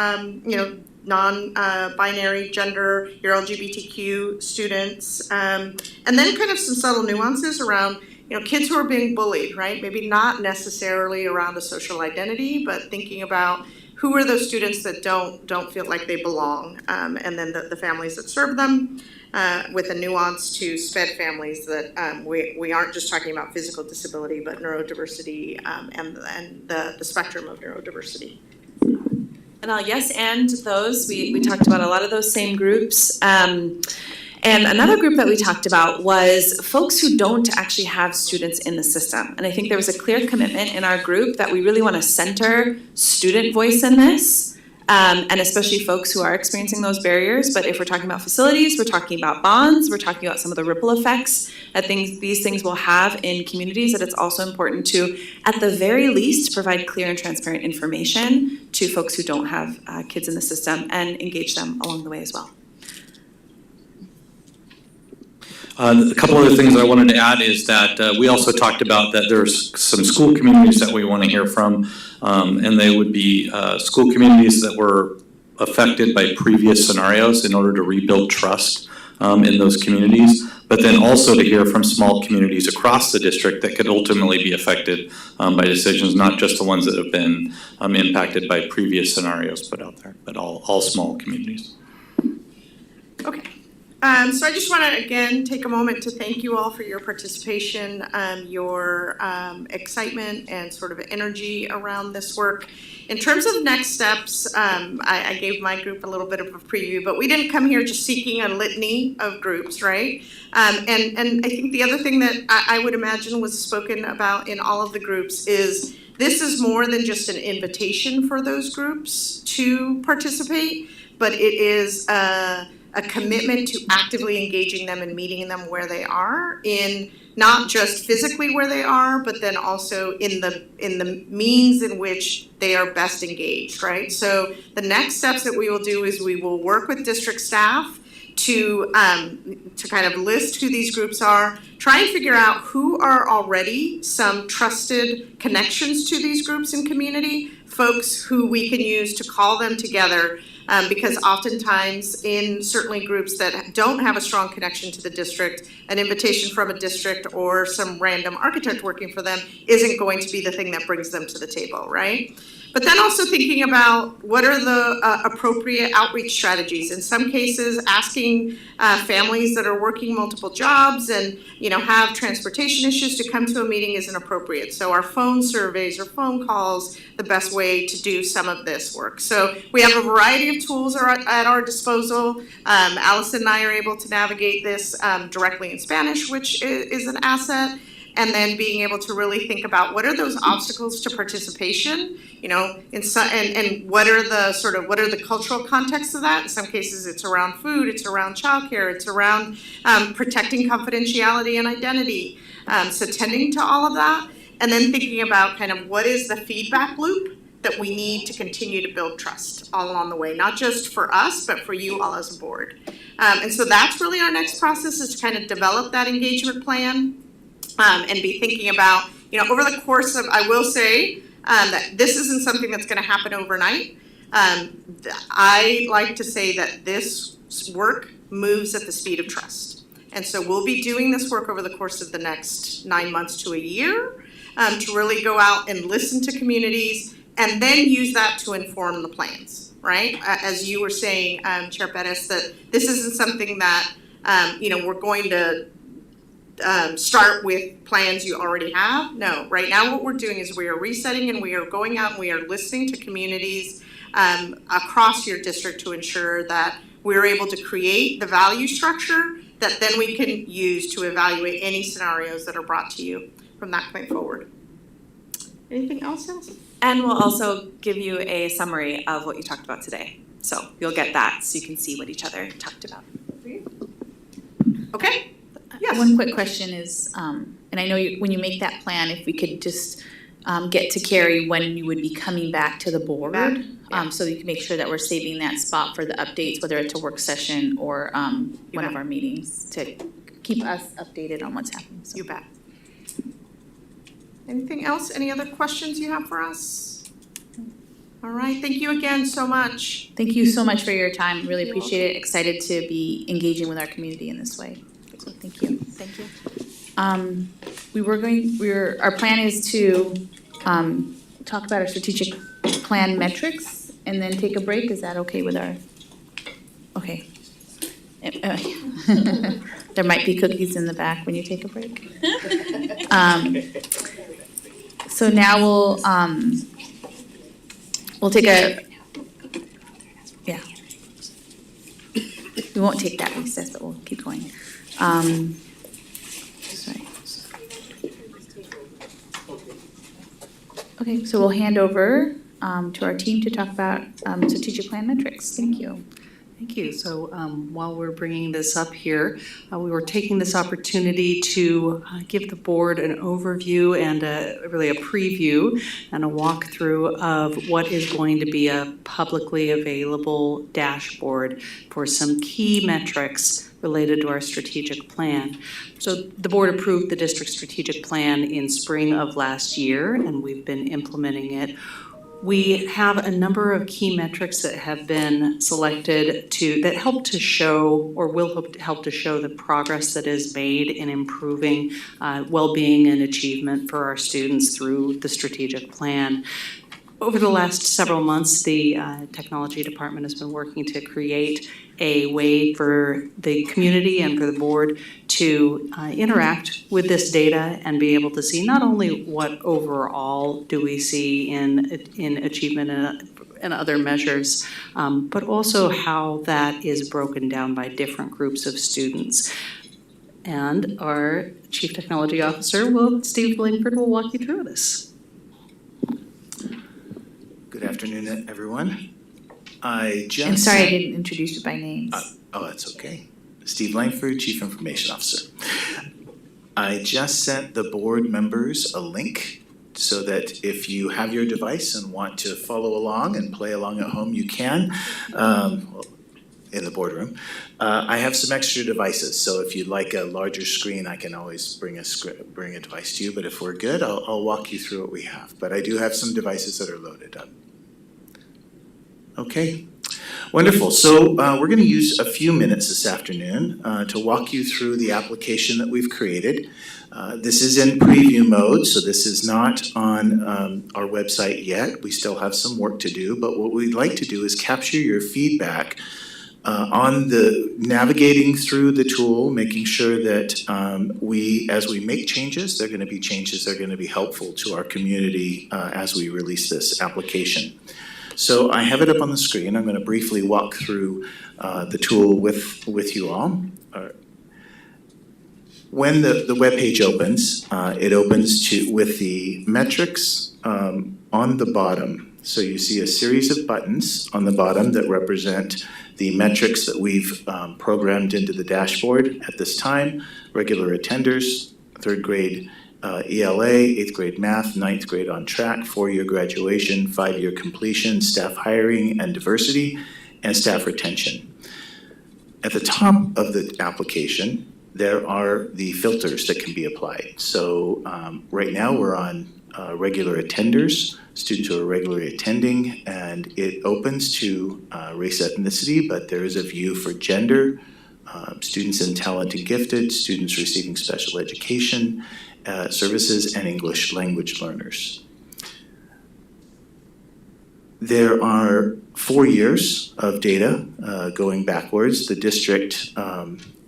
non-binary gender, your LGBTQ students, and then kind of some subtle nuances around, kids who are being bullied, right? Maybe not necessarily around a social identity, but thinking about who are those students that don't feel like they belong, and then the families that serve them. With a nuance to SPED families that we aren't just talking about physical disability, but neurodiversity and the spectrum of neurodiversity. And I'll yes and those. We talked about a lot of those same groups. And another group that we talked about was folks who don't actually have students in the system. And I think there was a clear commitment in our group that we really want to center student voice in this. And especially folks who are experiencing those barriers. But if we're talking about facilities, we're talking about bonds, we're talking about some of the ripple effects that these things will have in communities, that it's also important to, at the very least, provide clear and transparent information to folks who don't have kids in the system and engage them along the way as well. A couple other things I wanted to add is that we also talked about that there's some school communities that we want to hear from, and they would be school communities that were affected by previous scenarios in order to rebuild trust in those communities, but then also to hear from small communities across the district that could ultimately be affected by decisions, not just the ones that have been impacted by previous scenarios put out there, but all small communities. Okay. So I just want to, again, take a moment to thank you all for your participation, your excitement and sort of energy around this work. In terms of next steps, I gave my group a little bit of a preview, but we didn't come here just seeking a litany of groups, right? And I think the other thing that I would imagine was spoken about in all of the groups is this is more than just an invitation for those groups to participate, but it is a commitment to actively engaging them and meeting them where they are, in not just physically where they are, but then also in the means in which they are best engaged, right? So the next steps that we will do is we will work with district staff to kind of list who these groups are, try and figure out who are already some trusted connections to these groups in community, folks who we can use to call them together Because oftentimes in certainly groups that don't have a strong connection to the district, an invitation from a district or some random architect working for them isn't going to be the thing that brings them to the table, right? But then also thinking about what are the appropriate outreach strategies. In some cases, asking families that are working multiple jobs and have transportation issues to come to a meeting isn't appropriate. So are phone surveys or phone calls the best way to do some of this work? So we have a variety of tools at our disposal. Allison and I are able to navigate this directly in Spanish, which is an asset. And then being able to really think about what are those obstacles to participation, and what are the cultural contexts of that? In some cases, it's around food, it's around childcare, it's around protecting confidentiality and identity. So tending to all of that, and then thinking about kind of what is the feedback loop that we need to continue to build trust all along the way, not just for us, but for you all as a board. And so that's really our next process, is to kind of develop that engagement plan. And be thinking about, over the course of, I will say that this isn't something that's going to happen overnight. I like to say that this work moves at the speed of trust. And so we'll be doing this work over the course of the next 9 months to a year to really go out and listen to communities and then use that to inform the plans, right? As you were saying, Chair Perez, that this isn't something that, we're going to start with plans you already have. No, right now what we're doing is we are resetting and we are going out and we are listening to communities across your district to ensure that we're able to create the value structure that then we can use to evaluate any scenarios that are brought to you from that point forward. Anything else, Allison? And we'll also give you a summary of what you talked about today. So you'll get that so you can see what each other talked about. Okay. Yes. One quick question is, and I know when you make that plan, if we could just get to Carrie when you would be coming back to the board, so you can make sure that we're saving that spot for the updates, whether it's a work session or one of our meetings, to keep us updated on what's happening. So. You bet. Anything else? Any other questions you have for us? All right. Thank you again so much. Thank you so much for your time. Really appreciate it. Excited to be engaging with our community in this way. So thank you. Thank you. Our plan is to talk about our strategic plan metrics and then take a break. Is that okay with our? Okay. There might be cookies in the back when you take a break. So now we'll take a, yeah. We won't take that recess, but we'll keep going. Sorry. Okay, so we'll hand over to our team to talk about strategic plan metrics. Thank you. Thank you. So while we're bringing this up here, we were taking this opportunity to give the board an overview and really a preview and a walkthrough of what is going to be a publicly available dashboard for some key metrics related to our strategic plan. So the board approved the district strategic plan in spring of last year, and we've been implementing it. We have a number of key metrics that have been selected that help to show or will help to show the progress that is made in improving well-being and achievement for our students through the strategic plan. Over the last several months, the technology department has been working to create a way for the community and for the board to interact with this data and be able to see not only what overall do we see in achievement and other measures, but also how that is broken down by different groups of students. And our Chief Technology Officer, Steve Langford, will walk you through this. Good afternoon, everyone. I'm sorry I didn't introduce you by name. That's okay. Steve Langford, Chief Information Officer. I just sent the board members a link so that if you have your device and want to follow along and play along at home, you can. In the boardroom. I have some extra devices, so if you'd like a larger screen, I can always bring a device to you, but if we're good, I'll walk you through what we have. But I do have some devices that are loaded up. Okay. Wonderful. So we're going to use a few minutes this afternoon to walk you through the application that we've created. This is in preview mode, so this is not on our website yet. We still have some work to do, but what we'd like to do is capture your feedback on the navigating through the tool, making sure that as we make changes, they're going to be changes that are going to be helpful to our community as we release this application. So I have it up on the screen. I'm going to briefly walk through the tool with you all. When the web page opens, it opens with the metrics on the bottom. So you see a series of buttons on the bottom that represent the metrics that we've programmed into the dashboard at this time: regular attenders, 3rd grade ELA, 8th grade math, 9th grade on track, 4-year graduation, 5-year completion, staff hiring and diversity, and staff retention. At the top of the application, there are the filters that can be applied. So right now we're on regular attenders, students who are regularly attending, and it opens to race, ethnicity, but there is a view for gender, students in talent and gifted, students receiving special education services, and English language learners. There are 4 years of data going backwards. The district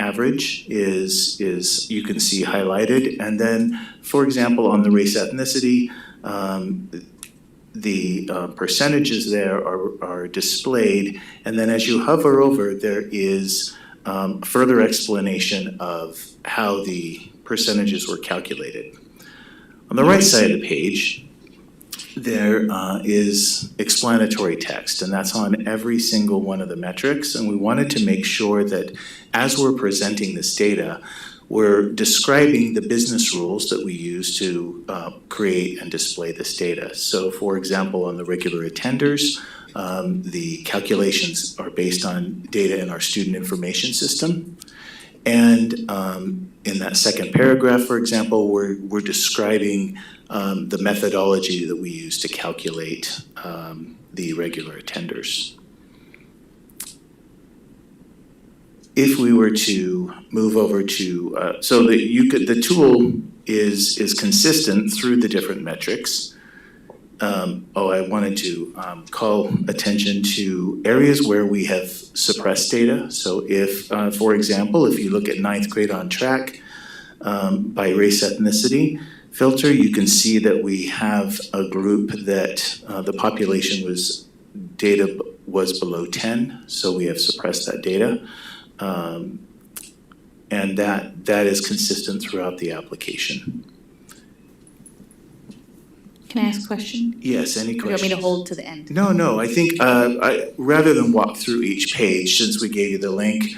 average is you can see highlighted, and then, for example, on the race ethnicity, the percentages there are displayed, and then as you hover over, there is further explanation of how the percentages were calculated. On the right side of the page, there is explanatory text, and that's on every single one of the metrics, and we wanted to make sure that as we're presenting this data, we're describing the business rules that we use to create and display this data. So for example, on the regular attenders, the calculations are based on data in our student information system. And in that second paragraph, for example, we're describing the methodology that we use to calculate the regular attenders. If we were to move over to, so that the tool is consistent through the different metrics. I wanted to call attention to areas where we have suppressed data. So if, for example, if you look at 9th grade on track by race ethnicity filter, you can see that we have a group that the population data was below 10, so we have suppressed that data. And that is consistent throughout the application. Can I ask a question? Yes, any Or you questions? want me to hold to the end? No, I think rather than walk through each page, since we gave you the link,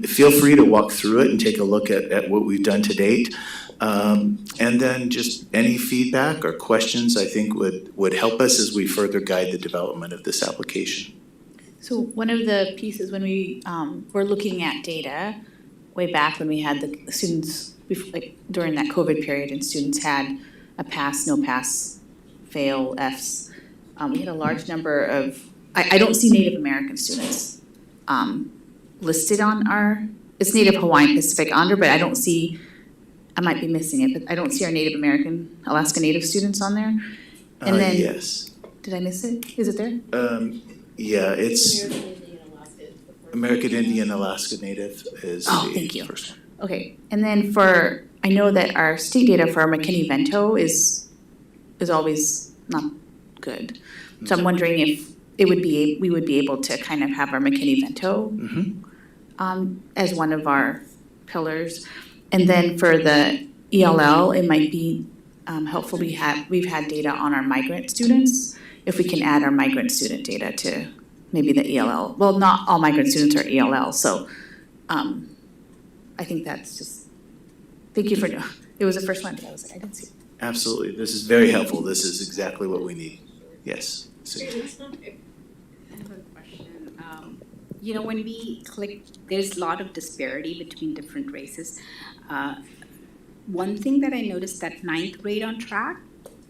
feel free to walk through it and take a look at what we've done to date. And then just any feedback or questions I think would help us as we further guide the development of this application. So one of the pieces when we were looking at data, way back when we had the students, during that COVID period, and students had a pass, no pass, fail, Fs, we had a large number of, I don't see Native American students listed on it's Native Hawaiian Pacific Islander, but I don't see, I might be missing it, but I don't see our Native American, Alaska Native students on there. And then, yes. Did I miss it? Is it there? Yeah, it's American Indian Alaska Native is the first one. Okay, and then I know that our state data for our McKinney-Vento is always not good. So I'm wondering if we would be able to kind of have our McKinney-Vento as one of our pillars. And then for the ELL, it might be helpful, we've had data on our migrant students. If we can add our migrant student data to maybe the ELL. Well, not all migrant students are ELL, so I think that's just, thank you for, it was the first one, but I was like, I didn't see it. Absolutely, this is very helpful. This is exactly what we need. Yes. I have a question. When we click, there's a lot of disparity between different races. One thing that I noticed that 9th grade on track,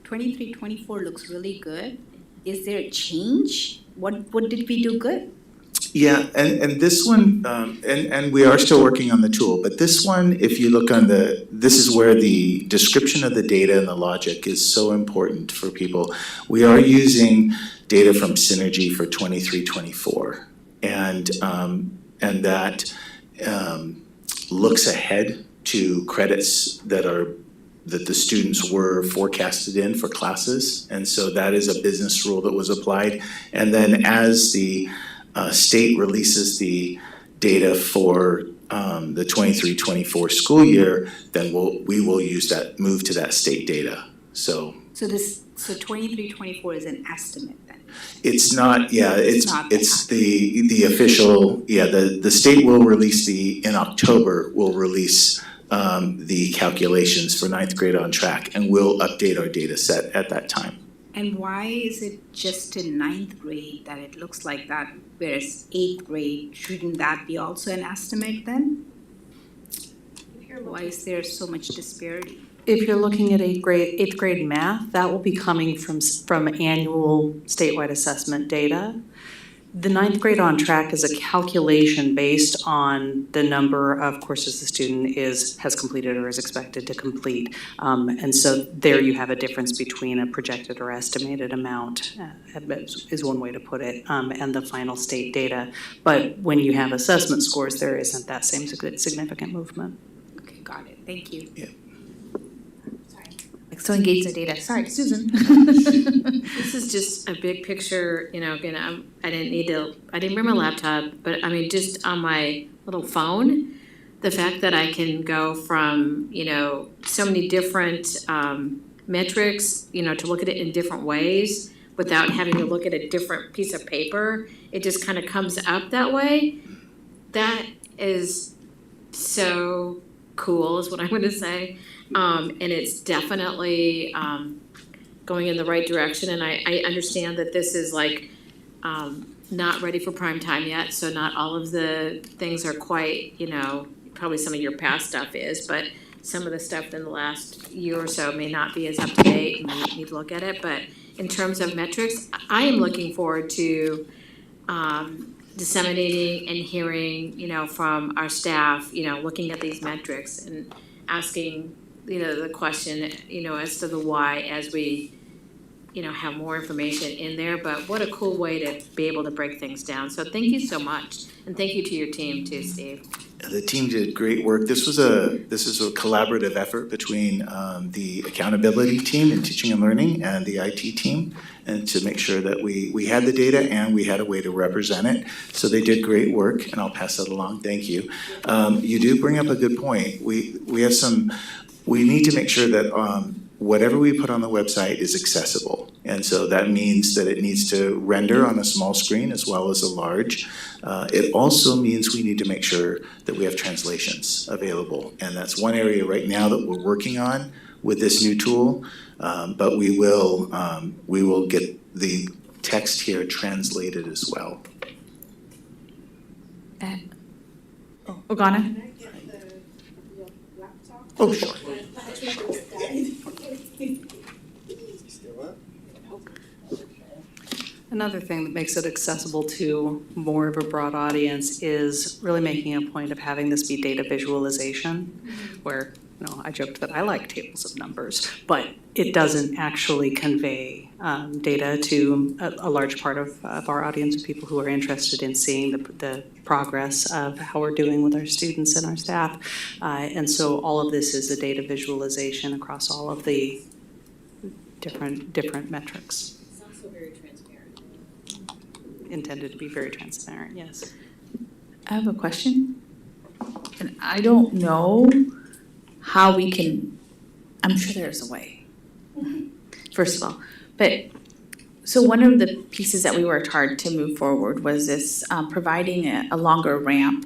23-24 looks really good. Is there a change? What did we do good? Yeah, and this one, and we are still working on the tool, but this one, if you look on this is where the description of the data and the logic is so important for people. We are using data from Synergy for 23-24, and that looks ahead to credits that the students were forecasted in for classes, and so that is a business rule that was applied. And then as the state releases the data for the 23-24 school year, then we will use that, move to that state data. So 23-24 is an estimate then? it's not, yeah, it's not the official, yeah, the state will release in October, will release the calculations for ninth grade on track, and we'll update our data set at that time. And why is it just in ninth grade that it looks like that, whereas eighth grade, shouldn't that be also an estimate then? Why is there so much disparity? If you're looking at eighth grade math, that will be coming from annual statewide assessment data. The ninth grade on track is a calculation based on the number of courses the student has completed or is expected to complete. And so there you have a difference between a projected or estimated amount, is one way to put it, and the final state data. But when you have assessment scores, there isn't that same significant movement. Okay, got it. Thank you. Yeah. Like so engaged in the data. Sorry, Susan. This is just a big picture, again, I didn't bring my laptop, but I mean, just on my little phone, the fact that I can go from, so many different metrics, to look at it in different ways without having to look at a different piece of paper, it just kind of comes up that way. That is so cool, is what I'm gonna say. And it's definitely going in the right direction, and I understand that this is like not ready for prime time yet, so not all of the things are quite, probably some of your past stuff is, but some of the stuff in the last year or so may not be as up to date, and we need to look at it. But in terms of metrics, I am looking forward to disseminating and hearing, from our staff, looking at these metrics and asking the question, as to the why as we, have more information in there. But what a cool way to be able to break things down. So thank you so much. And thank you to your team too, Steve. The team did great work. This is a collaborative effort between the accountability team in teaching and learning and the IT team, and to make sure that we had the data and we had a way to represent it. So they did great work, and I'll pass that along. Thank you. You do bring up a good point. We need to make sure that whatever we put on the website is accessible. And so that means that it needs to render on a small screen as well as a large. It also means we need to make sure that we have translations available. And that's one area right now that we're working on with this new tool. But we will get the text here translated as well. Ogana? Oh, sure. Another thing that makes it accessible to more of a broad audience is really making a point of having this be data visualization, where, I joked that I like tables of numbers, but it doesn't actually convey data to a large part of our audience of people who are interested in seeing the progress of how we're doing with our students and our staff. And so all of this is a data visualization across all of the different metrics. It's also very transparent. Intended to be very transparent, yes. I have a question. And I don't know how we can, I'm sure there's a way, first of all. But, so one of the pieces that we worked hard to move forward was this providing a longer ramp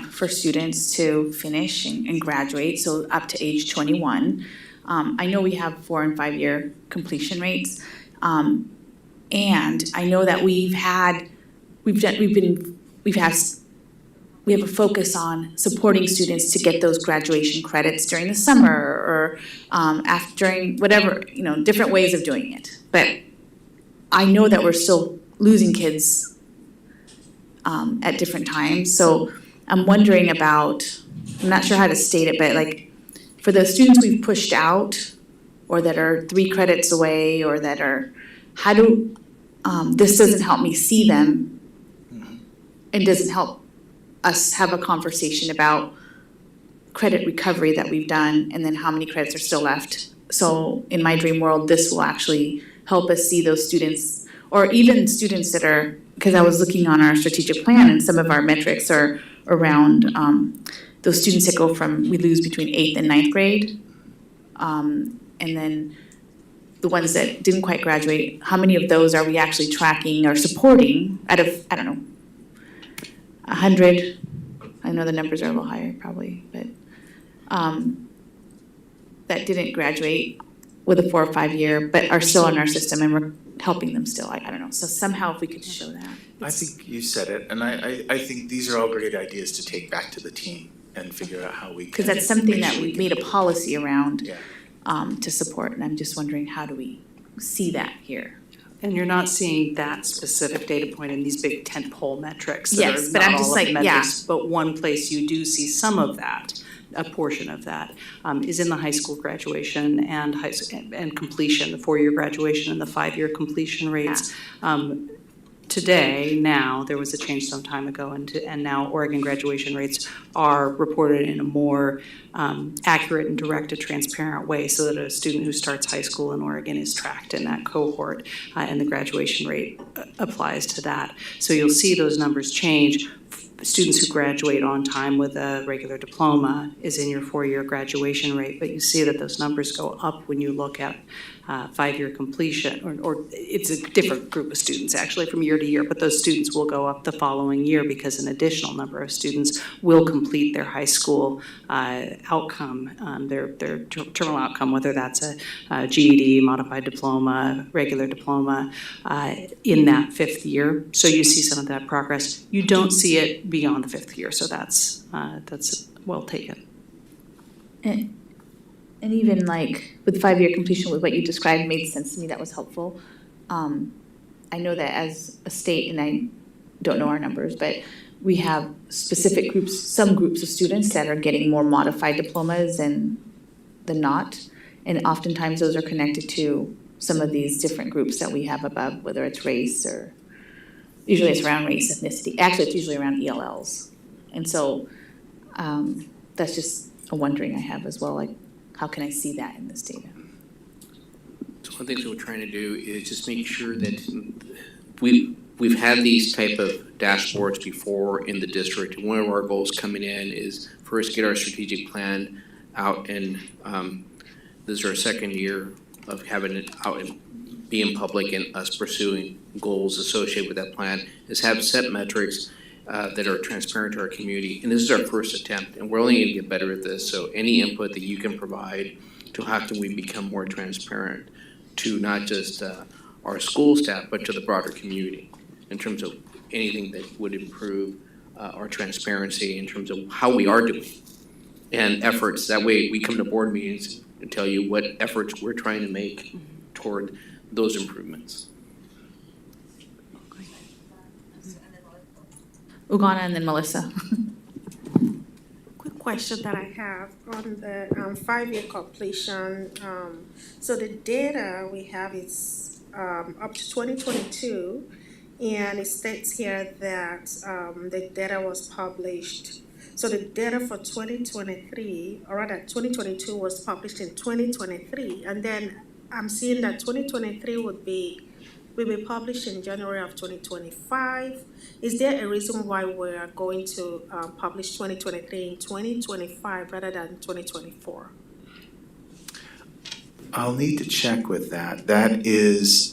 for students to finish and graduate, so up to age 21. I know we have 4 and 5 year completion rates. And I know that we have a focus on supporting students to get those graduation credits during the summer or during whatever, different ways of doing it. But I know that we're still losing kids at different times. So I'm wondering about, I'm not sure how to state it, but like for the students we've pushed out or that are 3 credits away or that are, how do, this doesn't help me see them and doesn't help us have a conversation about credit recovery that we've done and then how many credits are still left. So in my dream world, this will actually help us see those students or even students that are, because I was looking on our strategic plan and some of our metrics are around those students that go from, we lose between 8th and 9th grade. And then the ones that didn't quite graduate, how many of those are we actually tracking or supporting out of, I don't know, 100? I know the numbers are a little higher probably, but that didn't graduate with a 4 or 5 year, but are still in our system and we're helping them still. I don't know. So somehow if we could show that. I think you said it, and I think these are all great ideas to take back to the team and figure out how we can. Because that's something make that sure we can made a improve. policy around Yeah. to support, and I'm just wondering, how do we see that here? And you're not seeing that specific data point in these big tentpole metrics that Yes, are but not I'm all just of the like, yeah. metrics, but one place you do see some of that, a portion of that, is in the high school graduation and and completion, the 4-year graduation and the 5-year completion rates. Today, now, there was a change some time ago, and now Oregon graduation rates are reported in a more accurate and directed, transparent way, so that a student who starts high school in Oregon is tracked in that cohort, and the graduation rate applies to that. So you'll see those numbers change. Students who graduate on time with a regular diploma is in your 4-year graduation rate, but you see that those numbers go up when you look at 5-year completion, or it's a different group of students actually from year to year, but those students will go up the following year because an additional number of students will complete their high school outcome, their terminal outcome, whether that's a GED, modified diploma, regular diploma, in that 5th year. So you see some of that progress. You don't see it beyond the 5th year, so that's well taken. And even like with 5-year completion, with what you described made sense to me, that was helpful. I know that as a state, and I don't know our numbers, but we have specific groups, some groups of students that are getting more modified diplomas than not. And oftentimes those are connected to some of these different groups that we have above, whether it's race or, usually it's around race, ethnicity. Actually, it's usually around ELLs. And so that's just a wondering I have as well, like, how can I see that in this data? So one of the things that we're trying to do is just make sure that we've had these type of dashboards before in the district. One of our goals coming in is first get our strategic plan out, and this is our 2nd year of having it out and being public and us pursuing goals associated with that plan, is have set metrics that are transparent to our community. And this is our first attempt, and we're only going to get better at this. So any input that you can provide to how can we become more transparent to not just our school staff, but to the broader community in terms of anything that would improve our transparency in terms of how we are doing and efforts. That way we come to board meetings and tell you what efforts we're trying to make toward those improvements. Ugana and then Melissa. Quick question that I have on the 5-year completion. So the data we have is up to 2022, and it states here that the data was published. So the data for 2023, or rather 2022 was published in 2023, and then I'm seeing that 2023 will be published in January of 2025. Is there a reason why we're going to publish 2023 in 2025 rather than 2024? I'll need to check with that. That is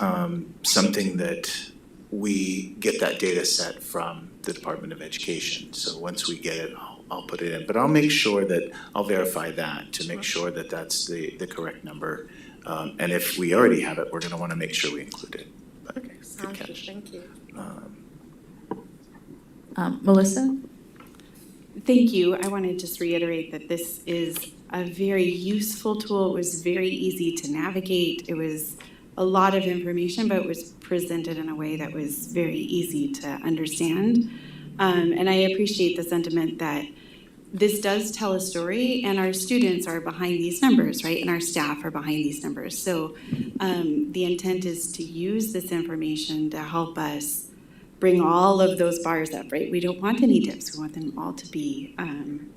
something that we get that data set from the Department of Education. So once we get it, I'll put it in. But I'll make sure that, I'll verify that to make sure that that's the correct number. And if we already have it, we're gonna wanna make sure we include it. But Okay, sounds good, thank you. Melissa? Thank you. I want to just reiterate that this is a very useful tool. It was very easy to navigate. It was a lot of information, but it was presented in a way that was very easy to understand. And I appreciate the sentiment that this does tell a story, and our students are behind these numbers, right? And our staff are behind these numbers. So the intent is to use this information to help us bring all of those bars up, right? We don't want any dips. We want them all to be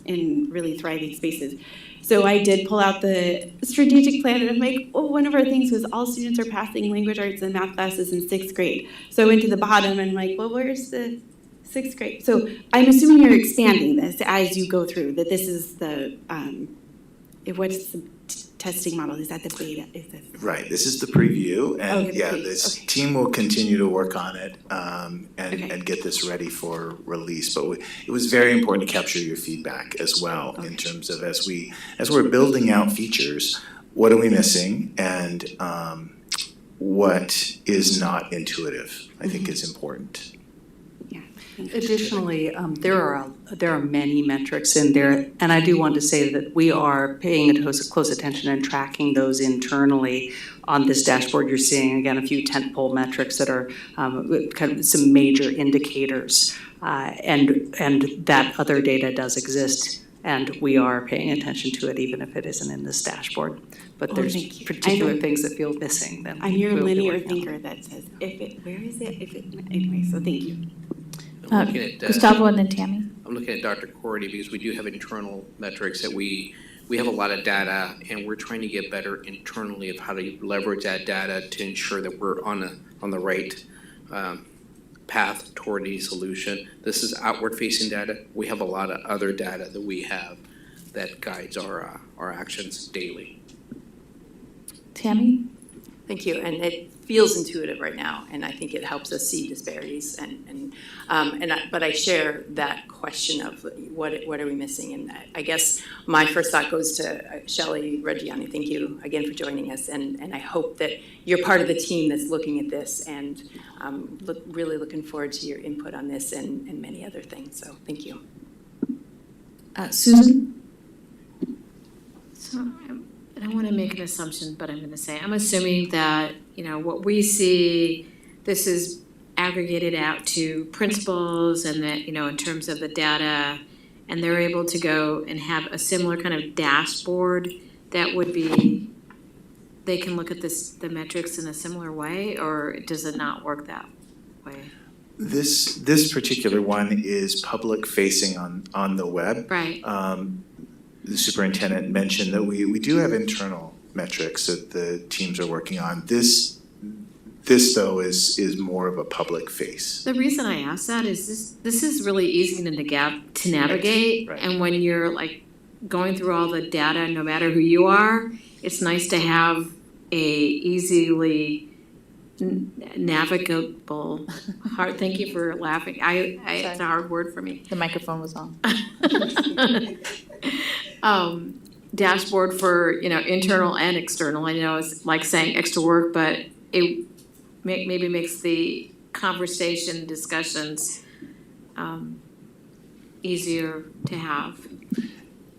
in really thriving spaces. So I did pull out the strategic plan, and I'm like, well, one of our things was all students are passing language arts and math classes in 6th grade. So I went to the bottom and I'm like, well, where's the 6th grade? So I'm assuming you're expanding this as you go through, that this is the, what's the testing model? Is that the beta? Is this? Right, this is the preview, and Okay, yeah, preview, this okay. team will continue to work on it, Okay. and get this ready for release. But it was very important to capture your feedback as well, in terms of as we're building out features, what are we missing, and what is not intuitive, I think is important. Additionally, there are many metrics in there, and I do want to say that we are paying close attention and tracking those internally. On this dashboard, you're seeing, again, a few tentpole metrics that are kind of some major indicators, and that other data does exist, and we are paying attention to it, even if it isn't in this dashboard. But there's thank you. particular things that feel missing, then I'm your we'll be linear working on. thinker that says, where is it? Anyway, so thank you. I'm looking at, Gustavo and then Tammy. I'm looking at Dr. Cordy because we do have internal metrics that we have a lot of data, and we're trying to get better internally of how to leverage that data to ensure that we're on the right path toward a solution. This is outward facing data. We have a lot of other data that we have that guides our actions daily. Tammy? Thank you, and it feels intuitive right now, and I think it helps us see disparities, but I share that question of what are we missing, and I guess my first thought goes to Shelley Reggiani. Thank you again for joining us, and I hope that you're part of the team that's looking at this, and really looking forward to your input on this and many other things, so thank you. Susan? So I don't want to make an assumption, but I'm going to say, I'm assuming that, what we see, this is aggregated out to principals and that, in terms of the data, and they're able to go and have a similar kind of dashboard that would be, they can look at the metrics in a similar way, or does it not work that way? This particular one is public facing on the web. Right. The superintendent mentioned that we do have internal metrics that the teams are working on. This though is more of a public face. The reason I ask that is this is really easy to navigate, Right. and when you're like going through all the data, no matter who you are, it's nice to have a easily navigable. Hard. Thank you for laughing. It's a hard word for me. The microphone was on. Dashboard for internal and external. I know it's like saying extra work, but it maybe makes the conversation discussions easier to have.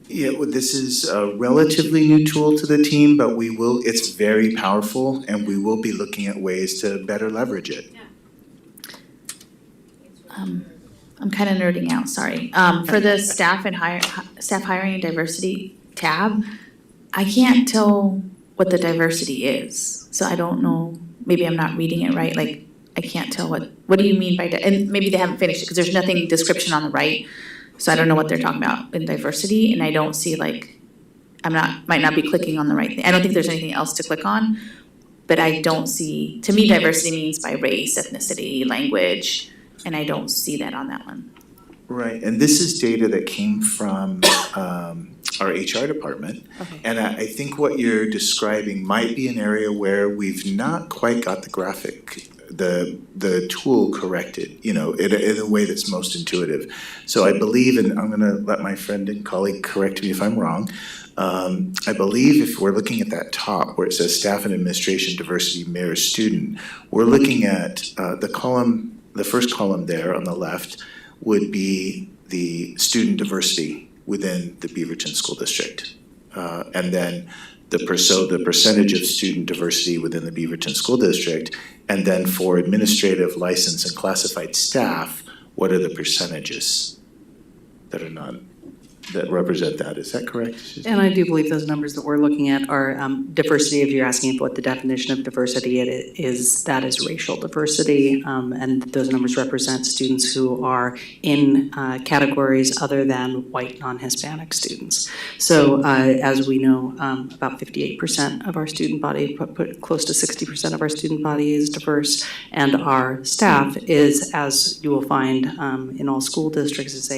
Yeah, well, this is a relatively new tool to the team, but it's very powerful, and we will be looking at ways to better leverage it. I'm kind of nerding out, sorry. For the staff hiring and diversity tab, I can't tell what the diversity is. So I don't know, maybe I'm not reading it right. Like, I can't tell what do you mean by, and maybe they haven't finished it because there's nothing description on the right. So I don't know what they're talking about in diversity, and I don't see might not be clicking on the right thing. I don't think there's anything else to click on, but I don't see, to me, diversity means by race, ethnicity, language, and I don't see that on that one. Right, and this is data that came from our HR department. Okay. And I think what you're describing might be an area where we've not quite got the graphic, the tool corrected, in a way that's most intuitive. So I believe, and I'm gonna let my friend and colleague correct me if I'm wrong, I believe if we're looking at that top where it says staff and administration diversity mirrors student, we're looking at the first column there on the left would be the student diversity within the Beaverton School District. And then the percentage of student diversity within the Beaverton School District, and then for administrative, licensed, and classified staff, what are the percentages that are not, that represent that? Is that correct? And I do believe those numbers that we're looking at are diversity. If you're asking what the definition of diversity is, that is racial diversity. And those numbers represent students who are in categories other than white non-Hispanic students. So as we know, about 58% of our student body, close to 60% of our student body is diverse. And our staff is, as you will find in all school districts, is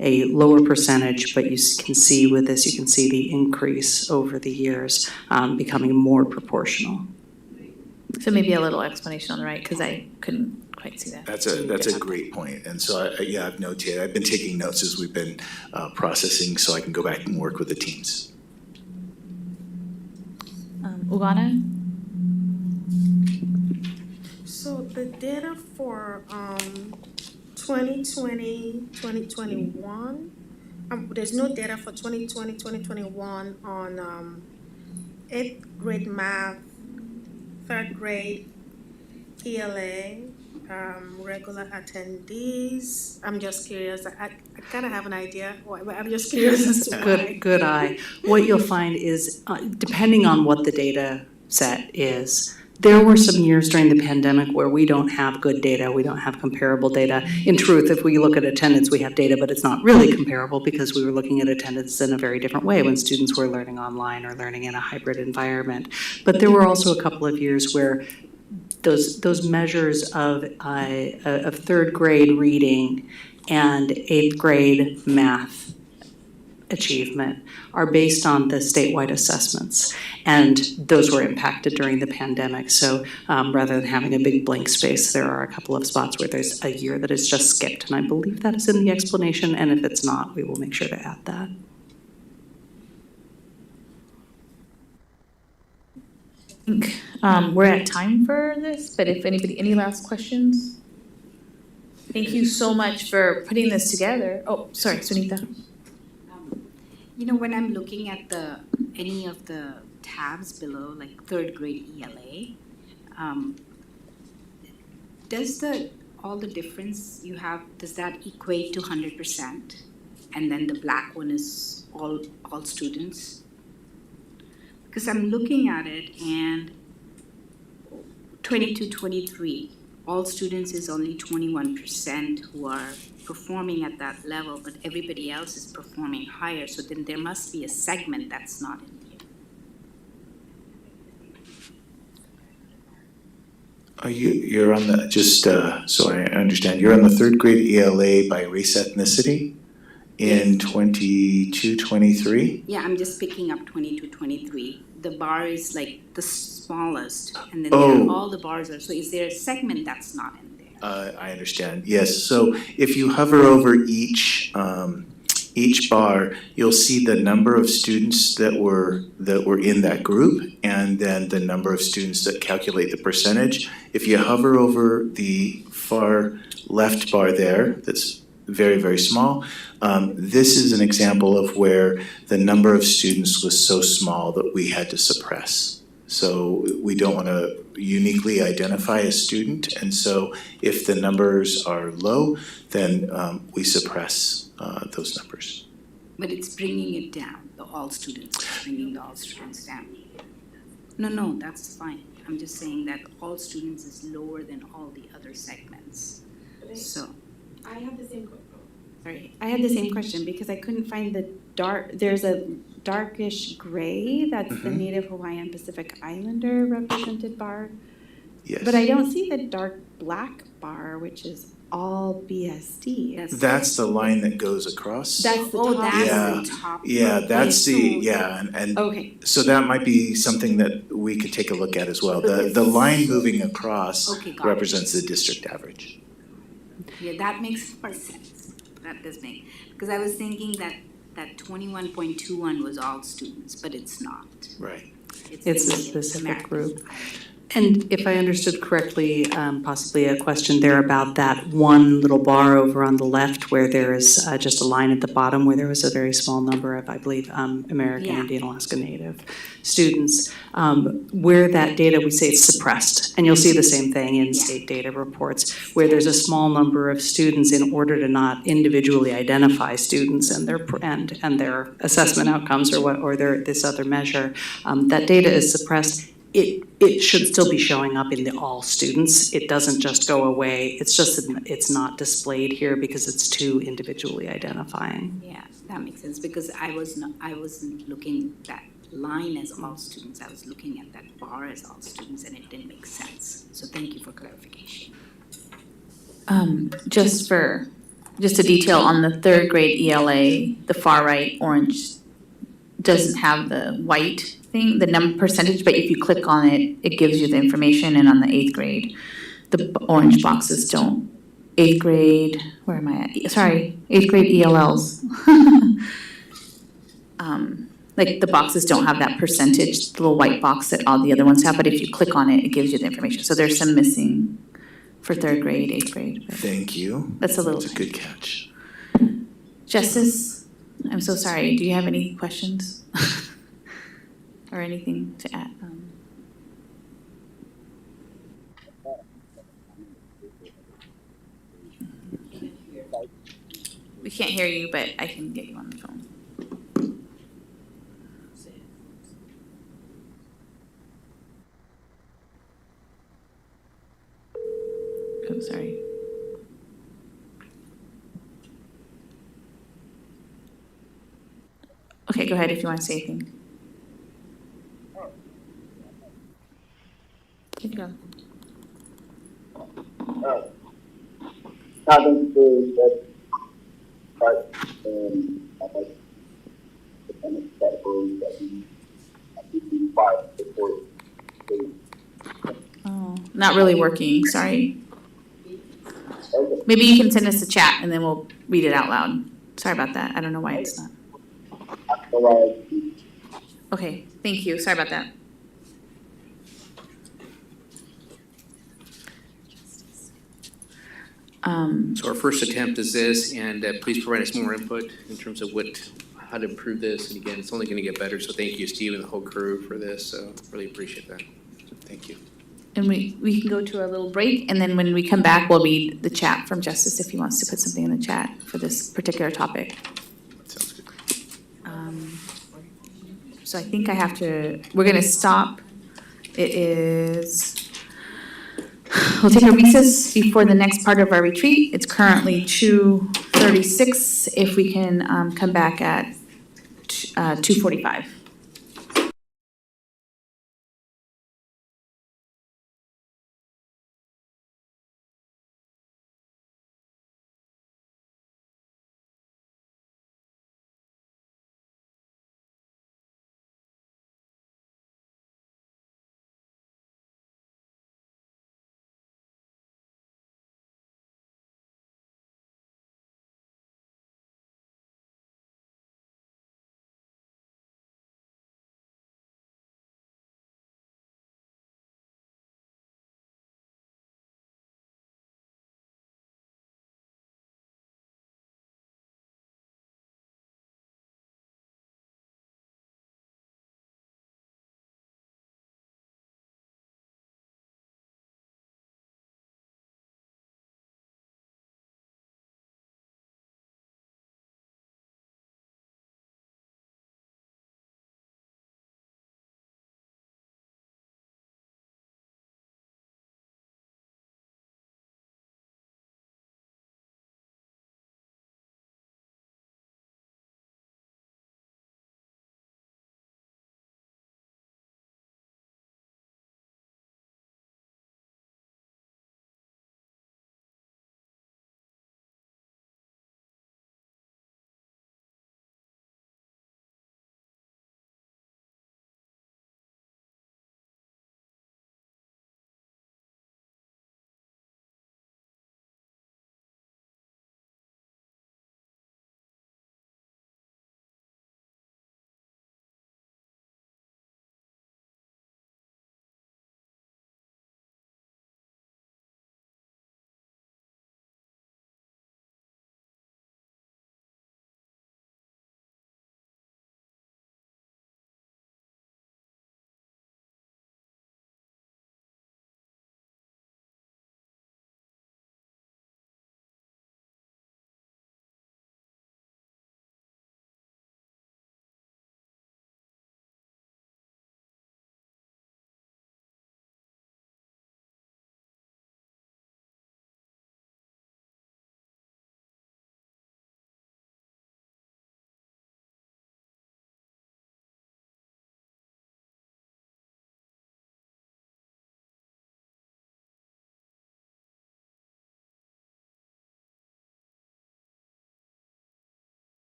a lower percentage, but you can see with this, you can see the increase over the years becoming more proportional. So maybe a little explanation on the right, because I couldn't quite see that. That's a great point. And so, I've notated, I've been taking notes as we've been processing, so I can go back and work with the teams. Ugana? So the data for 2020, 2021, there's no data for 2020, 2021 on 8th grade math, 3rd grade ELA, regular attendees. I'm just curious, I kind of have an idea, but I'm just curious as to why. Good eye. What you'll find is, depending on what the data set is, there were some years during the pandemic where we don't have good data, we don't have comparable data. In truth, if we look at attendance, we have data, but it's not really comparable because we were looking at attendance in a very different way when students were learning online or learning in a hybrid environment. But there were also a couple of years where those measures of 3rd grade reading and 8th grade math achievement are based on the statewide assessments, and those were impacted during the pandemic. So rather than having a big blank space, there are a couple of spots where there's a year that is just skipped, and I believe that is in the explanation, and if it's not, we will make sure to add that. I think we're at time for this, but if anybody, any last questions? Thank you so much for putting this together. Oh, sorry, Sunita. You know, when I'm looking at any of the tabs below, like 3rd grade ELA, does all the difference you have, does that equate to 100%? And then the black one is all students? Because I'm looking at it and 22, 23, all students is only 21% who are performing at that level, but everybody else is performing higher, so then there must be a segment that's not in here. You're on the, just so I understand, you're on the 3rd grade ELA by race ethnicity in 22, 23? Yeah, I'm just picking up 22, 23. The bar is like the smallest, and then all the bars are, so is there a segment that's not in there? I understand, yes. So if you hover over each bar, you'll see the number of students that were in that group, and then the number of students that calculate the percentage. If you hover over the far left bar there, that's very, very small, this is an example of where the number of students was so small that we had to suppress. So we don't want to uniquely identify a student, and so if the numbers are low, then we suppress those numbers. But it's bringing it down, the all students, it's bringing the all students down. No, that's fine. I'm just saying that all students is lower than all the other segments. So. I have the same question. Sorry, I had the same question because I couldn't find there's a darkish gray, that's the Native Hawaiian Pacific Islander represented bar. Yes. But I don't see the dark black bar, which is all BSD. That's the line that goes across. That's the top. That's the top. Yeah, that's and okay. So that might be something that we could take a look at as well. The line moving across represents the district average. Yeah, that makes more sense. That does make, because I was thinking that 21.21 was all students, but it's not. Right. It's a specific group. And if I understood correctly, possibly a question there about that one little bar over on the left where there is just a line at the bottom where there was a very small number of, I believe, American Yeah. Indian Alaska Native students, where that data, we say it's suppressed. And you'll see the same thing in state data reports, where there's a small number of students in order to not individually identify students and their assessment outcomes or this other measure. That data is suppressed. It should still be showing up in the all students. It doesn't just go away. It's just that it's not displayed here because it's too individually identifying. Yeah, that makes sense, because I wasn't looking at that line as all students, I was looking at that bar as all students, and it didn't make sense. So thank you for clarification. Just a detail on the third grade ELA, the far right orange doesn't have the white thing, the number percentage, but if you click on it, it gives you the information, and on the eighth grade, the orange boxes don't. Eighth grade, where am I at? Sorry, eighth grade ELLs. Like the boxes don't have that percentage, the little white box that all the other ones have, but if you click on it, it gives you the information. So there's some missing for third grade, eighth grade. but Thank you. That's a little. That's a good catch. Justice, I'm so sorry, do you have any questions? Or anything to add? We can't hear you, but I can get you on the phone. Oh, sorry. Okay, go ahead if you want to say anything. Keep going. Having to that part like the categories that we require support. Oh, not really working, sorry. Maybe you can send us a chat and then we'll read it out loud. Sorry about that, I don't know why it's not. Okay, thank you, sorry about that. So our first attempt is this, and please provide us more input in terms of how to improve this. And again, it's only gonna get better, so thank you, Steve, and the whole crew for this, so really appreciate that. Thank you. And we can go to a little break, and then when we come back, we'll read the chat from Justice if he wants to put something in the chat for this particular topic. Sounds good. So I think we're gonna stop. We'll take a recess before the next part of our retreat. It's currently 2:36. If we can come back at 2:45.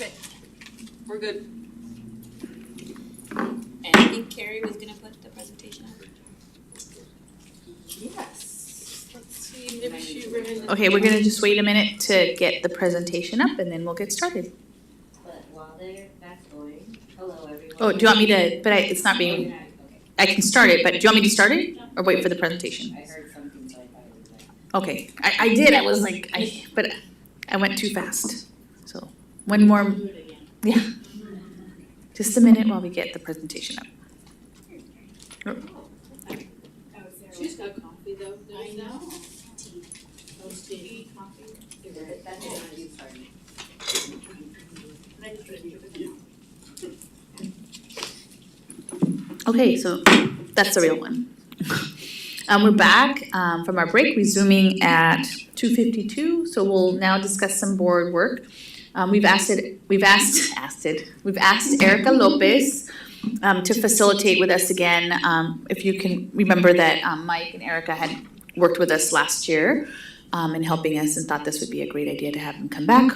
Okay, we're good. And I think Carrie was gonna put the presentation up. Yes. Let's see if she ran. Okay, we're gonna just wait a minute to get the presentation up and then we'll get started. But while that's going, hello everyone. Oh, do you want me to, but it's not being, I can start it, but do you want me to start it or wait for the presentation? I heard something so I thought it was like. Okay, I did, I was like, but I went too fast, so one more, yeah. Just a minute while we get the presentation up. She's got coffee though. I know. Those tea, coffee. That's what you started. Okay, so that's the real one. We're back from our break, resuming at 2:52. So we'll now discuss some board work. We've asked Erica Lopez to facilitate with us again. If you can remember that Mike and Erica had worked with us last year in helping us and thought this would be a great idea to have them come back.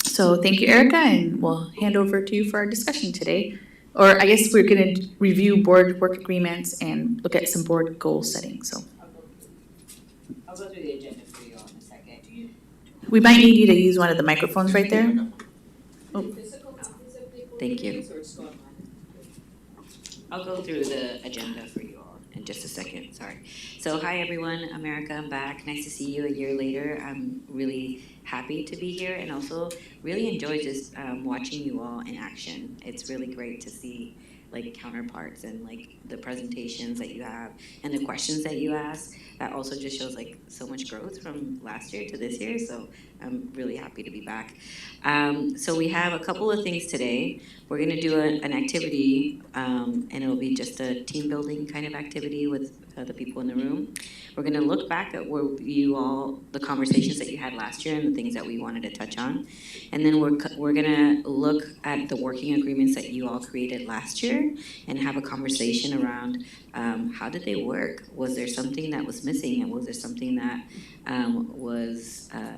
So thank you, Erica, and we'll hand over to you for our discussion today. Or I guess we're gonna review board work agreements and look at some board goal setting, so. I'll go through the agenda for you all in a second. We might need you to use one of the microphones right there. Thank you. I'll go through the agenda for you all in just a second, sorry. So hi everyone, America, I'm back. Nice to see you a year later. I'm really happy to be here and also really enjoy just watching you all in action. It's really great to see like counterparts and like the presentations that you have and the questions that you ask. That also just shows like so much growth from last year to this year, so I'm really happy to be back. So we have a couple of things today. We're gonna do an activity and it'll be just a team building kind of activity with the people in the room. We're gonna look back at where you all, the conversations that you had last year and the things that we wanted to touch on. And then we're gonna look at the working agreements that you all created last year and have a conversation around how did they work? Was there something that was missing and was there something that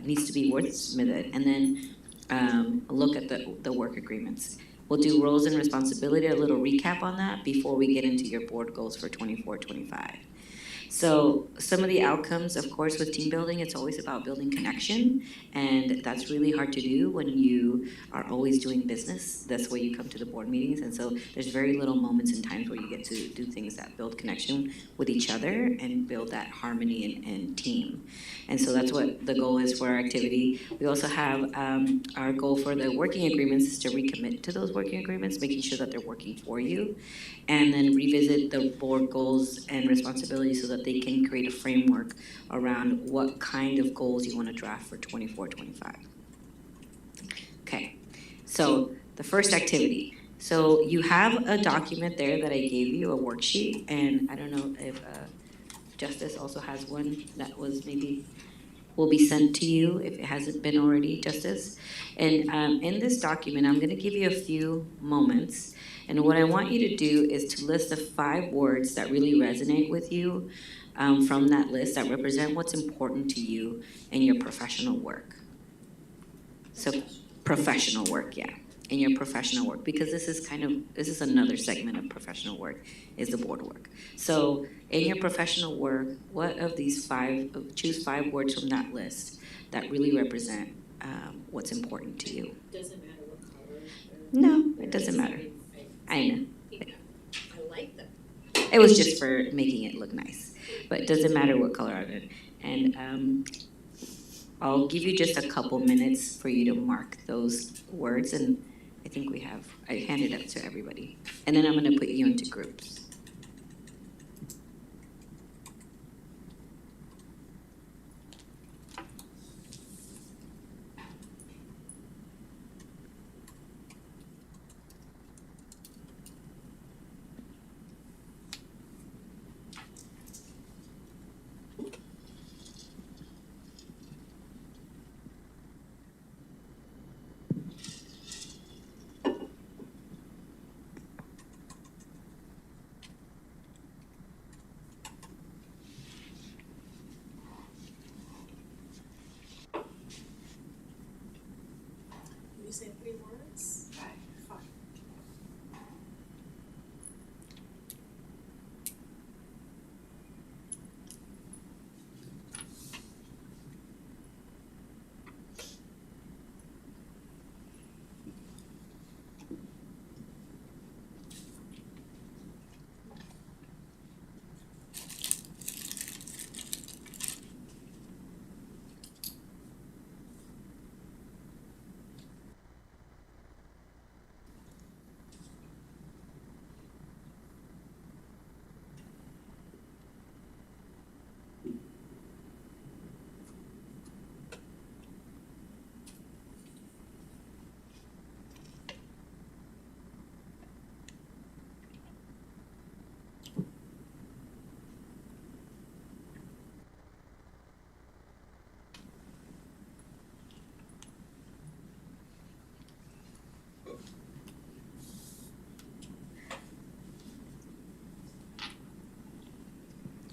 needs to be wordsmithed? And then look at the work agreements. We'll do roles and responsibility, a little recap on that before we get into your board goals for 24-25. So some of the outcomes, of course, with team building, it's always about building connection, and that's really hard to do when you are always doing business. That's where you come to the board meetings, and so there's very little moments and times where you get to do things that build connection with each other and build that harmony and team. And so that's what the goal is for our activity. We also have our goal for the working agreements is to recommit to those working agreements, making sure that they're working for you, and then revisit the board goals and responsibilities so that they can create a framework around what kind of goals you want to draft for 24-25. Okay, so the first activity. So you have a document there that I gave you, a worksheet, and I don't know if Justice also has one that was maybe will be sent to you if it hasn't been already, Justice. And in this document, I'm going to give you a few moments. And what I want you to do is to list the 5 words that really resonate with you from that list that represent what's important to you in your professional work. So professional work, yeah, in your professional work, because this is another segment of professional work, is the board work. So in your professional work, what of these 5, choose 5 words from that list that really represent what's important to you. Doesn't matter what color. No, it doesn't matter. I know. I like them. It was just for making it look nice, but it doesn't matter what color of it. And I'll give you just a couple minutes for you to mark those words, and I think I handed it to everybody. And then I'm going to put you into groups.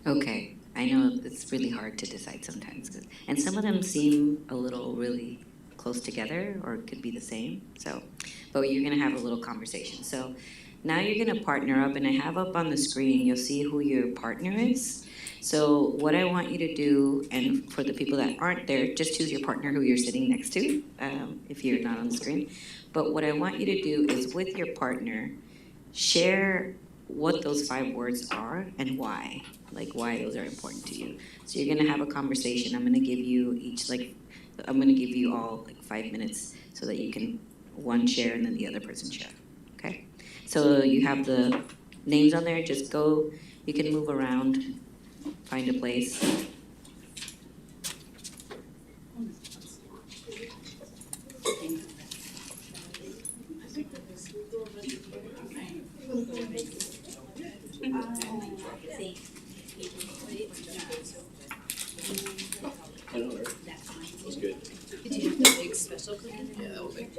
Okay, I know it's really hard to decide sometimes, and some of them seem a little really close together, or could be the same, so, but you're gonna have a little conversation. So now you're gonna partner up, and I have up on the screen, you'll see who your partner is. So what I want you to do, and for the people that aren't there, just choose your partner who you're sitting next to, if you're not on the screen. But what I want you to do is with your partner, share what those 5 words are and why, like why those are important to you. So you're gonna have a conversation. I'm gonna give you each I'm gonna give you all 5 minutes so that you can one share and then the other person share. Okay? So you have the names on there. Just go. You can move around, find a place. I know, right? That's good. Did you have the big special cleaning? Yeah, that was like,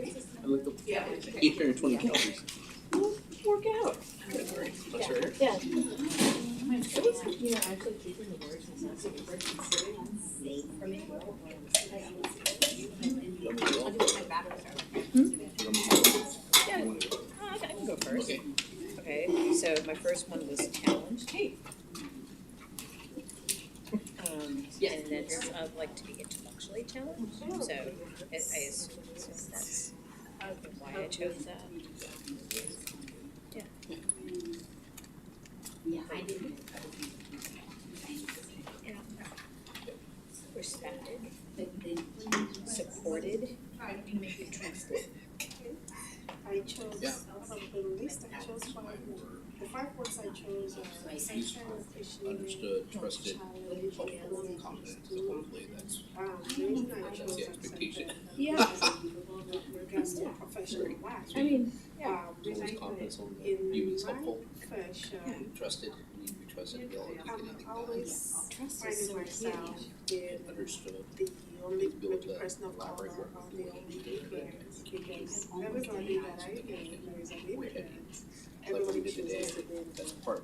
I looked up 820 calories. Work out. That's right. Yeah. I can go first. Okay, so my first one was challenge. And then I'd like to be intellectually challenged, so I assume that's why I chose that. Yeah, I didn't. Respected, supported, and trusted. I chose, from the list, I chose 5 words. The 5 words I chose are attention, appreciation, Understood, trusted, challenge, helpful, and confident, so hopefully that's, the reason I that's chose the expectation. regards to professional life. I mean, Always confidence on In you is my helpful, profession, trusted, you be trusted, to be able to get anything I'm done. always finding myself in Understood, the only be able to person of color collaborate or with the only difference, because everybody that I know there is a difference. Everybody chooses to be in that's the part.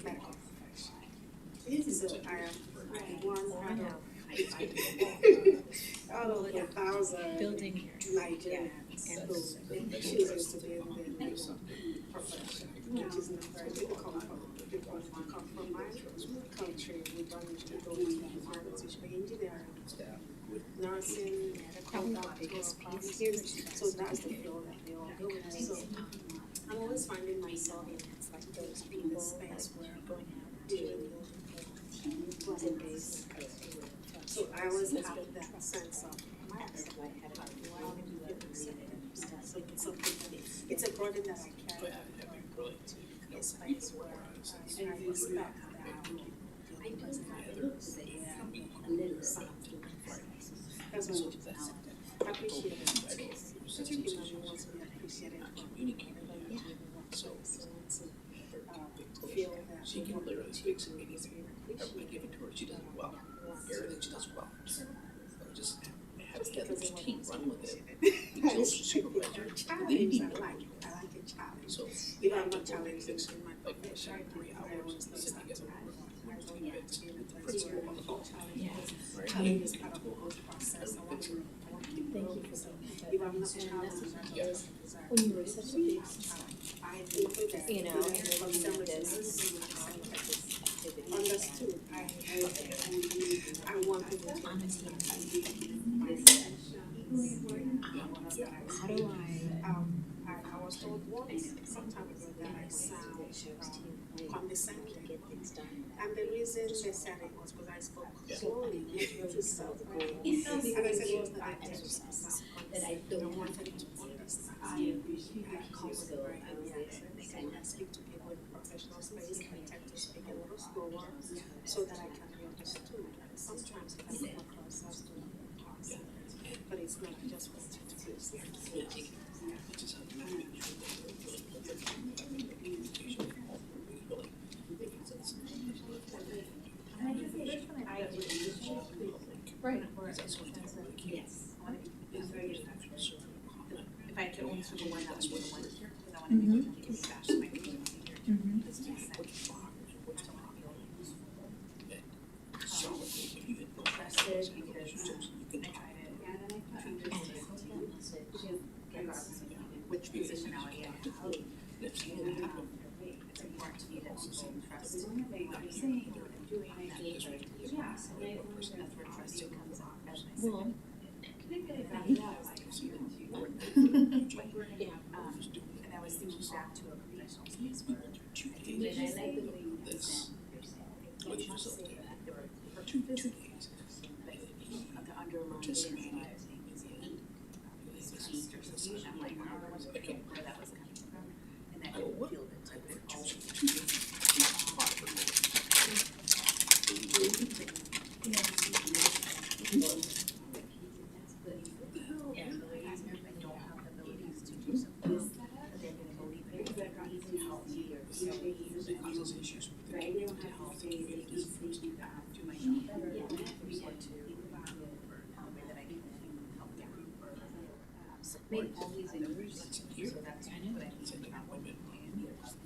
medical profession. So I am one out of 1,000 building Nigerians who chooses to be in the medical profession, which is not very difficult for people who come from my country. We don't usually go into environments, usually engineering, nursing, medical, doctor, so that's the field that they all go in. So I'm always finding myself in those people in the space where I'm going out dealing with base. So I always have that sense of so it's something that it's a burden that I carry in a space where I respect that I doesn't have a little something. That's what I appreciate it. Such a human being wants to be appreciated. So, Feel that she can literally fix a meeting, everybody give it to her, she does it well, everything she does well. So just have Heather's team run with it, until she's supervisor, they need more. I like a challenge. So, If I'm not challenged in my like, profession, 3 I hours, always sit think together, that convince the principal on the phone. Right? challenge is part of the whole process. I want to Thank you for saying that. if I'm not challenged, I always desire. When you were such a big I think that, you know, and then from you some did this, activity. understood. I want people to understand. How do I was told once, some time ago, that I sound condescending. And the reason they said it was because I spoke slowly, to self. And I said it was not intentional. That I don't want them to understand. I also, I speak to people in the professional space, I tend to speak a little slower so that I can be understood. Sometimes it can come across as to but it's not just what it is. Right. Yes. If I could only switch one, that would be the one here, because I want to make it fast, my computer. interested because I try to which positionality I have. And it's important to me that people trust what I'm saying and doing that. Yeah, so that's where trust comes out as my second. And I was thinking back to a professional space where I like the way you present yourself. You should say that there were two physics, but the underlying thing is I'm like, I don't know where that was coming from, and that didn't feel good. So maybe always in groups, so that's what I think about women,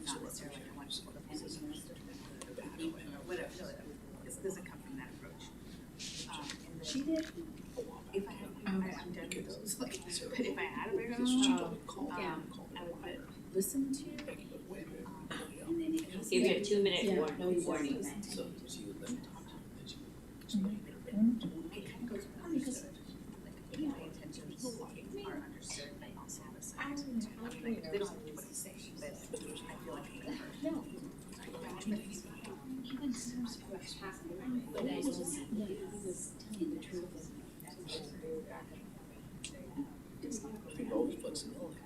not necessarily I want to put a position or whatever, no, it doesn't come from that approach. And then, she did. If I had, I'm done with those, like, but if I had a bigger I would put listen to, and then if Give you a 2-minute warning. it kind of goes on because like my intentions are understood, but also have a side to it. Like they don't have what to say, but I feel like I'm better. No. Even sometimes what's happening, but I was telling the truth. Always flexibility.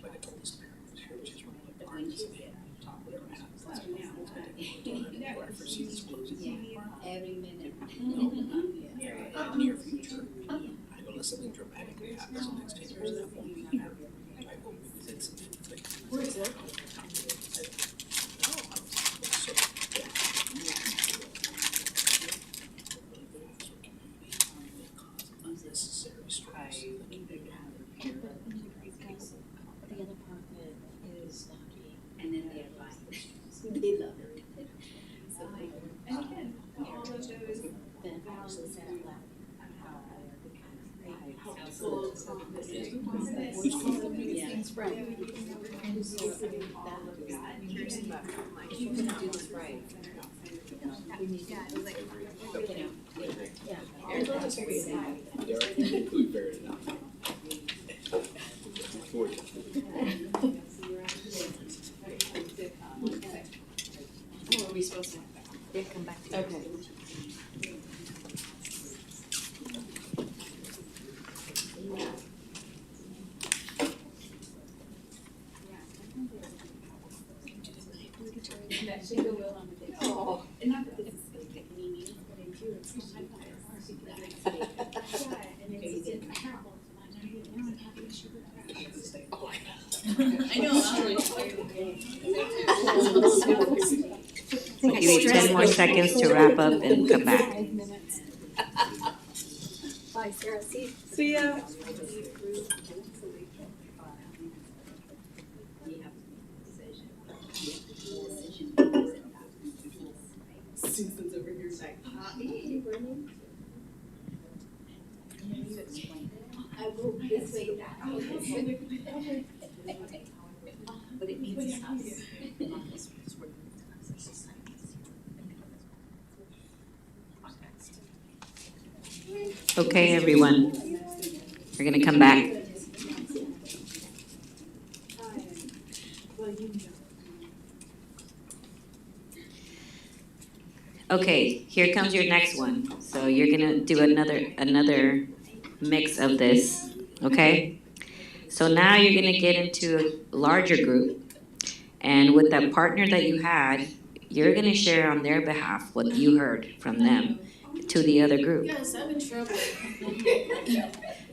Like I told this parent, she's one of the parents, whatever happens, that's what happens. Whatever season's closing. Every minute. In the near future, I know that something dramatically happens in the next 10 years, that won't be here. It's like. Where is that? Unnecessary stress. The other part is and then they advise. They love it. So and again, all of those then also set up households. Things right. I'm curious about like if you're gonna do this right. Yeah, it was like, We buried it out. Oh, are we supposed to? They'll come back to you. Okay. That should go well on the day. Oh, and not that this is gonna take me meetings, but I do, it's just like, and it's terrible. Now I'm having sugar crash. I know, I'm really tired You have 10 more seconds to wrap up and come back. Bye, Sarah, See ya. Susan's over here like, I will this way. But it means us. Okay, everyone. We're gonna come back. Okay, here comes your next one. So you're gonna do another mix of this, okay? So now you're gonna get into a larger group, and with that partner that you had, you're gonna share on their behalf what you heard from them to the other group. Yes, I'm in trouble.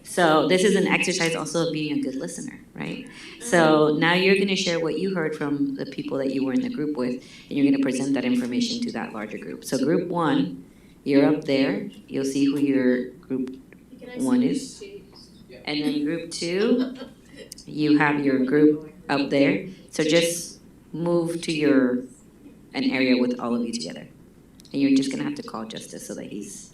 So this is an exercise also of being a good listener, right? So now you're gonna share what you heard from the people that you were in the group with, and you're gonna present that information to that larger group. So group one, you're up there, you'll see who your group one is. And then group two, you have your group up there. So just move to an area with all of you together. And you're just gonna have to call Justice so that he's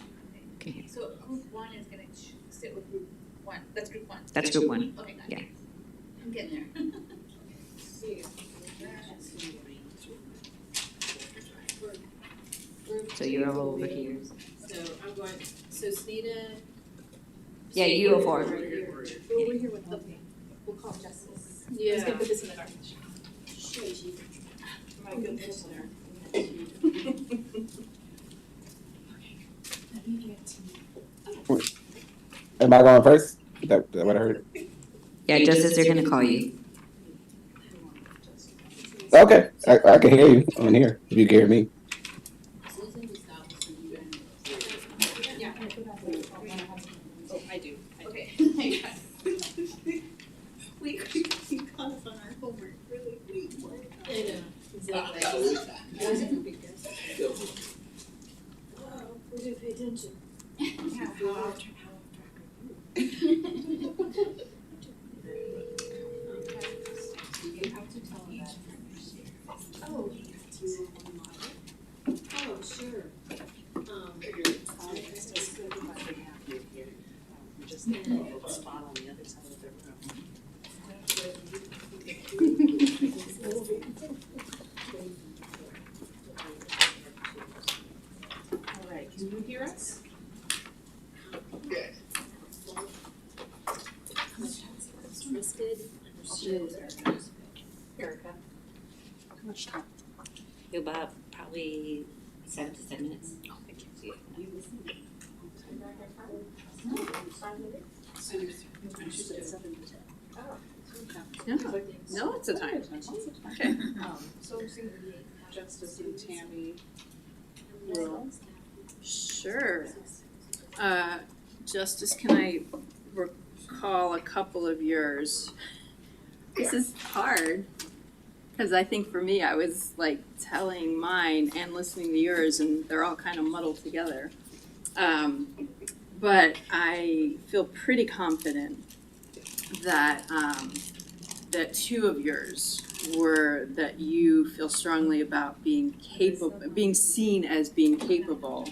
Okay. So group one is gonna sit with group one, that's group one? That's group one. Okay, got Yeah. it. I'm getting there. So you're all over here. So I'm going, so Sneda. Yeah, you go forward. Right here. Well, we're here with, okay, we'll call Justice. Yeah. Let's go put this in the garbage. My good listener. Am I going first? Is that what I heard? Yeah, Justice, they're gonna call you. Okay, I can hear you on here, if you can hear me. Yeah. Oh, I do. Okay. We caught us on our homework really late. I know. Exactly. We didn't pay attention. Yeah, You have to tell them that. Oh. Oh, sure. Just a little spot on the other side of their room. All right, can you hear us? Yes. Trusted, understood. Erica. How much time? About probably 7 to 10 minutes. No, it's a time. Okay. So Justice and Tammy will. Sure. Justice, can I recall a couple of yours? This is hard, because I think for me, I was like telling mine and listening to yours, and they're all kind of muddled together. But I feel pretty confident that that two of yours were that you feel strongly about being capable, being seen as being capable,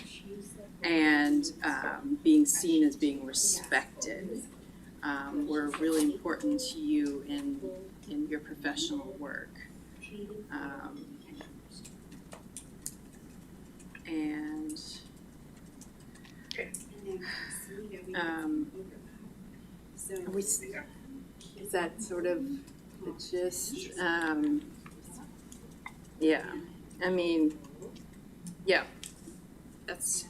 and being seen as being respected, were really important to you in your professional work. And are we, is that sort of the gist? Yeah, I mean, yeah, that's,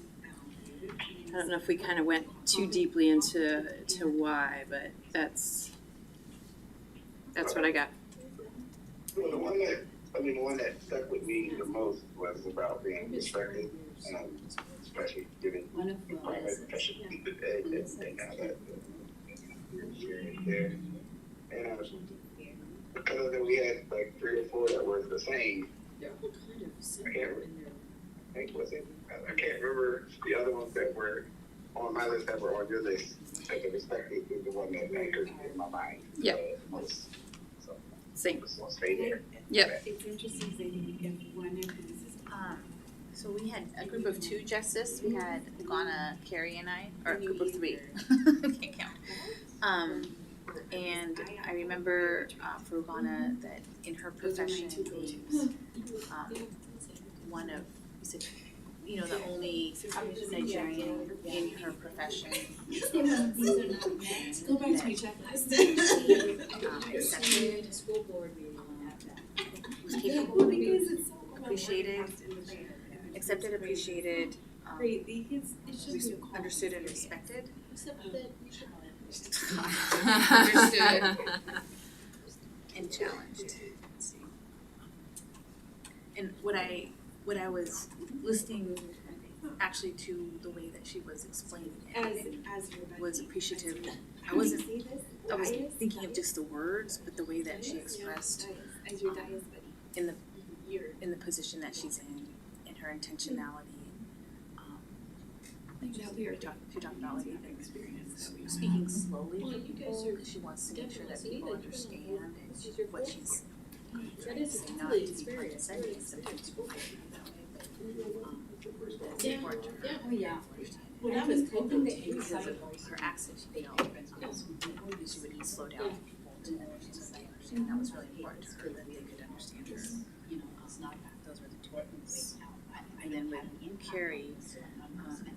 I don't know if we kind of went too deeply into why, but that's what I got. Well, the one that stuck with me the most was about being respected, especially given my profession, and how that experience there. And because of that, we had like 3 or 4 that were the same. I can't remember the other ones that were on my list that were on your list. But the respected is the one that anchored in my mind. Yeah. Most. So, same. So stay there. Yeah. It's interesting if one of these is. So we had a group of 2 justice, we had Ghana, Carrie and I, or a group of 3, can't count. And I remember for Ghana that in her profession, being one of, the only Nigerian in her profession. Go back to your checklist. Accepted, was capable, appreciated, accepted, appreciated, understood and respected. Understood and challenged. And what I was listening actually to the way that she was explaining it was appreciative. I was thinking of just the words, but the way that she expressed in the position that she's in her intentionality. She talked about like speaking slowly for people because she wants to make sure that people understand what she's That is saying, not totally to be experience. condescending, sometimes people can be that way, but it's important to her. Oh, yeah. When I was hoping that because of her accent, she would slow down. And that was really important to her, that they could understand her. Those were the two things. And then with Carrie,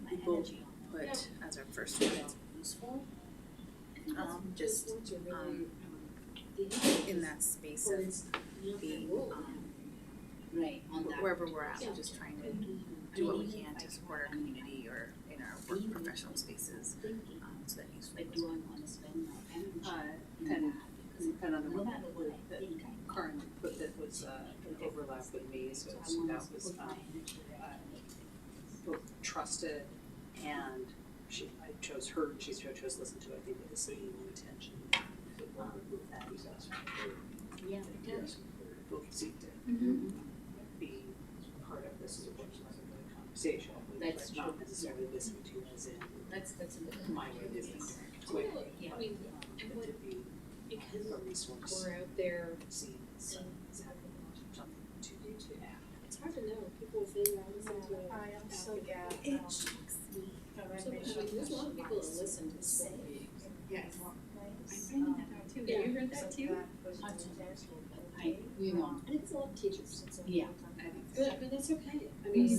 people put as our first word useful. Just in that space of being wherever we're at, just trying to do what we can to support our community or in our work professional spaces. So that useful. And on the one that Karen put that was an overlap with me, so that was both trusted and I chose her and she chose to listen to, I think, with the same intention. Yeah, it does. Both seem to be part of this conversation. That's not necessarily listening to as in that's a good my way of listening quickly. Yeah. I mean, but to be because a resource. we're out there. See something to add. It's hard to know. People will say, I listen to it. I am so glad. There's a lot of people that listen to school meetings. Yes. I'm finding that out too. Have you heard that too? You know, I think it's a lot of teachers. Yeah. But that's okay. I mean,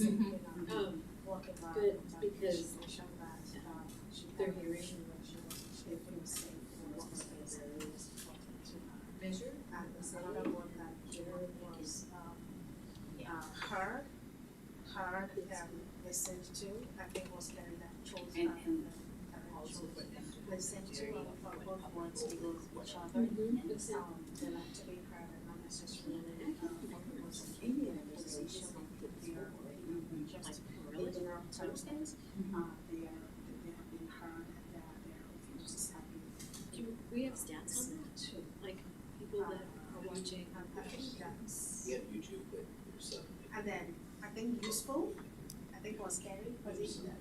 good because they're hearing. Measure. And there's another one that there was her listened to, I think was Carrie that chose And also listened to both words to go with each other. They like to be heard and not necessarily was in the position that they are just leading up to things. They have been heard and they are just happy. We have stats on that too, like people that are watching. I think that's. We have YouTube, but there's And then I think useful, I think was Carrie, was it?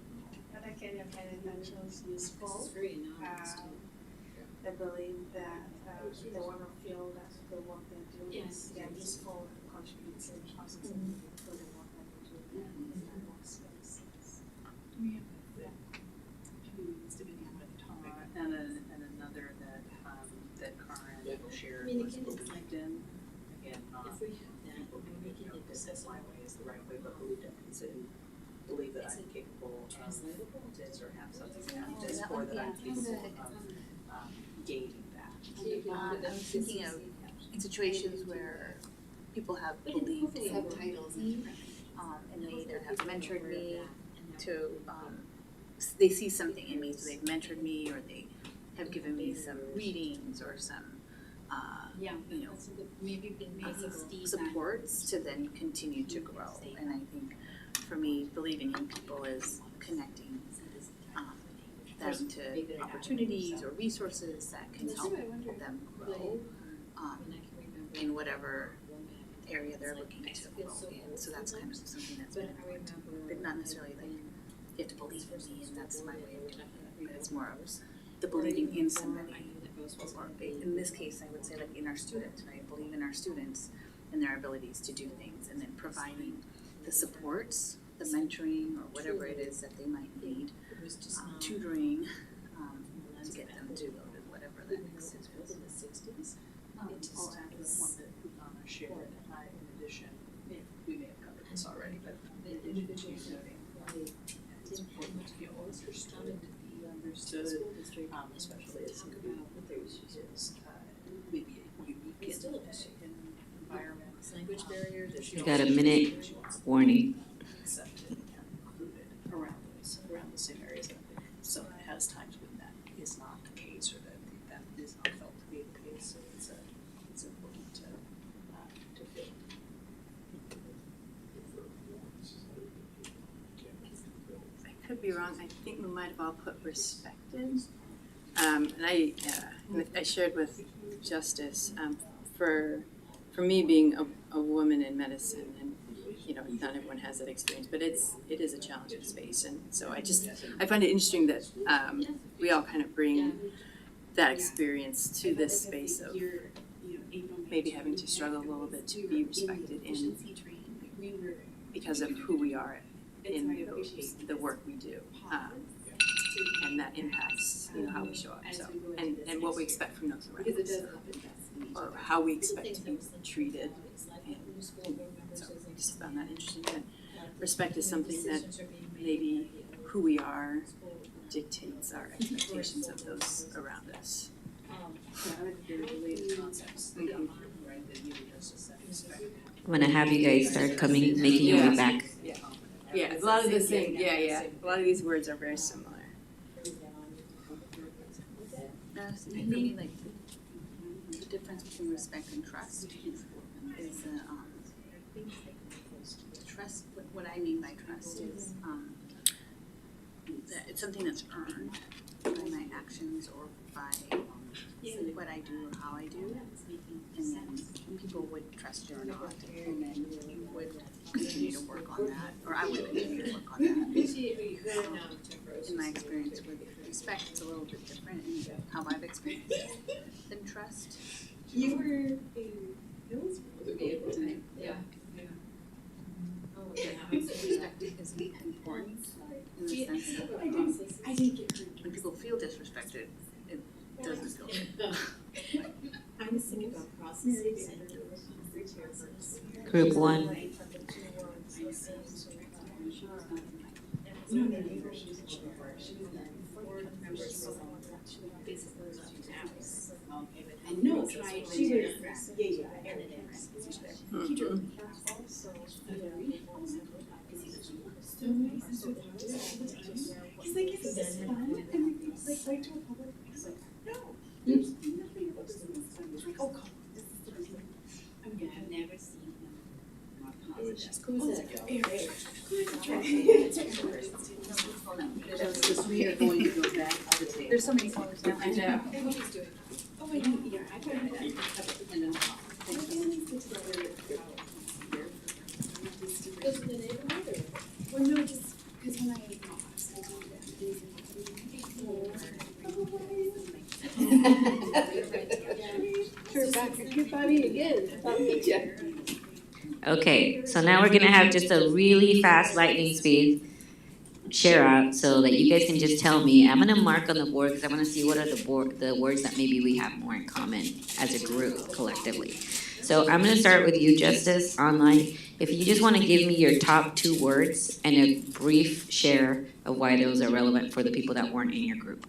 Other Carrie and Carrie that chose useful. It's very anonymous too. They believe that they want to feel that the work they're doing is useful and contributing positively to the work that they do in that workspace. And another that Karen shared was LinkedIn. Again, not people who this is my way is the right way, but believe that I'm capable of this or have something that this or that I'm capable of gauging that. I'm thinking of in situations where people have believed subtitles and they either have mentored me to, they see something in me, so they've mentored me or they have given me some readings or some, supports to then continue to grow. And I think for me, believing in people is connecting them to opportunities or resources that can help them grow in whatever area they're looking to grow in. So that's kind of something that's been important, but not necessarily like you have to believe in me and that's my way of doing it, but it's more of the believing in somebody. Or in this case, I would say like in our students, right? Believe in our students and their abilities to do things, and then providing the supports, the mentoring, or whatever it is that they might need, tutoring to get them to whatever that next step is. In the 60s, it's just one that Putana shared, in addition, we may have covered this already, but in addition to noting it's important to be understood, especially as somebody who is maybe unique in environment, language barriers. You got a minute warning. Accepted and included around the same areas. So it has times when that is not the case, or that is not felt to be the case. So it's important to feel. I could be wrong. I think we might have all put respected. And I shared with Justice for me being a woman in medicine, and not everyone has that experience, but it is a challenging space, and so I find it interesting that we all kind of bring that experience to this space of maybe having to struggle a little bit to be respected in because of who we are in the work we do. impacts, how we show up, so, and what we expect from those around us. Or how we expect to be treated. And so I just found that interesting, that respect is something that maybe who we are dictates our expectations of those around us. I'm gonna have you guys start coming, making your way back. Yeah, a lot of the same, yeah, a lot of these words are very similar. Maybe like the difference between respect and trust is trust. What I mean by trust is that it's something that's earned by my actions or by what I do or how I do, and then people would trust you or not, and then you would continue to work on that, or I would continue to work on that. In my experience with respect, it's a little bit different in how I've experienced it than trust. You were Respect is important in the sense that when people feel disrespected, it doesn't feel good. I was thinking about processes. Group 1. I know, she was, yeah. He's like, is this fun? And we like to a public, he's like, no, there's nothing about this. He's like, oh, come on, this is the reason. I've never seen him more positive. There's so many colors now. I know. Oh, I know, yeah, I tried that. And then, well, no, just because when I Sure, back at your body again. I'll meet you. Okay, so now we're gonna have just a really fast lightning speed share out so that you guys can just tell me. I'm gonna mark on the board because I wanna see what are the words that maybe we have more in common as a group collectively. So I'm gonna start with you, Justice, online. If you just wanna give me your top 2 words and a brief share of why those are relevant for the people that weren't in your group.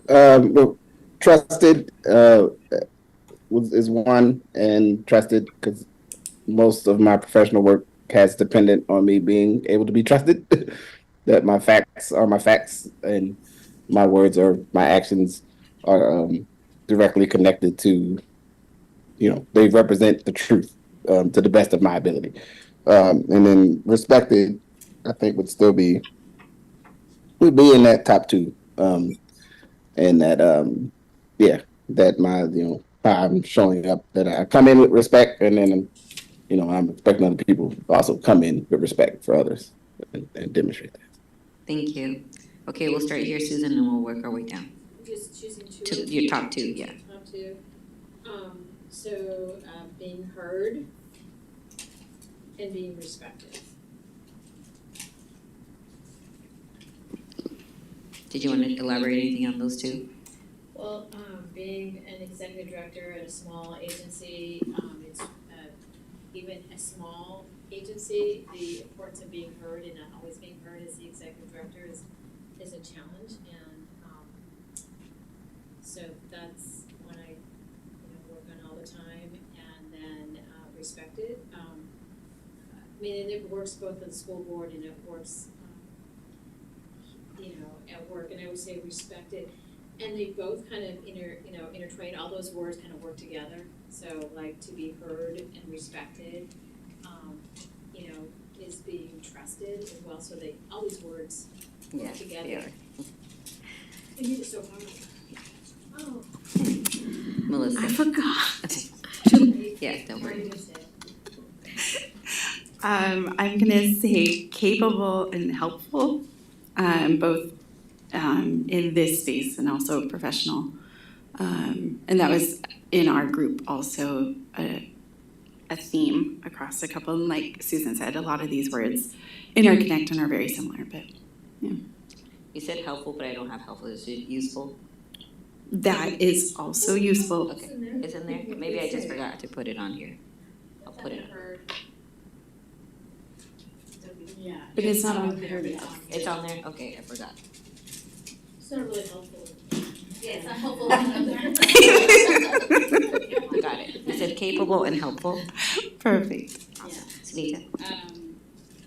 Well, trusted is one, and trusted because most of my professional work has dependent on me being able to be trusted. That my facts are my facts, and my words or my actions are directly connected to, they represent the truth to the best of my ability. And then respected, I think would be in that top 2. And that that my how I'm showing up, that I come in with respect, and then I'm expecting other people to also come in with respect for others and demonstrate that. Thank you. Okay, we'll start here, Susan, and we'll work our way down. Just choosing 2. To your top 2, yeah. Top 2. So being heard and being respected. Did you want to elaborate anything on those 2? Well, being an executive director at a small agency, it's even a small agency, the importance of being heard and not always being heard as the executive director is a challenge, and so that's what I work on all the time. And then respected. I mean, and it works both at the school board and it works at work, and I would say respected, and they both kind of intertwine. All those words kind of work together. So like to be heard and respected, is being trusted as well. So all these words work together. They are. And you just so hard. Oh. Melissa. I forgot. Yeah, don't worry. I'm gonna say capable and helpful, both in this space and also professional. And that was in our group also a a theme across a couple, and like Susan said, a lot of these words interconnect and are very similar, but You said helpful, but I don't have helpful. Is it useful? that is also useful. Okay, it's in there? Maybe I just forgot to put it on here. I'll put it on. Yeah. But it's not on there. It's on there? Okay, I forgot. It's not really helpful. Yeah, it's not helpful. Got it. You said capable and helpful? Perfect. Awesome. Sunita?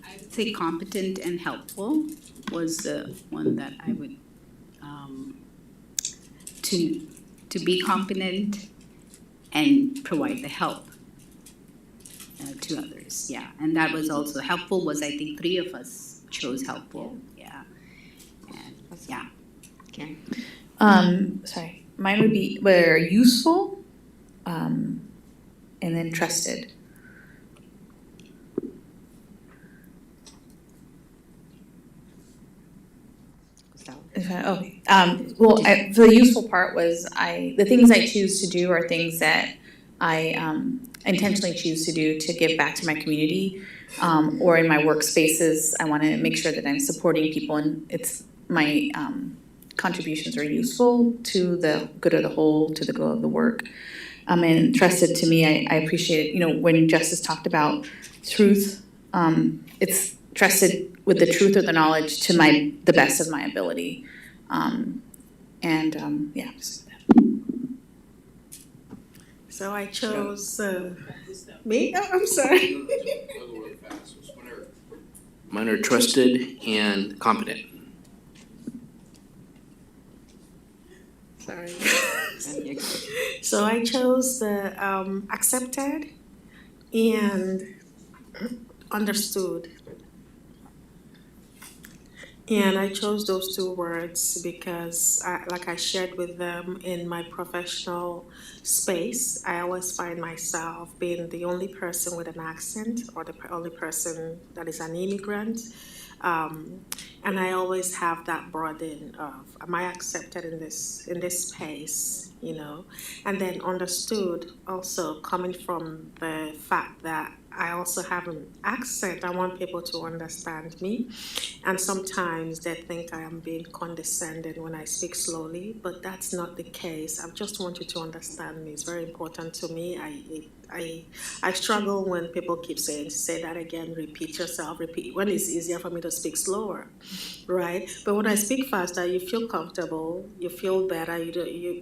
I would say competent and helpful was the one that I would, to be competent and provide the help to others, yeah. And that was also helpful was, I think, 3 of us chose helpful, yeah. And, yeah. Karen? Sorry, mine were useful, and then trusted. Okay. Well, the useful part was the things I choose to do are things that I intentionally choose to do to give back to my community, or in my workspaces. I want to make sure that I'm supporting people, and it's my contributions are useful to the good of the whole, to the good of the work. And trusted to me, I appreciate it. When Justice talked about truth, it's trusted with the truth or the knowledge to the best of my ability. Yeah. So I chose, me? Oh, I'm sorry. Mine are trusted and competent. Sorry. So I chose the accepted and understood. And I chose those 2 words because, like I shared with them in my professional space, I always find myself being the only person with an accent or the only person that is an immigrant. And I always have that burden of, am I accepted in this space, And then understood also coming from the fact that I also have an accent. I want people to understand me. And sometimes they think I am being condescending when I speak slowly, but that's not the case. I just want you to understand me. It's very important to me. I struggle when people keep saying, say that again, repeat yourself, repeat, when it's easier for me to speak slower, right? But when I speak faster, you feel comfortable, you feel better,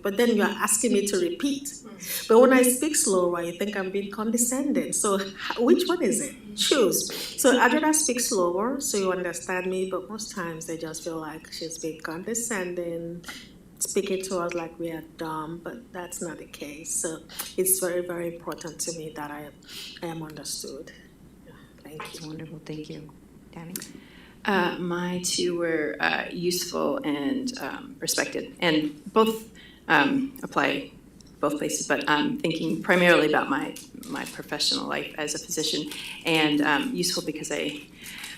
but then you're asking me to repeat. But when I speak slower, you think I'm being condescending. So which one is it? Choose. So I'd rather speak slower so you understand me, but most times they just feel like she's being condescending, speaking to us like we are dumb, but that's not the case. So it's very, very important to me that I am understood. Thank you. That's wonderful. Thank you. Danny? My 2 were useful and respected, and both apply both places, but I'm thinking primarily about my professional life as a physician, and useful because I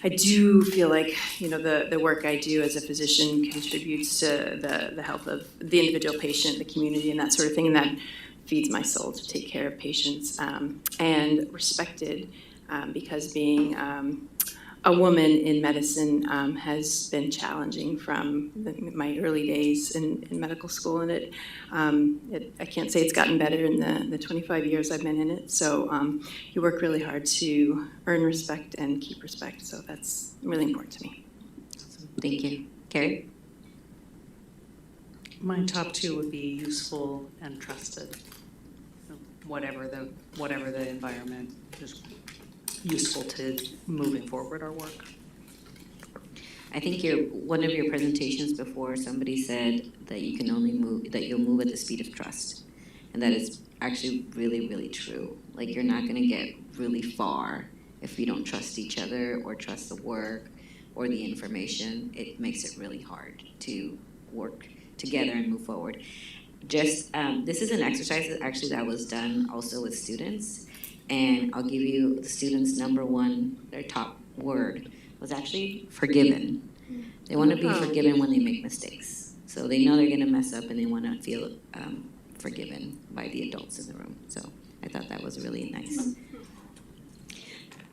do feel like, the work I do as a physician contributes to the health of the individual patient, the community, and that sort of thing, and that feeds my soul to take care of patients. And respected because being a woman in medicine has been challenging from my early days in medical school, and I can't say it's gotten better in the 25 years I've been in it. So you work really hard to earn respect and keep respect. So that's really important to me. Awesome. Thank you. Carrie? My top 2 would be useful and trusted. Whatever the environment, just useful to moving forward our work. I think one of your presentations before, somebody said that you can only move, that you'll move at the speed of trust. And that is actually really, really true. Like, you're not gonna get really far if you don't trust each other or trust the work or the information. It makes it really hard to work together and move forward. This is an exercise that was done also with students. And I'll give you the students' their top word was actually forgiven. They want to be forgiven when they make mistakes. So they know they're going to mess up and they want to feel forgiven by the adults in the room. So I thought that was really nice.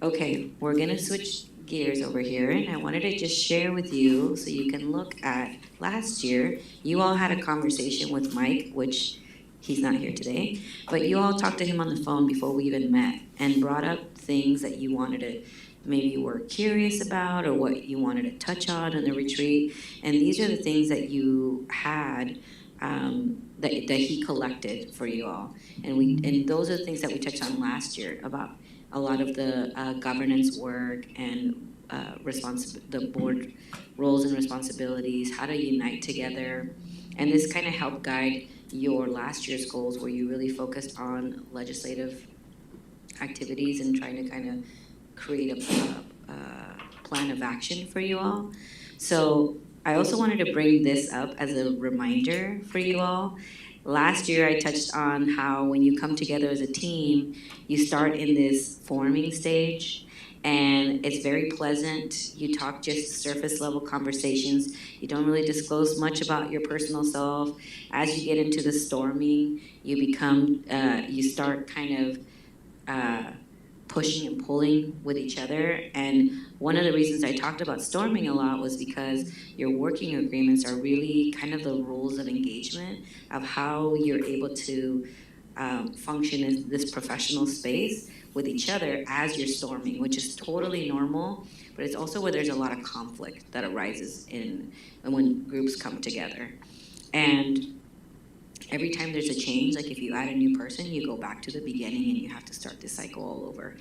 Okay, we're gonna switch gears over here, and I wanted to just share with you so you can look at last year. You all had a conversation with Mike, which he's not here today, but you all talked to him on the phone before we even met and brought up things that you wanted to, maybe were curious about or what you wanted to touch on in the retreat. And these are the things that you had that he collected for you all. And those are the things that we touched on last year about a lot of the governance work and the board roles and responsibilities, how to unite together. And this kind of helped guide your last year's goals where you really focused on legislative activities and trying to kind of create a plan of action for you all. So I also wanted to bring this up as a reminder for you all. Last year I touched on how when you come together as a team, you start in this forming stage, and it's very pleasant. You talk just surface level conversations. You don't really disclose much about your personal self. As you get into the storming, you start kind of pushing and pulling with each other. And one of the reasons I talked about storming a lot was because your working agreements are really kind of the rules of engagement of how you're able to function in this professional space with each other as you're storming, which is totally normal, but it's also where there's a lot of conflict that arises when groups come together. And every time there's a change, like if you add a new person, you go back to the beginning and you have to start this cycle all over.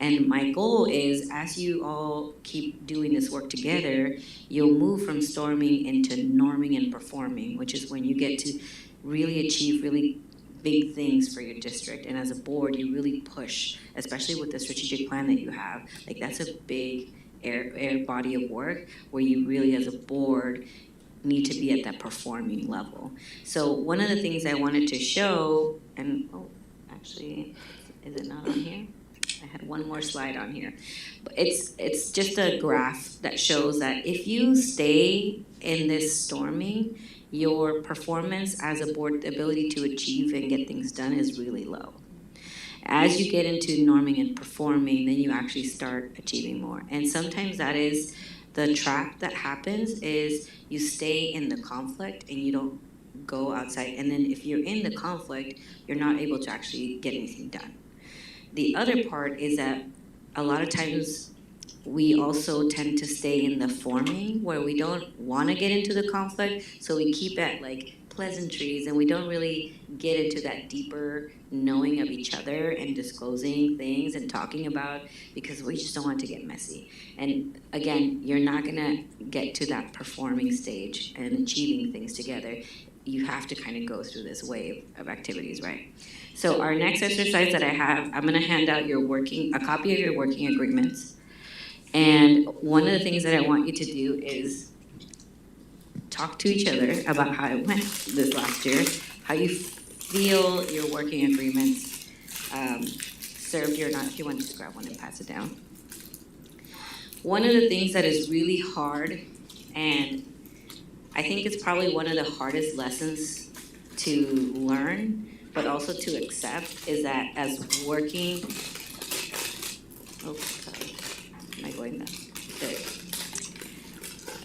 And my goal is, as you all keep doing this work together, you'll move from storming into norming and performing, which is when you get to really achieve really big things for your district. And as a board, you really push, especially with the strategic plan that you have. Like that's a big air body of work where you really, as a board, need to be at that performing level. So one of the things I wanted to show, and actually, is it not on here? I had one more slide on here. But it's just a graph that shows that if you stay in this storming, your performance as a board, the ability to achieve and get things done is really low. As you get into norming and performing, then you actually start achieving more. And sometimes that is the trap that happens is you stay in the conflict and you don't go outside. And then if you're in the conflict, you're not able to actually get anything done. The other part is that a lot of times we also tend to stay in the forming where we don't want to get into the conflict. So we keep at like pleasantries and we don't really get into that deeper knowing of each other and disclosing things and talking about, because we just don't want to get messy. And again, you're not going to get to that performing stage and achieving things together. You have to kind of go through this wave of activities, right? So our next exercise that I have, I'm going to hand out a copy of your working agreements. And one of the things that I want you to do is talk to each other about how it went this last year, how you feel your working agreements served you or not. If you want to just grab one and pass it down. One of the things that is really hard, and I think it's probably one of the hardest lessons to learn, but also to accept, is that as working, sorry, am I going down?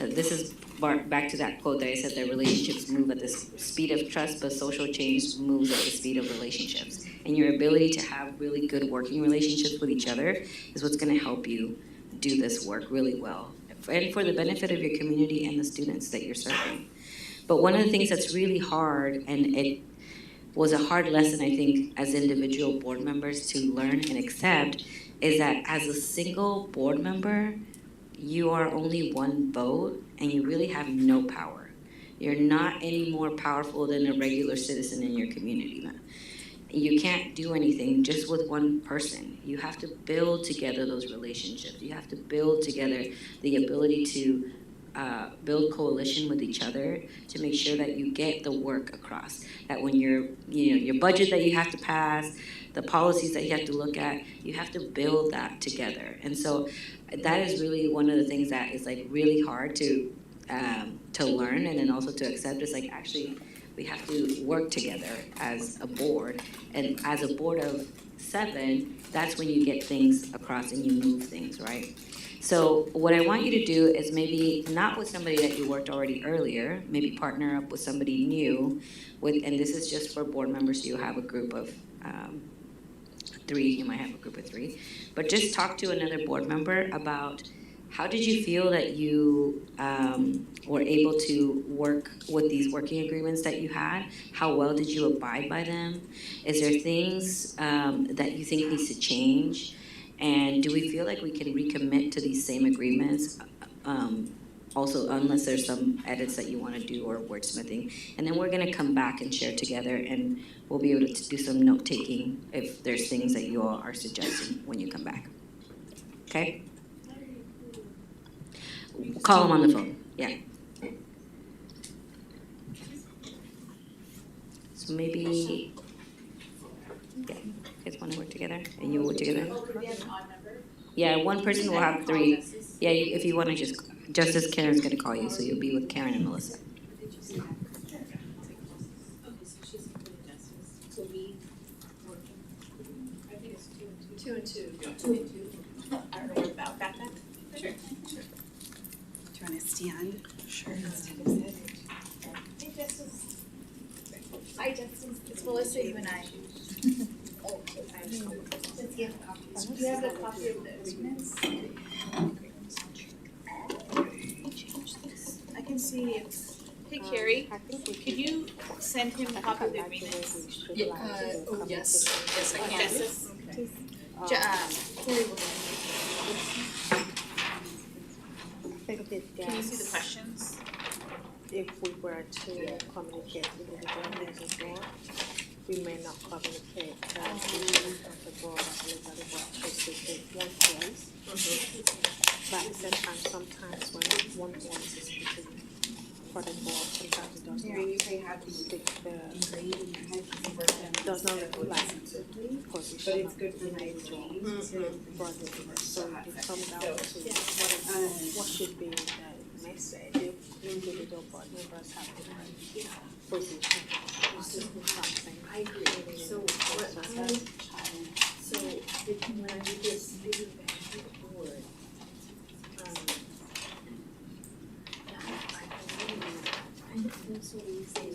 This is back to that quote that I said that relationships move at the speed of trust, but social change moves at the speed of relationships. And your ability to have really good working relationships with each other is what's going to help you do this work really well, and for the benefit of your community and the students that you're serving. But one of the things that's really hard, and it was a hard lesson, I think, as individual board members to learn and accept, is that as a single board member, you are only one vote and you really have no power. You're not any more powerful than a regular citizen in your community. You can't do anything just with one person. You have to build together those relationships. You have to build together the ability to build coalition with each other to make sure that you get the work across. That when your budget that you have to pass, the policies that you have to look at, you have to build that together. And so that is really one of the things that is like really hard to learn, and then also to accept. Is actually we have to work together as a board, and as a board of 7, that's when you get things across and you move things, right? So what I want you to do is maybe not with somebody that you worked already earlier, maybe partner up with somebody new with, and this is just for board members, so you have a group of 3, you might have a group of 3, but just talk to another board member about how did you feel that you were able to work with these working agreements that you had? How well did you abide by them? Is there things that you think needs to change? And do we feel like we can recommit to these same agreements? Also, unless there's some edits that you want to do or wordsmithing. And then we're going to come back and share together, and we'll be able to do some note-taking if there's things that you all are suggesting when you come back. Okay? Call them on the phone, yeah. So maybe, yeah, you guys want to work together and you work together? Yeah, one person will have 3. Yeah, if you want to just, Justice Karen's going to call you, so you'll be with Karen and Melissa. Two and two. I don't know about back. Sure. Do you want to stand? Sure. Hey, Justice. Hi, Justice. It's Melissa, you and I. Oh, let's get a copy. Do you have a copy of the agreements? I can see it's. Hey, Carrie, could you send him a copy of the agreements? Yeah, oh, yes, yes, I can. Justice. Carrie will. Can you see the questions? If we were to communicate with the government as well, we may not communicate as the board of legally posted in one place. But at the same time, sometimes when one voice is speaking for the board, sometimes it does not stick does not reflect position. But it's good for my board members. So it comes down to what should be the message if individual board members have different positions. I agree. So when I do this feedback to the board, I that's what we say, and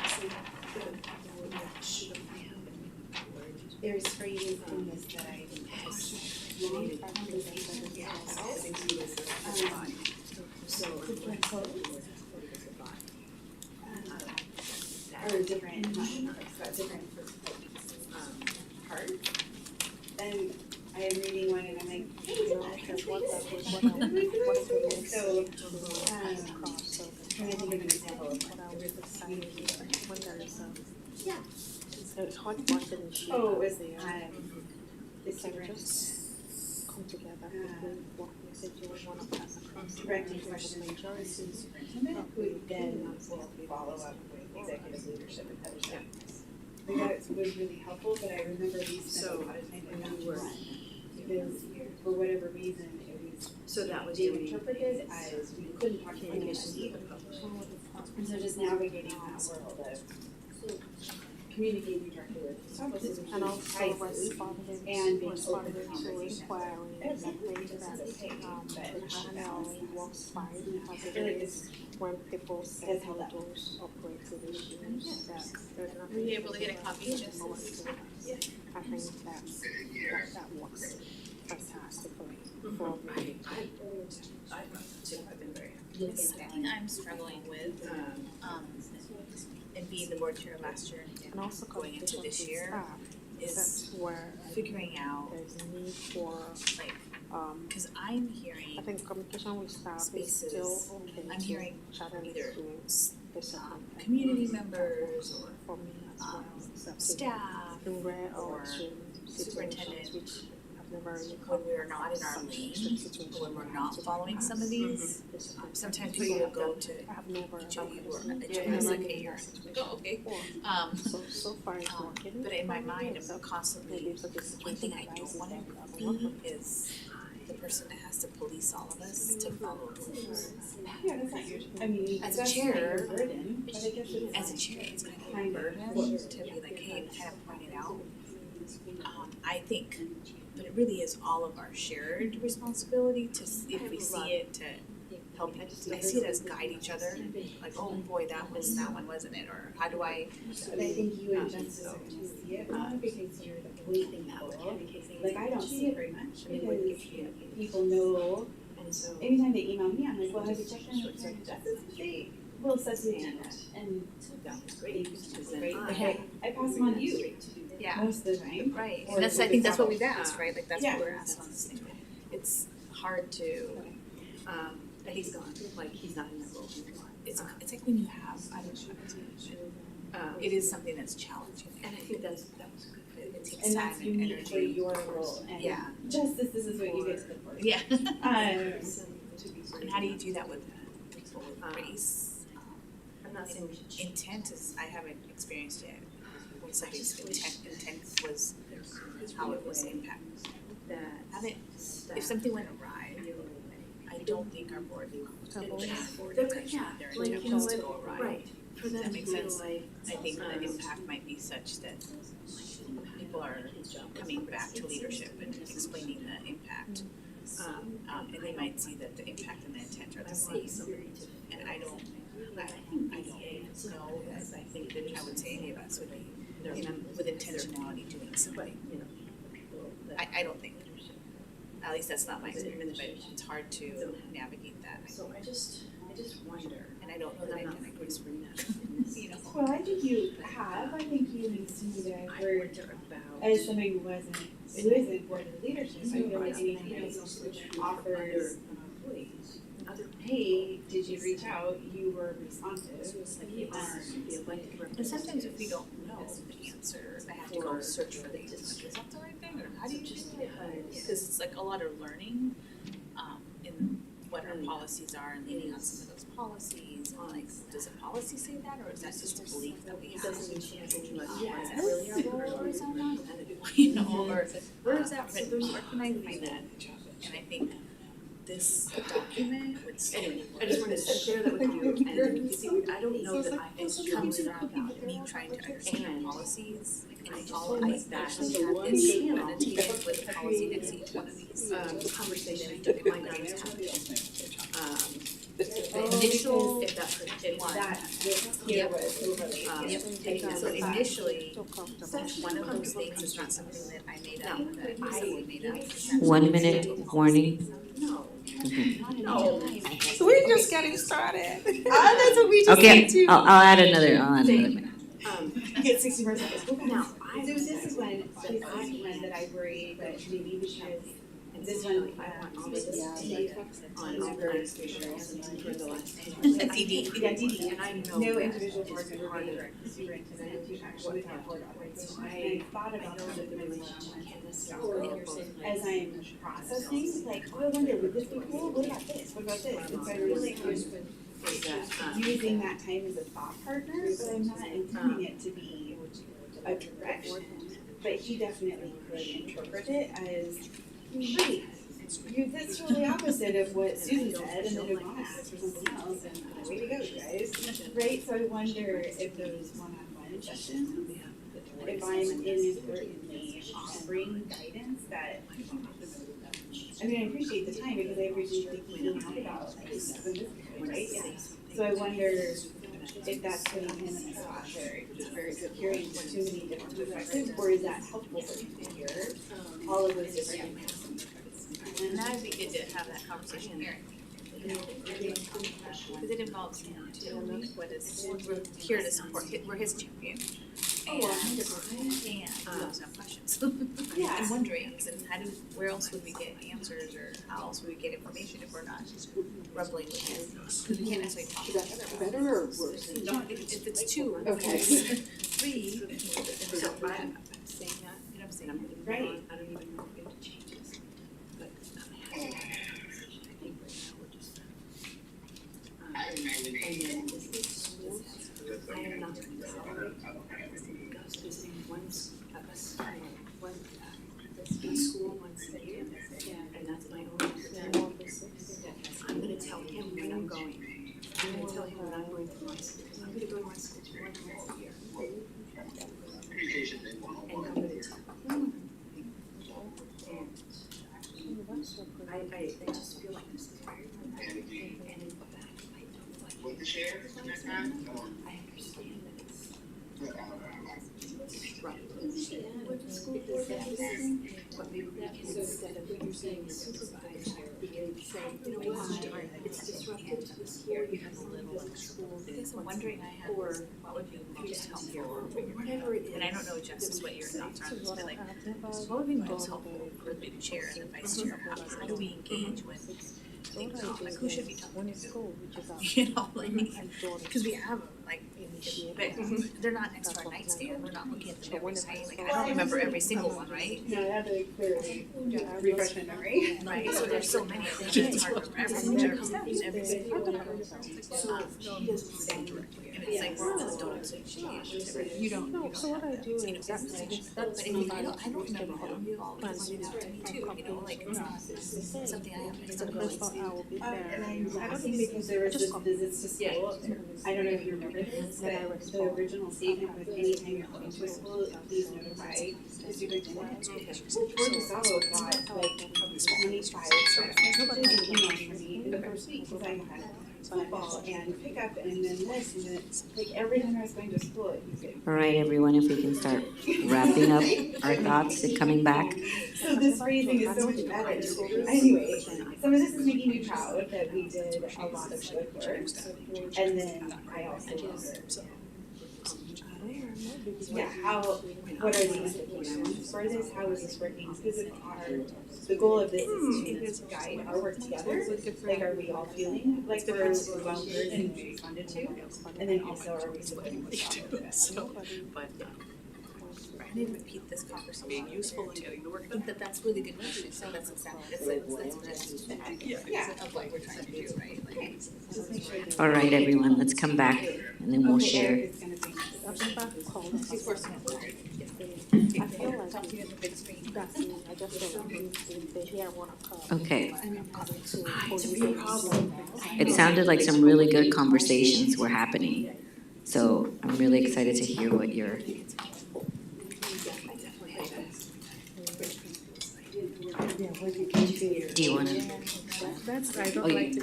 say the should have happened. There's phrases in this that I needed so or different parts. And I am reading one and I'm like, so trying to give an example of when there is a hot button issue. Oh, it's they can just come together with what message you want to pass across. directing questions to the superintendent, who then will follow up with executive leadership and other staff. I thought it was really helpful, but I remember we spent a lot of time when we were, because for whatever reason, it was So that was being doing. interpreted as we couldn't talk to anyone either. And so just navigating that world of communicating directly with services And also responding and being to open to conversation. inquiry and things that the channel works fine as it is when people say That's how that those operating issues that there's nothing. Were you able to get a copy, Justice? Yeah. I think that works fantastically for me. I've been very Something I'm struggling with, and being the board chair last year And also going into communication this with year staff, is that's where figuring out, there's a need for like, because I'm hearing I think communication with staff is spaces, still okay. I'm to hearing channel it either through discipline. community members or For me as well, except staff in rare or or extreme superintendent, situations which I've never really when we're not in our lane, when we're not following some of these, sometimes people will go to I've never Joey or Joey's like, hey, you're, like, oh, okay. So far it's working. But in my for me, mind, except I'm constantly, maybe for the one thing situation I don't arises wanna that be I've worked is the person that has to police all of us to follow rules. Yeah, that's not your, I mean, As a that's not chair, your burden, but I guess it's. As a chair, it's kind of a burden to be like, hey, kind of point it out. I think, but it really is all of our shared responsibility to, if we see it, to help, I see it as guide each other, like, oh boy, that one, wasn't it, or how do I? But I think you and Justice see it more because you're the policing level. Like, I don't see it very much because people know, and so anytime they email me, I'm like, well, have you checked in with Justice? They will substitute that, and that's great. Like, I pass them on to you most of the time. Right, Or and I think that's what we've Yeah. asked, right, like that's what we're asking on this thing. It's hard to, but he's gone, like, he's not in that role anymore. It's like when you have, I don't know, it is something that's challenging, and I think that was good fit, it takes And time that's and unique energy. for your role, and Justice, this is what you get to look for. Yeah. Um, And how do you do that with people with race? I'm not saying intent is, I haven't experienced yet, when somebody's intent was how it was impacted. If something went awry, I don't think our board their intent was to go awry. Right. Does that make sense? I think the impact might be such that people are coming back to leadership and explaining the impact. And they might see that the impact and the intent are the same. And I don't know that I think that I would say any of us would be, with intentionality doing something. I don't think, at least that's not my experience, but it's hard to navigate that. So I just wonder. And I don't know that I can agree with that, you know. Well, I think you have. I think you and Cindy were, as somebody who isn't board of leadership, I feel like anything else which offers, hey, did you reach out? You were responsive. And sometimes if we don't know the answer, I have to go search for the answer. Is that the right thing, or how do you do it? Because it's like a lot of learning, in what our policies are and leaning on some of those policies. And like, does a policy say that, or is that just a belief that we have? Is that really our role, or is that not? You know, or where is that written? Where can I find that? And I think this document would say. Anyway, I just wanted to share that with you, and I don't know that It's comes about me trying to understand policies, and I actually have this annotated with the policy next to each one of these. Conversation that my guidance The initial, if that's one. Here was overlaid. So initially, one of those things is not something that I made up, that someone made up. 1 minute warning. No. No. So we're just getting started. That's what we just Okay, did too. I'll add another minute. Get 60% of the Now, So this is one that I worry, but maybe because this one, on for the last. DD. Yeah, DD. And I know No that individual it's board member harder. being the superintendent to actually have board operations. I thought about that the relationship as I'm processing, like, oh, I wonder, would this be cool? What about this? What about this? And so I really was using that time as a thought partner, but I'm not intending it to be a direction. But he definitely could interpret it as, great, that's totally opposite of what Susan said, and then move on asked for something else, and way to go, you guys. Right, so I wonder if those one-on-one sessions, if I'm inadvertently offering guidance that, I mean, I appreciate the time, because I appreciate thinking about this, right? Yeah. So I wonder if that's putting him in a spot where he's hearing too many different perspectives, or is that helpful for him to hear all of those different impacts? And that would be good to have that conversation here. Because it involves him too, what is, we're here to support, we're his champion. And, no questions. Yeah. I'm wondering, and how do, where else would we get answers, or how else would we get information if we're not rumbling with him? Because we can't necessarily talk about it. Better or worse? No, if it's two, Okay. three, so I'm saying that, you know what I'm saying? Right. I don't even know if we have to change this, but I think right now we're just, and then this is, I am not going to visiting one school once a year, and that's my own. I'm gonna tell him when I'm going. I'm gonna tell him when I'm going to my school. I'm gonna go to my school one more year. And I'm gonna tell him share at that time? I understand that it's With the school board everything. but maybe we can, instead of when you're saying supervisor, we can say, you know what, it's disruptive to the school, you have a little school. Because I'm wondering, I have, Or what would be most helpful, or whatever it is. and I don't know, Justice, what your thoughts are, but like, what would be most helpful for the chair and the vice chair? How do we engage with things, like who should be talking to? You know, like, because we have them, like, but they're not next to our nightstand, we're not looking at them every night, like, I don't remember every single one, right? No, that really clearly refresh my memory. Right, so there's so many things, it's hard to remember every single one. So she doesn't say directly. And it's like, we're all adults, you don't, No, so what I do is but anyway, I don't remember all of you all pointing out to me too, you know, like, it's not something I have to still go and I will be there. I don't think because there was this visits to school, I don't know if you remember this, but the original statement was anytime you're going to a school, please notify the superintendent. Well, poor Gustavo got like 25 messages and emails from me in the first week because I had football and pickup and then this and then like every time I was going to school, it was getting. All right, everyone, if we can start wrapping up our thoughts and coming back. So this phrasing is so much better. Anyway, some of this is making me proud that we did a lot of good work. And then I also yeah, what are the implications for this? How is this working? Because the goal of this is to guide our work together. Like, are we all feeling like we're well heard and responded to? And then also, are we supporting the so, but, I didn't repeat this conversation. Useful to your work. But that's really good news, so that's exactly, that's of what we're trying to do, right? Like, All right, everyone, let's come back and then we'll share. Okay. It sounded like some really good conversations were happening. So I'm really excited to hear what you're. Do you want to? That's, I don't like to.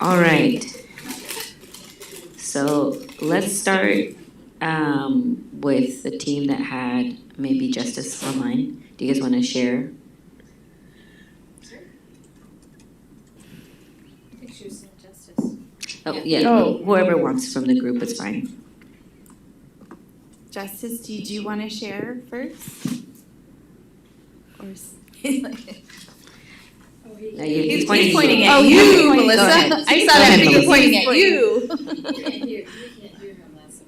All right. So let's start with the team that had maybe Justice online. Do you guys want to share? I think she was saying Justice. Oh, yeah, whoever wants from the group is fine. Justice, did you want to share first? Or No, he's pointing pointing at at you. you, Go Melissa. ahead. I saw Go that ahead, video Melissa. pointing at you. You can't hear him, that's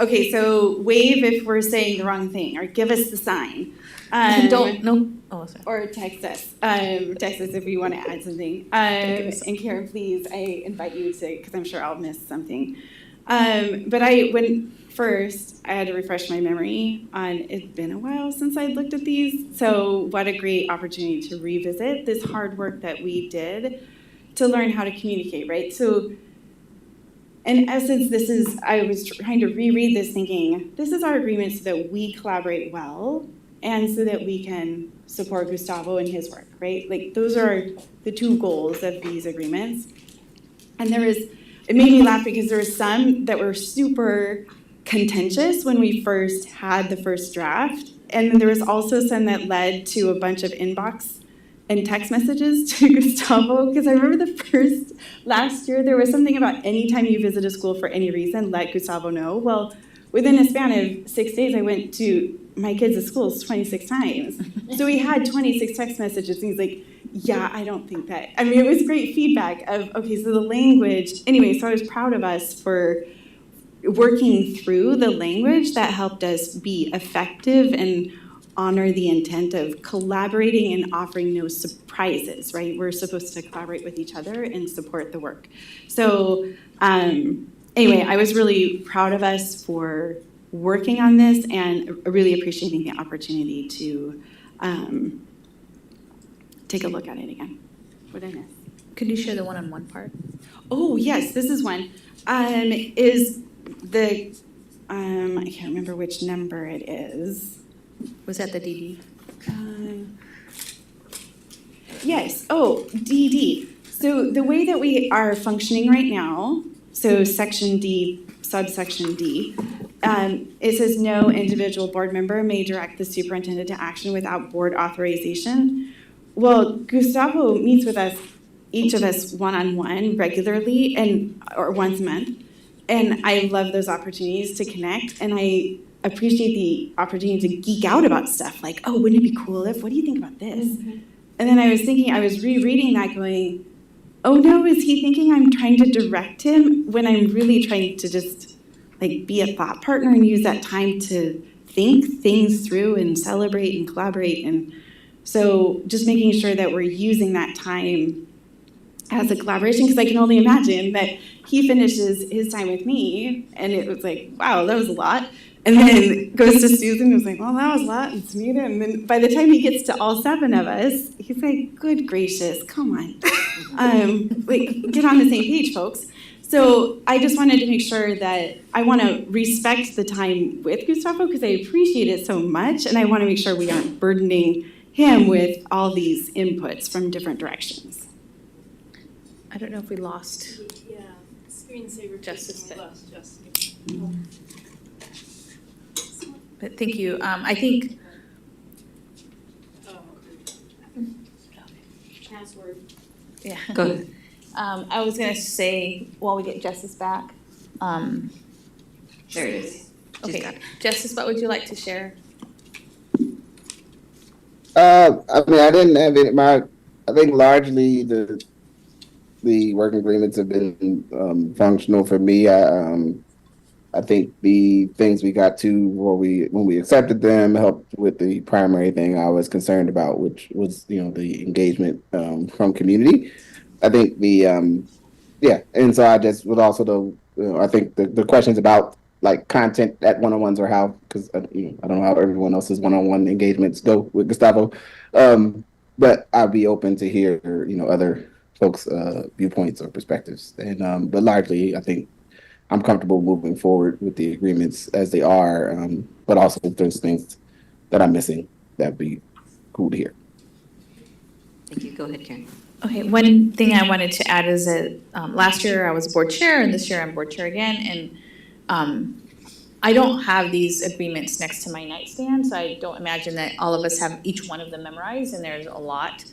Okay, so wave if we're saying the wrong thing, or give us the sign. Or text us. Text us if you want to add something. And Karen, please, I invite you to, because I'm sure I'll miss something. But when first, I had to refresh my memory on, it's been a while since I'd looked at these. So what a great opportunity to revisit this hard work that we did to learn how to communicate, right? So in essence, I was trying to reread this thinking, this is our agreement so that we collaborate well and so that we can support Gustavo in his work, right? Like, those are the two goals of these agreements. And it made me laugh because there were some that were super contentious when we first had the first draft. And then there was also some that led to a bunch of inbox and text messages to Gustavo, because I remember last year, there was something about anytime you visit a school for any reason, let Gustavo know. Well, within a span of 6 days, I went to my kids' schools 26 times. So we had 26 text messages, and he's like, yeah, I don't think that. I mean, it was great feedback of, okay, so the language, anyway, so I was proud of us for working through the language that helped us be effective and honor the intent of collaborating and offering no surprises, right? We're supposed to collaborate with each other and support the work. So anyway, I was really proud of us for working on this and really appreciating the opportunity to take a look at it again. What did I miss? Could you share the one-on-one part? Oh, yes, this is one. Is the, I can't remember which number it is. Was that the DD? Yes, DD. So the way that we are functioning right now, so section D, subsection D, it says no individual board member may direct the superintendent to action without board authorization. Well, Gustavo meets with us, each of us one-on-one regularly or once a month. And I love those opportunities to connect, and I appreciate the opportunity to geek out about stuff like, oh, wouldn't it be cool if, what do you think about this? And then I was thinking, I was rereading that going, oh no, is he thinking I'm trying to direct him when I'm really trying to just like be a thought partner and use that time to think things through and celebrate and collaborate? And so just making sure that we're using that time as a collaboration, because I can only imagine that he finishes his time with me and it was like, wow, that was a lot. And then goes to Susan and was like, well, that was a lot, and Smita. And then by the time he gets to all 7 of us, he's like, good gracious, come on. Like, get on the same page, folks. So I just wanted to make sure that I want to respect the time with Gustavo because I appreciate it so much. And I want to make sure we aren't burdening him with all these inputs from different directions. I don't know if we lost. Yeah, screensaver. Justice, but- Lost Justice. But thank you. I think Password. yeah. Go ahead. I was gonna say while we get Justice back. There it is. She's got Okay, it. Justice, what would you like to share? I mean, I didn't have it. I think largely the working agreements have been functional for me. I think the things we got to when we accepted them helped with the primary thing I was concerned about, which was the engagement from community. I think and so I just would also I think the questions about like content at one-on-ones or how, because I don't know how everyone else's one-on-one engagements go with Gustavo, but I'd be open to hear other folks' viewpoints or perspectives. And but largely, I think I'm comfortable moving forward with the agreements as they are, but also if there's things that I'm missing, that'd be cool to hear. Thank you. Go ahead, Karen. Okay, one thing I wanted to add is that last year I was board chair and this year I'm board chair again, and I don't have these agreements next to my nightstand, so I don't imagine that all of us have each one of them memorized, and there's a lot.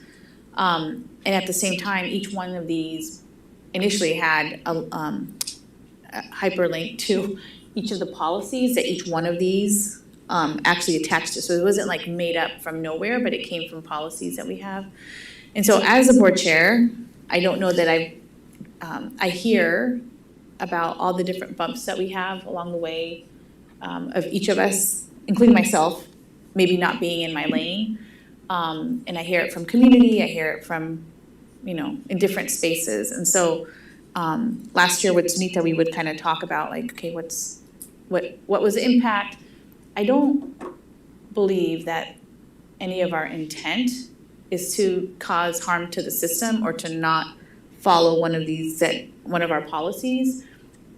And at the same time, each one of these initially had a hyperlink to each of the policies that each one of these actually attached to. So it wasn't like made up from nowhere, but it came from policies that we have. And so as a board chair, I don't know that I hear about all the different bumps that we have along the way of each of us, including myself, maybe not being in my lane. And I hear it from community, I hear it from, in different spaces. And so last year with Sunita, we would kind of talk about like, okay, what was the impact? I don't believe that any of our intent is to cause harm to the system or to not follow one of our policies,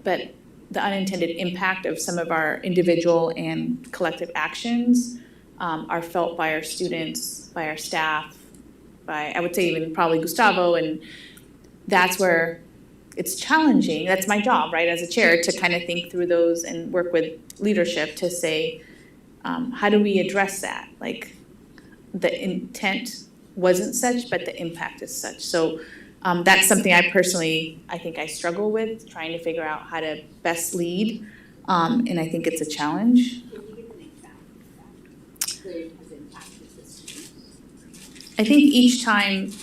but the unintended impact of some of our individual and collective actions are felt by our students, by our staff, by, I would say even probably Gustavo, and that's where it's challenging. That's my job, right, as a chair, to kind of think through those and work with leadership to say, how do we address that? Like, the intent wasn't such, but the impact is such. So that's something I think I struggle with, trying to figure out how to best lead, and I think it's a challenge. I think each time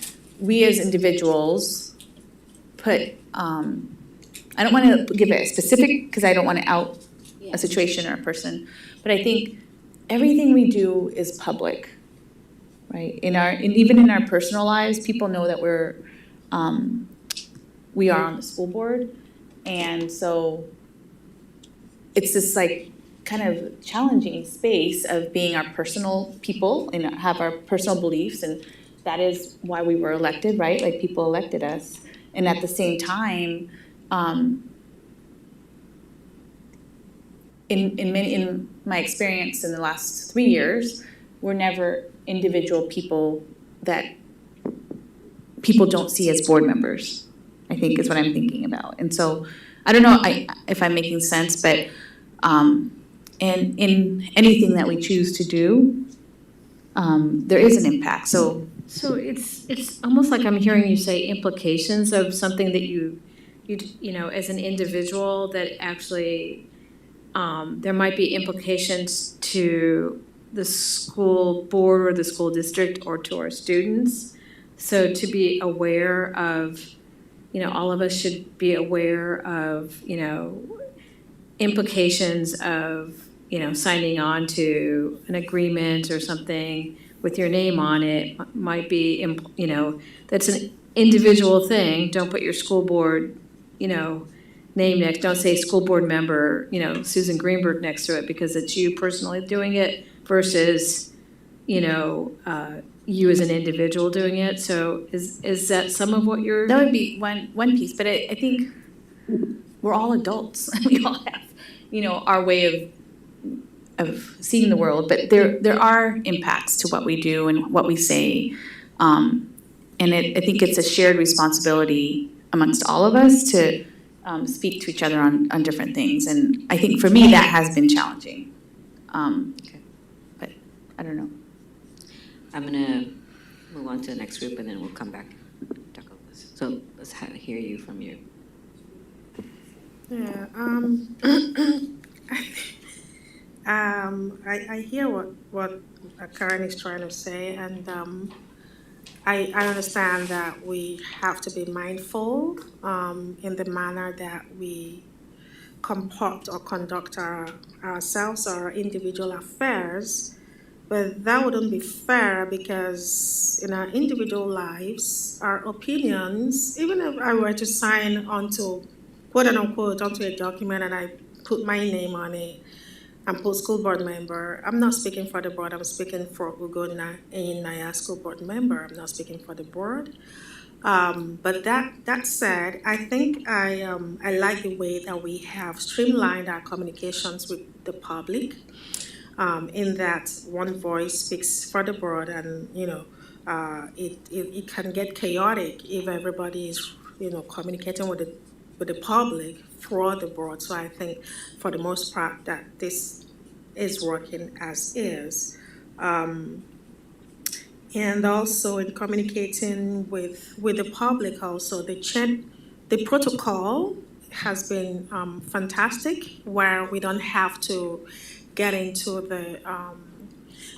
we as individuals put, I don't want to give it a specific because I don't want to out a situation or a person, but I think everything we do is public, right? Even in our personal lives, people know that we are on the school board, and so it's this like kind of challenging space of being our personal people and have our personal beliefs, and that is why we were elected, right? Like people elected us, and at the same time, in my experience in the last 3 years, we're never individual people that people don't see as board members, I think is what I'm thinking about. And so, I don't know if I'm making sense, but and in anything that we choose to do, there is an impact. So it's almost like I'm hearing you say implications of something that you know, as an individual, that actually there might be implications to the school board or the school district or to our students. So to be aware of, you know, all of us should be aware of, you know, implications of, you know, signing on to an agreement or something with your name on it might be, you know, that's an individual thing. Don't put your school board, you know, name next. Don't say school board member, you know, Susan Greenberg next to it, because it's you personally doing it versus, you know, you as an individual doing it. So is that some of what you're? that would be one piece, but I think we're all adults. We all have, you know, our way of seeing the world, but there are impacts to what we do and what we say. And I think it's a shared responsibility amongst all of us to speak to each other on different things. And I think for me, that has been challenging. But I don't know. I'm gonna move on to the next group and then we'll come back and talk about this. So let's hear you from you. Yeah, I hear what Karen is trying to say, and I understand that we have to be mindful in the manner that we comport or conduct ourselves or our individual affairs, but that wouldn't be fair because in our individual lives, our opinions, even if I were to sign onto, quote unquote, onto a document and I put my name on it, and put school board member. I'm not speaking for the board, I'm speaking for Ugo Naya school board member. I'm not speaking for the board. But that said, I think I like the way that we have streamlined our communications with the public, in that one voice speaks for the board, and you know, it can get chaotic if everybody is, you know, communicating with the public through the board. So I think for the most part that this is working as is. And also in communicating with the public also, the protocol has been fantastic, where we don't have to get into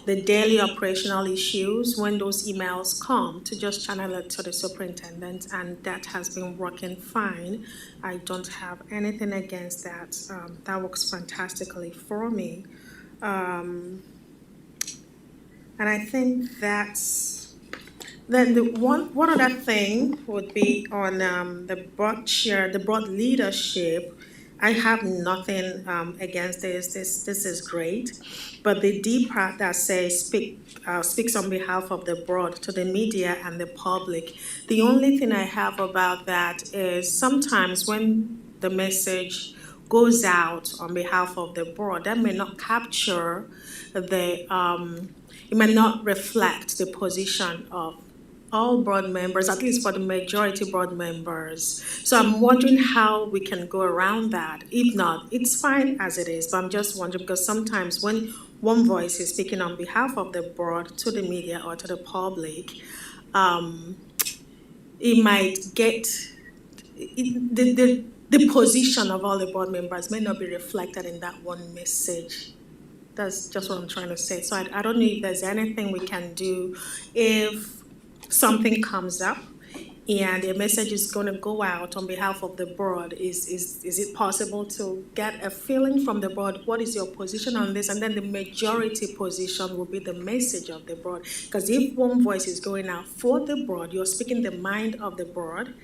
the daily operational issues when those emails come, to just channel it to the superintendent, and that has been working fine. I don't have anything against that. That works fantastically for me. And I think that's, then the one other thing would be on the broad leadership. I have nothing against this. This is great, but the D part that says speaks on behalf of the board to the media and the public. The only thing I have about that is sometimes when the message goes out on behalf of the board, that may not capture it may not reflect the position of all board members, at least for the majority board members. So I'm wondering how we can go around that. If not, it's fine as it is, but I'm just wondering, because sometimes when one voice is speaking on behalf of the board to the media or to the public, it might get, the position of all the board members may not be reflected in that one message. That's just what I'm trying to say. So I don't know if there's anything we can do if something comes up and a message is going to go out on behalf of the board. Is it possible to get a feeling from the board, what is your position on this? And then the majority position will be the message of the board. Because if one voice is going out for the board, you're speaking the mind of the board.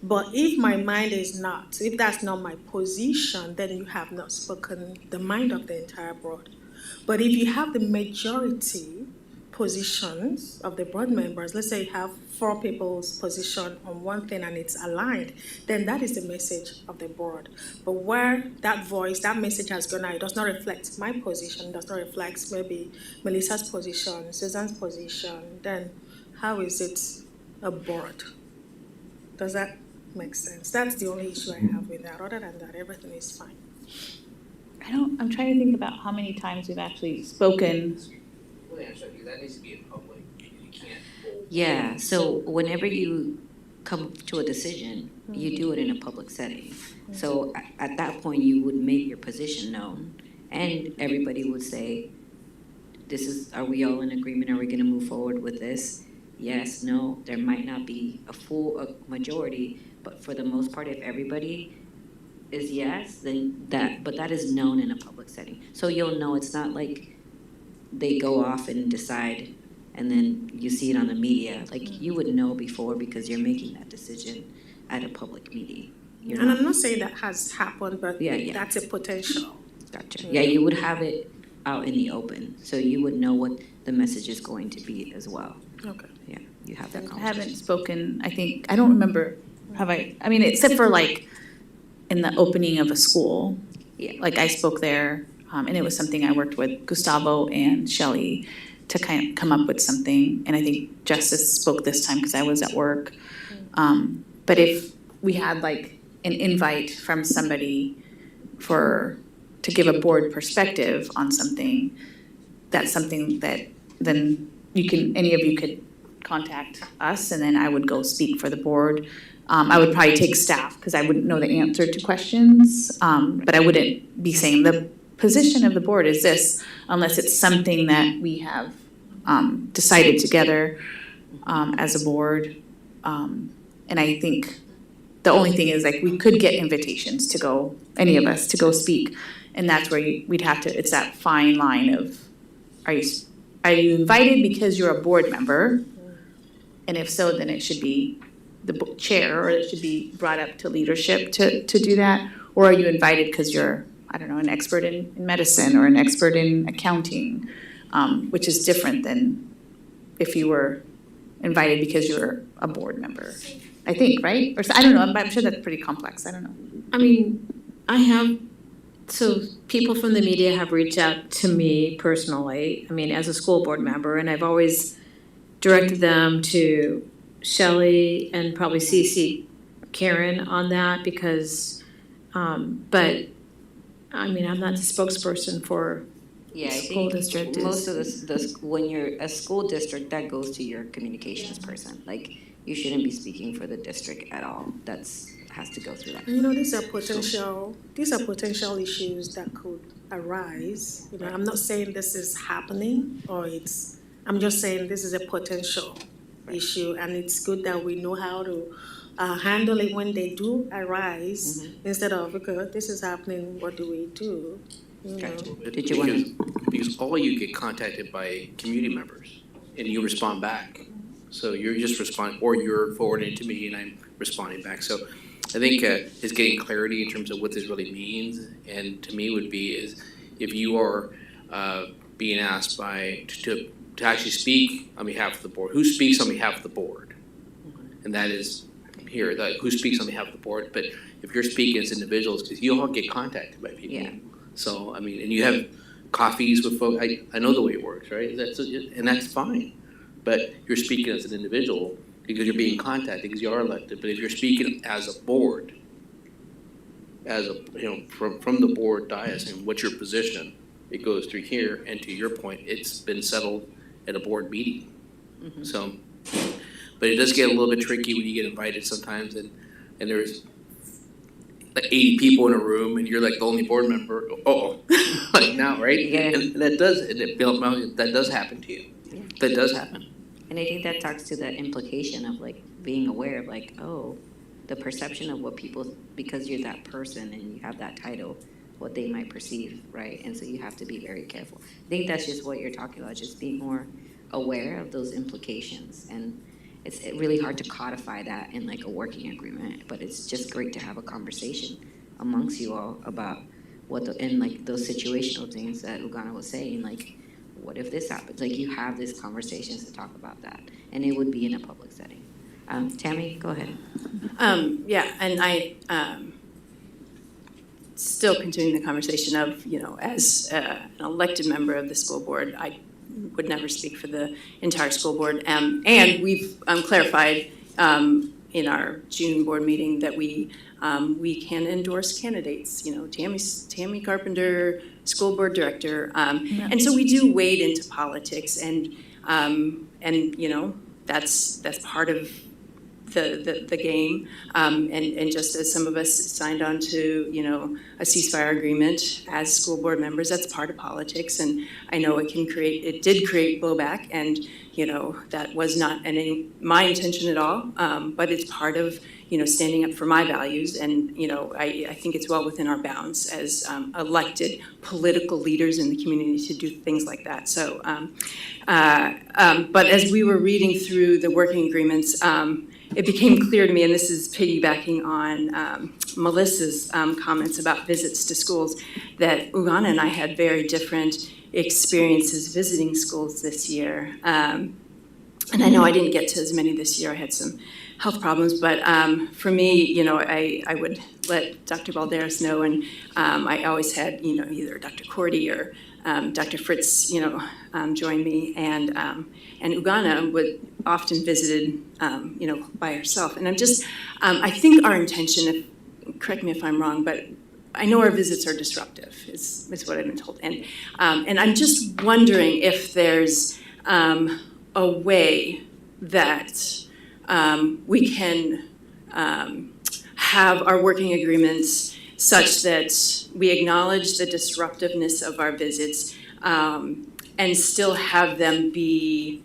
But if my mind is not, if that's not my position, then you have not spoken the mind of the entire board. But if you have the majority positions of the board members, let's say you have 4 people's position on one thing and it's aligned, then that is the message of the board. But where that voice, that message has gone out, it does not reflect my position, does not reflect maybe Melissa's position, Susan's position, then how is it a board. Does that make sense? That's the only issue I have with that. Other than that, everything is fine. I'm trying to think about how many times we've actually spoken. That needs to be in public. You can't. Yeah, so whenever you come to a decision, you do it in a public setting. So at that point, you would make your position known, and everybody would say, are we all in agreement? Are we gonna move forward with this? Yes, no, there might not be a majority, but for the most part, if everybody is yes, then that is known in a public setting. So you'll know it's not like they go off and decide and then you see it on the media. Like, you would know before because you're making that decision at a public meeting. And I'm not saying that has happened, but Yeah. that's a potential. Gotcha. Yeah, you would have it out in the open, so you would know what the message is going to be as well. Okay. Yeah, you have that I conversation. haven't spoken, I don't remember, I mean, except for like in the opening of a school. Yeah. Like I spoke there, and it was something I worked with Gustavo and Shelley to kind of come up with something. And I think Justice spoke this time because I was at work. But if we had like an invite from somebody to give a board perspective on something, that's something that then any of you could contact us, and then I would go speak for the board. I would probably take staff because I wouldn't know the answer to questions, but I wouldn't be saying the position of the board is this unless it's something that we have decided together as a board. And I think the only thing is like we could get invitations to go, any of us, to go speak. And that's where we'd have to, it's that fine line of, are you invited because you're a board member? And if so, then it should be the chair, or it should be brought up to leadership to do that. Or are you invited because you're, I don't know, an expert in medicine or an expert in accounting, which is different than if you were invited because you're a board member, I think, right? Or I don't know, I'm sure that's pretty complex, I don't know. I mean, so people from the media have reached out to me personally, I mean, as a school board member, and I've always directed them to Shelley and probably CC Karen on that because, but, I mean, I'm not the spokesperson for Yeah, I school think district most of when you're a school district, that goes to your communications person. Like, you shouldn't be speaking for the district at all. Has to go through that. You know, these are potential issues that could arise. You know, I'm not saying this is happening I'm just saying this is a potential issue, and it's good that we know how to handle it when they do arise, instead of, okay, this is happening, what do we do? You know. Because all you get contacted by community members and you respond back. So you're just responding, or you're forwarding it to me and I'm responding back. So I think it's getting clarity in terms of what this really means. And to me would be is if you are being asked to actually speak on behalf of the board, who speaks on behalf of the board? And that is here, who speaks on behalf of the board. But if you're speaking as individuals, because you all get contacted by people. Yeah. So, I mean, and you have coffees with folks, I know the way it works, right? And that's fine. But you're speaking as an individual because you're being contacted, because you are elected. But if you're speaking as a board, from the board dais, and what's your position, it goes through here. And to your point, it's been settled at a board meeting. So, but it does get a little bit tricky when you get invited sometimes, and there's like 80 people in a room, and you're like the only board member. Like now, right? Yeah. And that does happen to you. Yeah. That does happen. And I think that talks to the implication of like being aware of like, oh, the perception of what people, because you're that person and you have that title, what they might perceive, right? And so you have to be very careful. I think that's just what you're talking about, just being more aware of those implications. And it's really hard to codify that in like a working agreement, but it's just great to have a conversation amongst you all about and like those situational things that Ugana was saying, like, what if this happens? Like, you have these conversations to talk about that, and it would be in a public setting. Tammy, go ahead. Yeah, and I still continuing the conversation of, you know, as an elected member of the school board, I would never speak for the entire school board. And we've clarified in our June board meeting that we can endorse candidates, you know, Tammy Carpenter, school board director. And so we do wade into politics and you know, that's part of the game. And just as some of us signed on to, you know, a ceasefire agreement as school board members, that's part of politics. And I know it did create blowback, and, you know, that was not my intention at all. But it's part of, you know, standing up for my values. And, you know, I think it's well within our bounds as elected political leaders in the community to do things like that. So, but as we were reading through the working agreements, it became clear to me, and this is piggybacking on Melissa's comments about visits to schools, that Ugana and I had very different experiences visiting schools this year. And I know I didn't get to as many this year. I had some health problems, but for me, you know, I would let Dr. Balderas know, and I always had, you know, either Dr. Cordy or Dr. Fritz, you know, join me, and Ugana would often visited, you know, by herself. And I think our intention, correct me if I'm wrong, but I know our visits are disruptive, is what I've been told. And I'm just wondering if there's a way that we can have our working agreements such that we acknowledge the disruptiveness of our visits and still have them be,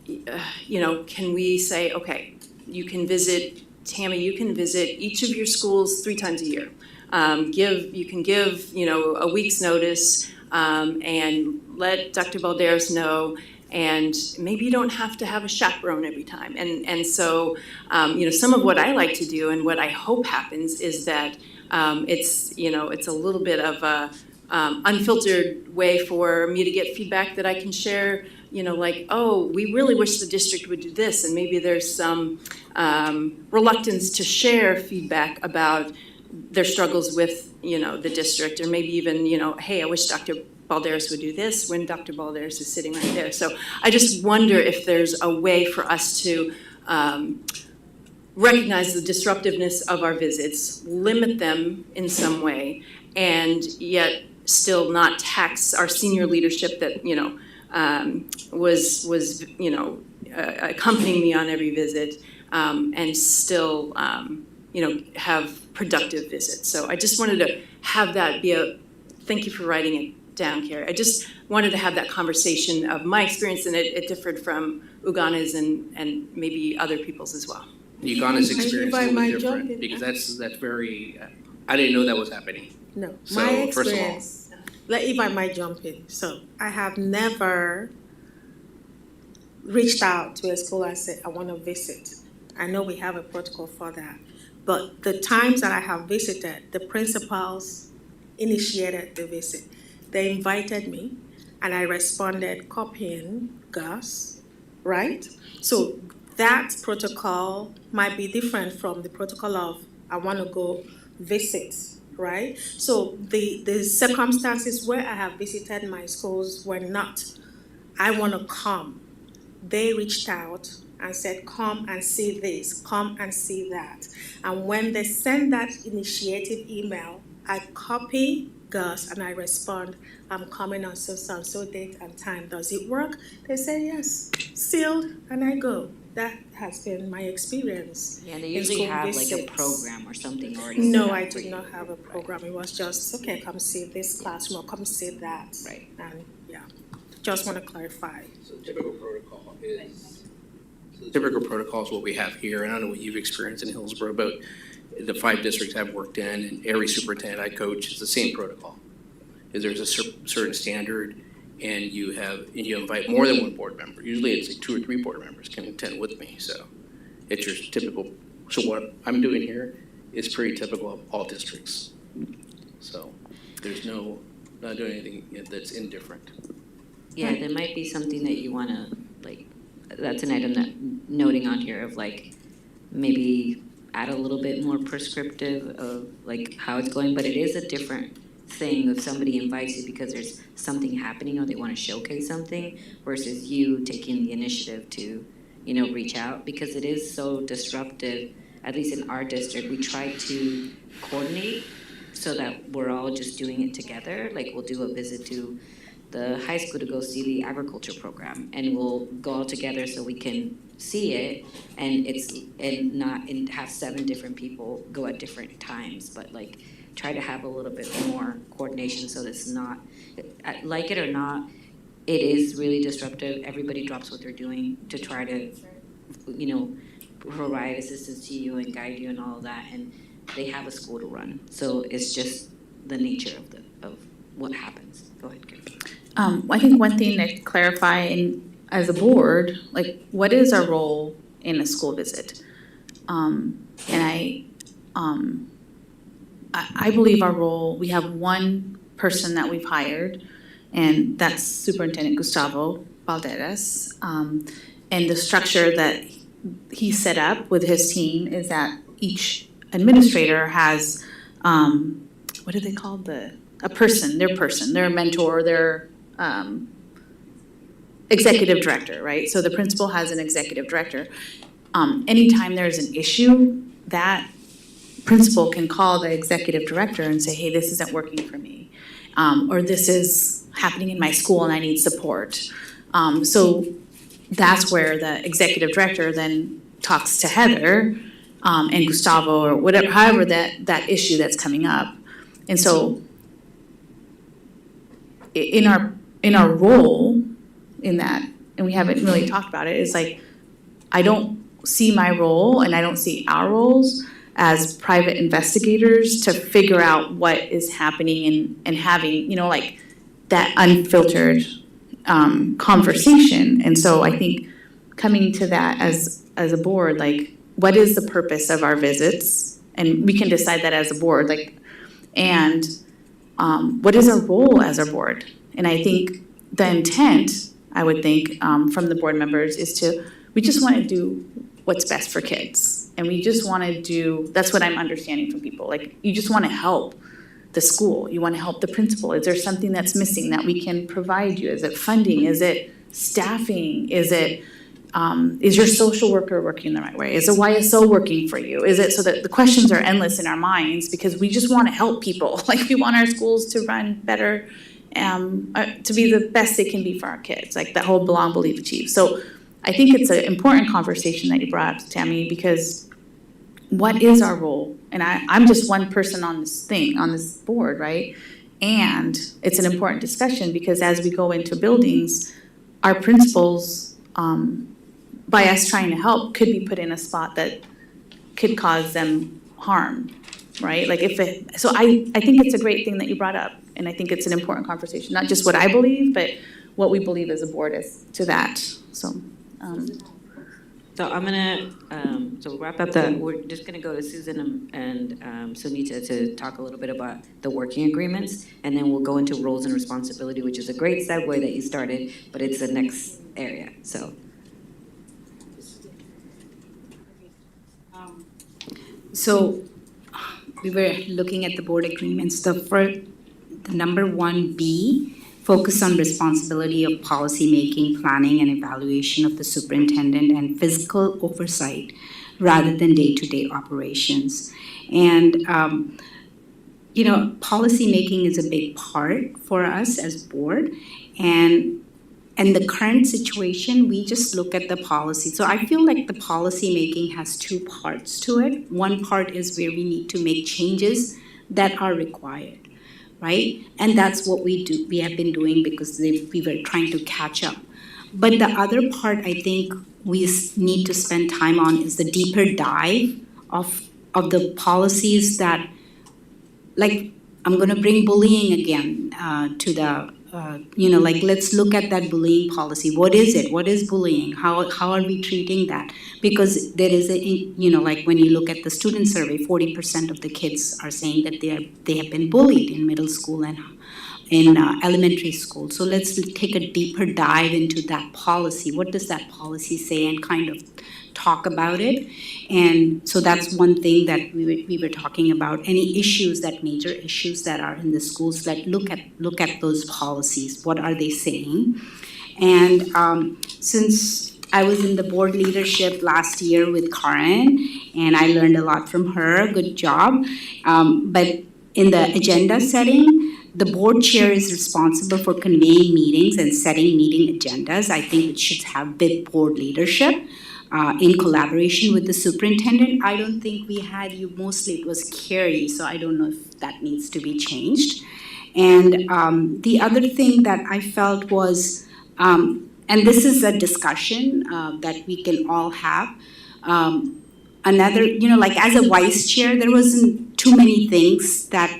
you know, can we say, okay, you can visit, Tammy, you can visit each of your schools 3 times a year. You can give, you know, a week's notice and let Dr. Balderas know, and maybe you don't have to have a chaperone every time. And so, you know, some of what I like to do and what I hope happens is that it's, you know, it's a little bit of a unfiltered way for me to get feedback that I can share, you know, like, oh, we really wish the district would do this, and maybe there's some reluctance to share feedback about their struggles with, you know, the district, or maybe even, you know, hey, I wish Dr. Balderas would do this when Dr. Balderas is sitting right there. So I just wonder if there's a way for us to recognize the disruptiveness of our visits, limit them in some way, and yet still not tax our senior leadership that, you know, was you know, accompanying me on every visit, and still, you know, have productive visits. So I just wanted to have that be thank you for writing it down, Carrie. I just wanted to have that conversation of my experience, and it differed from Ugana's and maybe other people's as well. Ugana's experience is a little different, because that's very, I didn't know that was happening. No, So, my first of all- experience, like, if I might jump in, so I have never reached out to a school and said, I want to visit. I know we have a protocol for that, but the times that I have visited, the principals initiated the visit. They invited me, and I responded copying Gus, right? So that protocol might be different from the protocol of I want to go visit, right? So the circumstances where I have visited my schools were not, I want to come. They reached out and said, come and see this, come and see that. And when they send that initiative email, I copy Gus and I respond, I'm coming on so date and time. Does it work? They say yes, sealed, and I go. That has been my experience. Yeah, they in usually school have like a visits. program or something already No, set I up for did you. not have a program. It was just, okay, come see this classroom, or come see that. Right. And yeah, just want to clarify. So typical protocol is what we have here, and I don't know what you've experienced in Hillsborough, but the 5 districts I've worked in, and every superintendent I coach, it's the same protocol. Is there's a certain standard, and you invite more than 1 board member. Usually it's like 2 or 3 board members can attend with me, so it's your typical. So what I'm doing here is pretty typical of all districts. So there's not doing anything that's indifferent. Yeah, there might be something that you wanna, like, that's an item that, noting on here of like, maybe add a little bit more prescriptive of like how it's going, but it is a different thing if somebody invites you because there's something happening or they wanna showcase something versus you taking the initiative to reach out, because it is so disruptive. At least in our district, we try to coordinate so that we're all just doing it together. Like, we'll do a visit to the high school to go see the agriculture program, and we'll go all together so we can see it, and have 7 different people go at different times, but like try to have a little bit more coordination so that it's not, like it or not, it is really disruptive. Everybody drops what they're doing to try to, provide assistance to you and guide you and all of that, and they have a school to run. So it's just the nature of what happens. Go ahead, Karen. I think one thing to clarify as a board, like, what is our role in a school visit? And I believe our role, we have one person that we've hired, and that's Superintendent Gustavo Balderas. And the structure that he set up with his team is that each administrator has, what do they call their mentor, their executive director, right? So the principal has an executive director. Anytime there's an issue, that principal can call the executive director and say, hey, this isn't working for me. Or this is happening in my school and I need support. So that's where the executive director then talks to Heather and Gustavo, or whatever, however that issue that's coming up. And so in our role in that, and we haven't really talked about it, is like, I don't see my role and I don't see our roles as private investigators to figure out what is happening and having, like, that unfiltered conversation. And so I think coming to that as a board, like, what is the purpose of our visits? And we can decide that as a board, like, and what is our role as a board? And I think the intent, I would think, from the board members is we just want to do what's best for kids. And we just want to do, that's what I'm understanding from people. Like, you just want to help the school. You want to help the principal. Is there something that's missing that we can provide you? Is it funding? Is it staffing? Is it, is your social worker working the right way? Is the YSO working for you? Is it, so that the questions are endless in our minds because we just want to help people. Like, we want our schools to run better, to be the best they can be for our kids. Like, that whole belong, believe, achieve. So I think it's an important conversation that you brought up, Tammy, because what is our role? And I'm just one person on this board, right? And it's an important discussion because as we go into buildings, our principals, by us trying to help, could be put in a spot that could cause them harm, right? Like, so I think it's a great thing that you brought up, and I think it's an important conversation, not just what I believe, but what we believe as a board is to that, so. So I'm gonna, so wrap up we're just gonna go to Susan and Sunita to talk a little bit about the working agreements, and then we'll go into roles and responsibility, which is a great segue that you started, but it's the next area, so. So we were looking at the board agreements. The number 1B, focus on responsibility of policymaking, planning, and evaluation of the superintendent and physical oversight rather than day-to-day operations. And, policymaking is a big part for us as board. And the current situation, we just look at the policy. So I feel like the policy making has 2 parts to it. One part is where we need to make changes that are required, right? And that's what we do. We have been doing because we were trying to catch up. But the other part I think we need to spend time on is the deeper dive of the policies that, like, I'm going to bring bullying again to the. Let's look at that bullying policy. What is it? What is bullying? How are we treating that? Because there is when you look at the student survey, 40% of the kids are saying that they have been bullied in middle school and in elementary school. So let's take a deeper dive into that policy. What does that policy say, and kind of talk about it. And so that's one thing that we were talking about. Any issues, major issues that are in the schools, look at those policies. What are they saying? And since I was in the board leadership last year with Karen, and I learned a lot from her. Good job. But in the agenda setting, the board chair is responsible for convening meetings and setting meeting agendas. I think it should have with board leadership in collaboration with the superintendent. I don't think we had you, mostly it was Carrie, so I don't know if that needs to be changed. And the other thing that I felt was, and this is a discussion that we can all have, another, like as a vice chair, there wasn't too many things that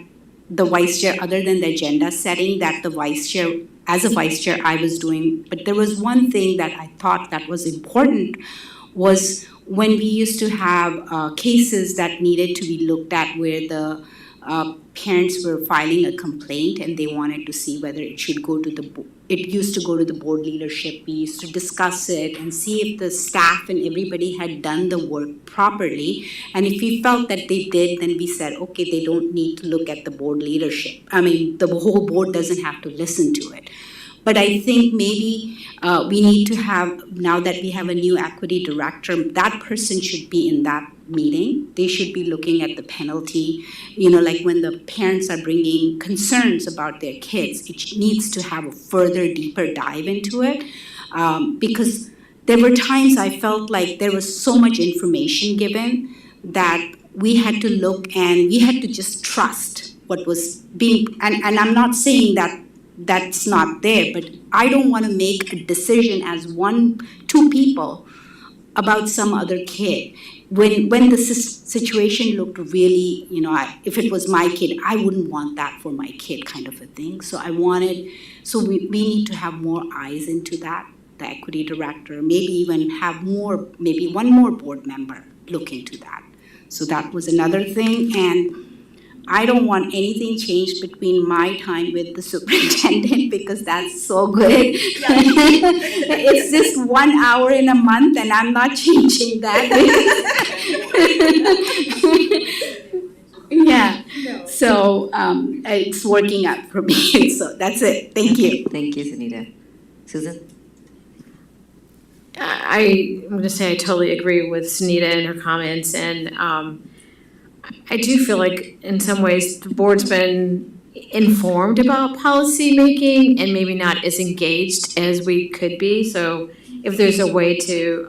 the vice chair, other than the agenda setting, that the vice chair, as a vice chair, I was doing. But there was one thing that I thought that was important, was when we used to have cases that needed to be looked at where the parents were filing a complaint and they wanted to see whether it should go to the it used to go to the board leadership. We used to discuss it and see if the staff and everybody had done the work properly. And if we felt that they did, then we said, okay, they don't need to look at the board leadership. I mean, the whole board doesn't have to listen to it. But I think maybe we need to have, now that we have a new equity director, that person should be in that meeting. They should be looking at the penalty. Like when the parents are bringing concerns about their kids, it needs to have a further, deeper dive into it. Because there were times I felt like there was so much information given that we had to look and we had to just trust what was being, and I'm not saying that that's not there, but I don't want to make a decision as two people about some other kid. When the situation looked really, if it was my kid, I wouldn't want that for my kid, kind of a thing. So we need to have more eyes into that, the equity director, maybe even have maybe one more board member look into that. So that was another thing. And I don't want anything changed between my time with the superintendent, because that's so good. It's just 1 hour in a month and I'm not changing that. Yeah, so it's working out for me, so that's it. Thank you. Thank you, Sunita. Susan? I'm going to say I totally agree with Sunita and her comments, and I do feel like in some ways the board's been informed about policy making and maybe not as engaged as we could be. So if there's a way to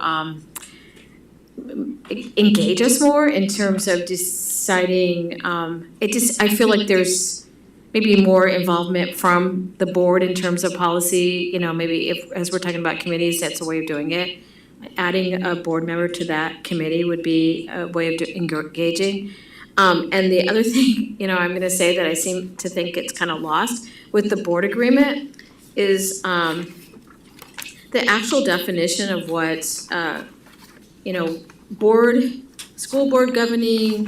engage us more in terms of deciding, I feel like there's maybe more involvement from the board in terms of policy. Maybe if, as we're talking about committees, that's a way of doing it. Adding a board member to that committee would be a way of engaging. And the other thing, I'm going to say that I seem to think it's kind of lost with the board agreement is the actual definition of what, school board governing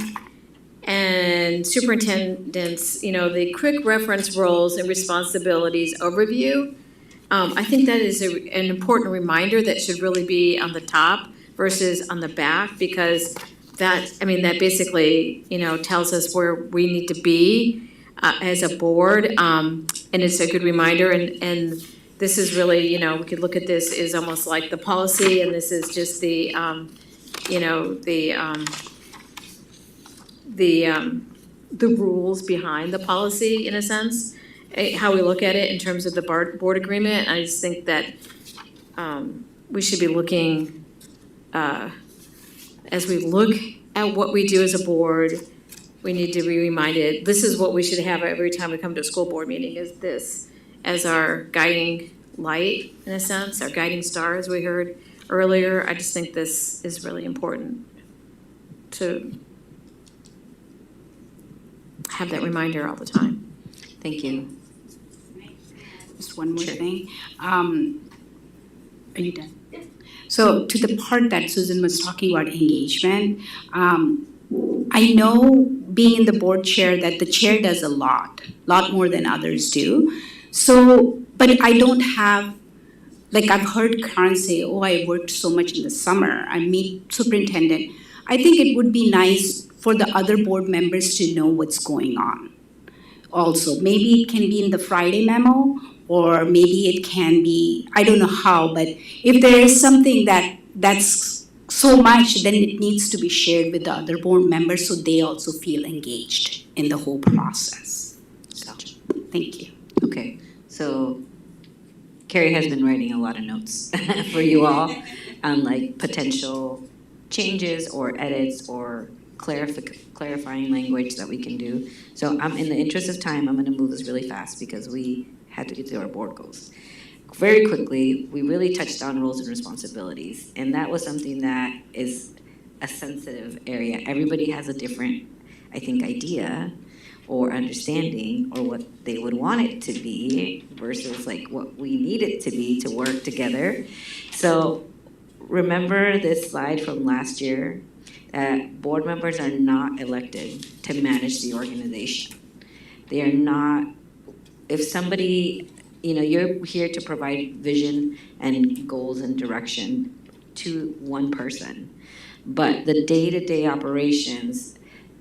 and superintendents, the quick reference roles and responsibilities overview. I think that is an important reminder that should really be on the top versus on the back, because that basically, tells us where we need to be as a board, and it's a good reminder. And this is really, we could look at this as almost like the policy, and this is just the rules behind the policy, in a sense, how we look at it in terms of the board agreement. I just think that we should be looking. As we look at what we do as a board, we need to be reminded, this is what we should have every time we come to a school board meeting, is this as our guiding light, in a sense, our guiding star, as we heard earlier. I just think this is really important to have that reminder all the time. Thank you. Just one more thing. Are you done? So to the part that Susan was talking about engagement, I know being in the board chair that the chair does a lot more than others do. So, but I don't have, like I've heard Karen say, oh, I worked so much in the summer, I meet superintendent. I think it would be nice for the other board members to know what's going on. Also, maybe it can be in the Friday memo, or maybe it can be, I don't know how, but if there is something that's so much, then it needs to be shared with the other board members so they also feel engaged in the whole process. So, thank you. Okay, so Carrie has been writing a lot of notes for you all on like potential changes or edits or clarifying language that we can do. So I'm in the interest of time, I'm gonna move this really fast because we had to get to our board goals. Very quickly, we really touched on roles and responsibilities, and that was something that is a sensitive area. Everybody has a different, I think, idea or understanding or what they would want it to be versus like what we need it to be to work together. So remember this slide from last year, board members are not elected to manage the organization. They are not, if somebody, you're here to provide vision and goals and direction to one person. But the day-to-day operations,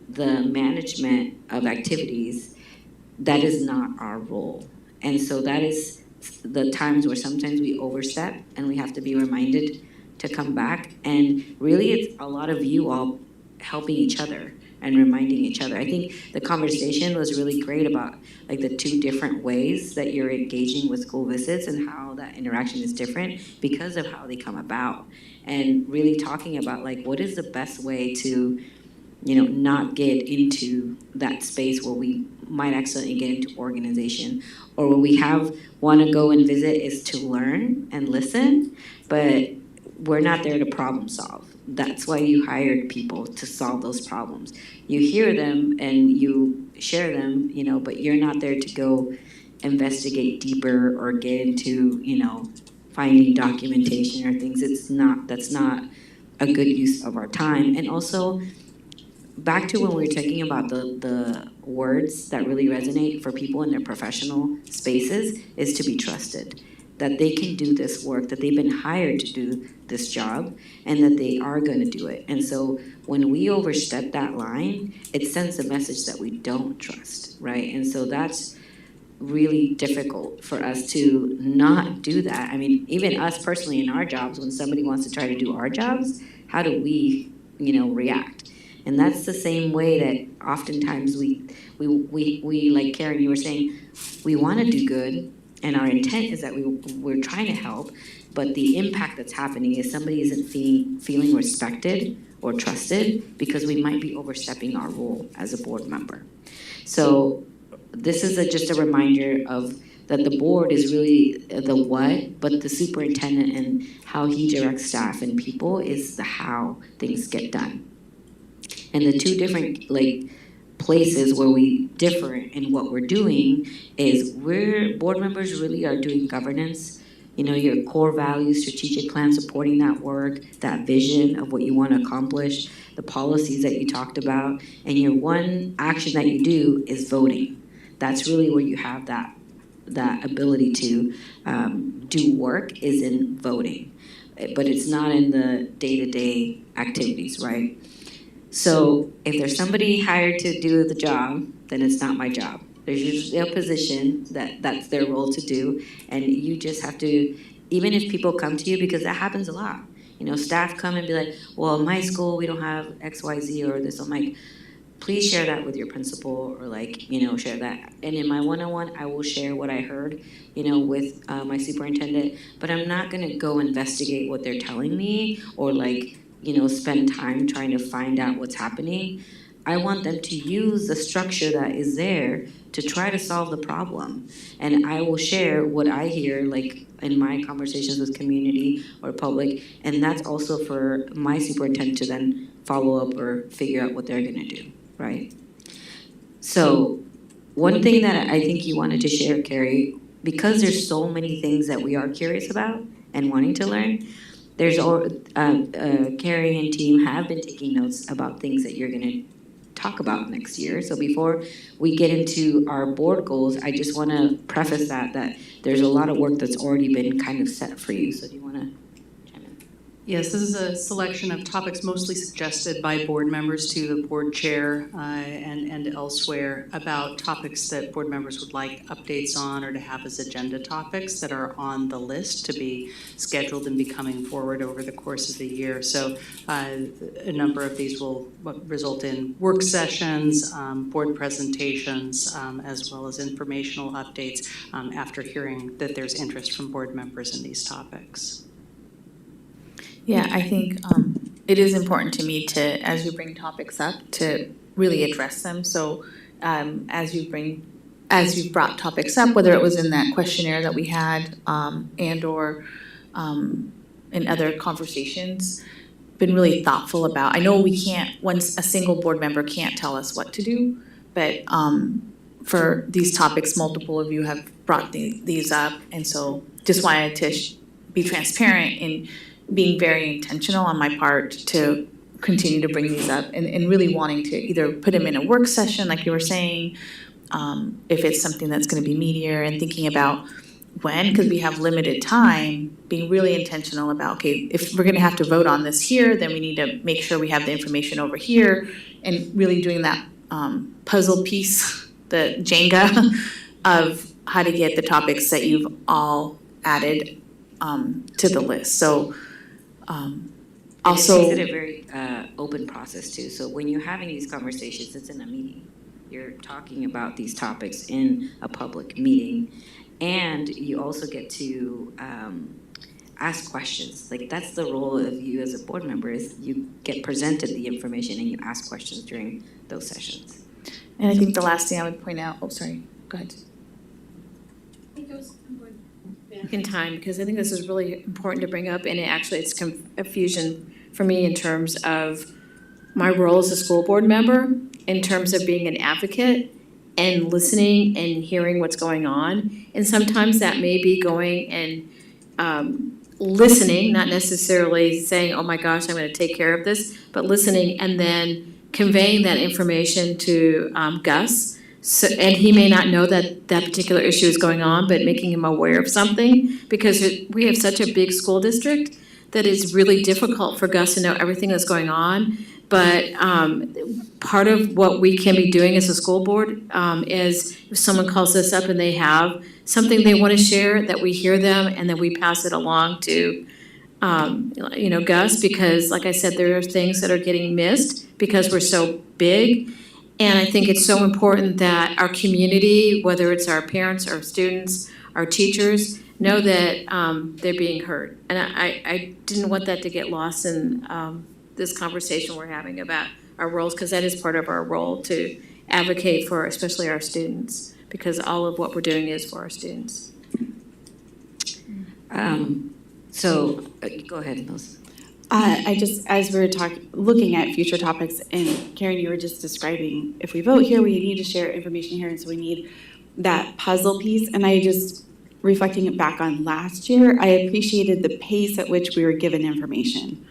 the management of activities, that is not our role. And so that is the times where sometimes we overstep and we have to be reminded to come back. And really it's a lot of you all helping each other and reminding each other. I think the conversation was really great about like the two different ways that you're engaging with school visits and how that interaction is different because of how they come about. And really talking about like what is the best way to not get into that space where we might accidentally get into organization, or where we want to go and visit is to learn and listen, but we're not there to problem solve. That's why you hired people to solve those problems. You hear them and you share them, but you're not there to go investigate deeper or get into, finding documentation or things. That's not a good use of our time. And also, back to when we were talking about the words that really resonate for people in their professional spaces is to be trusted. That they can do this work, that they've been hired to do this job, and that they are going to do it. And so when we overstep that line, it sends a message that we don't trust, right? And so that's really difficult for us to not do that. I mean, even us personally in our jobs, when somebody wants to try to do our jobs, how do we, react? And that's the same way that oftentimes we like Karen, you were saying, we want to do good, and our intent is that we're trying to help, but the impact that's happening is somebody isn't feeling respected or trusted because we might be overstepping our role as a board member. So this is just a reminder of that the board is really the what, but the superintendent and how he directs staff and people is the how things get done. And the two different places where we differ in what we're doing is board members really are doing governance, your core values, strategic plan, supporting that work, that vision of what you want to accomplish, the policies that you talked about, and your one action that you do is voting. That's really where you have that ability to do work is in voting, but it's not in the day-to-day activities, right? So if there's somebody hired to do the job, then it's not my job. There's usually a position that's their role to do, and you just have to, even if people come to you, because that happens a lot. Staff come and be like, well, in my school, we don't have X, Y, Z, or this. I'm like, please share that with your principal, or share that. And in my one-on-one, I will share what I heard, with my superintendent, but I'm not gonna go investigate what they're telling me, or spend time trying to find out what's happening. I want them to use the structure that is there to try to solve the problem. And I will share what I hear, in my conversations with community or public, and that's also for my superintendent to then follow up or figure out what they're gonna do, right? So one thing that I think you wanted to share, Carrie, because there's so many things that we are curious about and wanting to learn, there's Carrie and team have been taking notes about things that you're gonna talk about next year. So before we get into our board goals, I just wanna preface that there's a lot of work that's already been kind of set for you. So do you wanna chime in? Yes, this is a selection of topics mostly suggested by board members to the board chair and elsewhere about topics that board members would like updates on or to have as agenda topics that are on the list to be scheduled and be coming forward over the course of the year. So a number of these will result in work sessions, board presentations, as well as informational updates after hearing that there's interest from board members in these topics. Yeah, I think it is important to me to, as you bring topics up, to really address them. So as you've brought topics up, whether it was in that questionnaire that we had and or in other conversations, been really thoughtful about. I know we can't, once a single board member can't tell us what to do, but for these topics, multiple of you have brought these up, and so just wanted to be transparent in being very intentional on my part to continue to bring these up and really wanting to either put them in a work session, like you were saying, if it's something that's gonna be meatier, and thinking about when, because we have limited time, being really intentional about, okay, if we're gonna have to vote on this here, then we need to make sure we have the information over here, and really doing that puzzle piece, the Jenga of how to get the topics that you've all added to the list. So also, it makes it a very open process too. So when you're having these conversations, it's in a meeting. You're talking about these topics in a public meeting, and you also get to ask questions. Like, that's the role of you as a board member, is you get presented the information and you ask questions during those sessions. and I think the last thing I would point out, oh, sorry, go ahead. In time, because I think this is really important to bring up, and it's confusion for me in terms of my role as a school board member, in terms of being an advocate and listening and hearing what's going on. And sometimes that may be going and listening, not necessarily saying, oh my gosh, I'm gonna take care of this, but listening and then conveying that information to Gus. So, and he may not know that that particular issue is going on, but making him aware of something, because we have such a big school district that it's really difficult for Gus to know everything that's going on. But part of what we can be doing as a school board is if someone calls us up and they have something they want to share, that we hear them and then we pass it along to Gus, because like I said, there are things that are getting missed because we're so big. And I think it's so important that our community, whether it's our parents, our students, our teachers, know that they're being heard. And I didn't want that to get lost in this conversation we're having about our roles, because that is part of our role, to advocate for especially our students, because all of what we're doing is for our students. Go ahead, Melissa. I just, as we were looking at future topics, and Karen, you were just describing, if we vote here, we need to share information here, and so we need that puzzle piece. And I just, reflecting it back on last year, I appreciated the pace at which we were given information.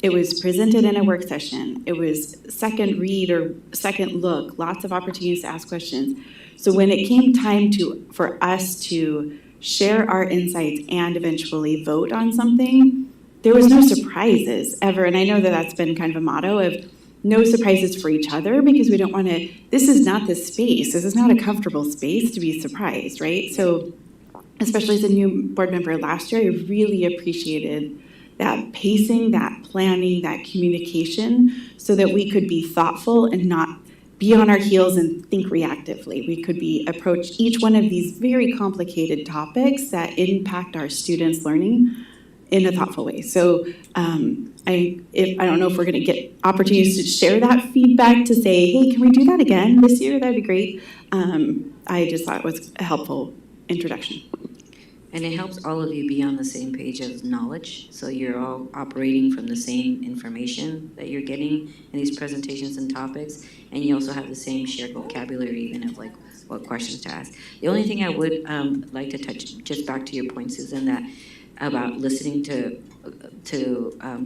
It was presented in a work session. It was second read or second look, lots of opportunities to ask questions. So when it came time for us to share our insights and eventually vote on something, there was no surprises ever. And I know that that's been kind of a motto of no surprises for each other, because we don't want to, this is not the space. This is not a comfortable space to be surprised, right? So especially as a new board member last year, I really appreciated that pacing, that planning, that communication, so that we could be thoughtful and not be on our heels and think reactively. We could approach each one of these very complicated topics that impact our students' learning in a thoughtful way. So I don't know if we're going to get opportunities to share that feedback, to say, hey, can we do that again this year? That'd be great. I just thought it was a helpful introduction. And it helps all of you be on the same page of knowledge, so you're all operating from the same information that you're getting in these presentations and topics, and you also have the same shared vocabulary, even of like what questions to ask. The only thing I would like to touch, just back to your point, Susan, that about listening to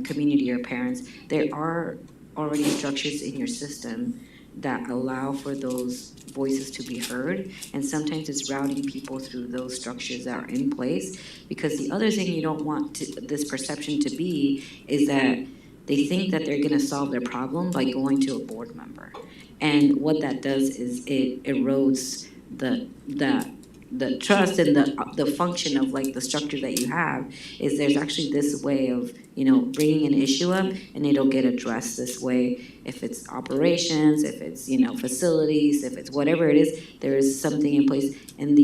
community or parents, there are already structures in your system that allow for those voices to be heard. And sometimes it's routing people through those structures that are in place. Because the other thing you don't want this perception to be is that they think that they're gonna solve their problem by going to a board member. And what that does is it erodes the trust and the function of like the structure that you have. Is there's actually this way of, you know, bringing an issue up and it'll get addressed this way. If it's operations, if it's, you know, facilities, if it's whatever it is, there is something in place. And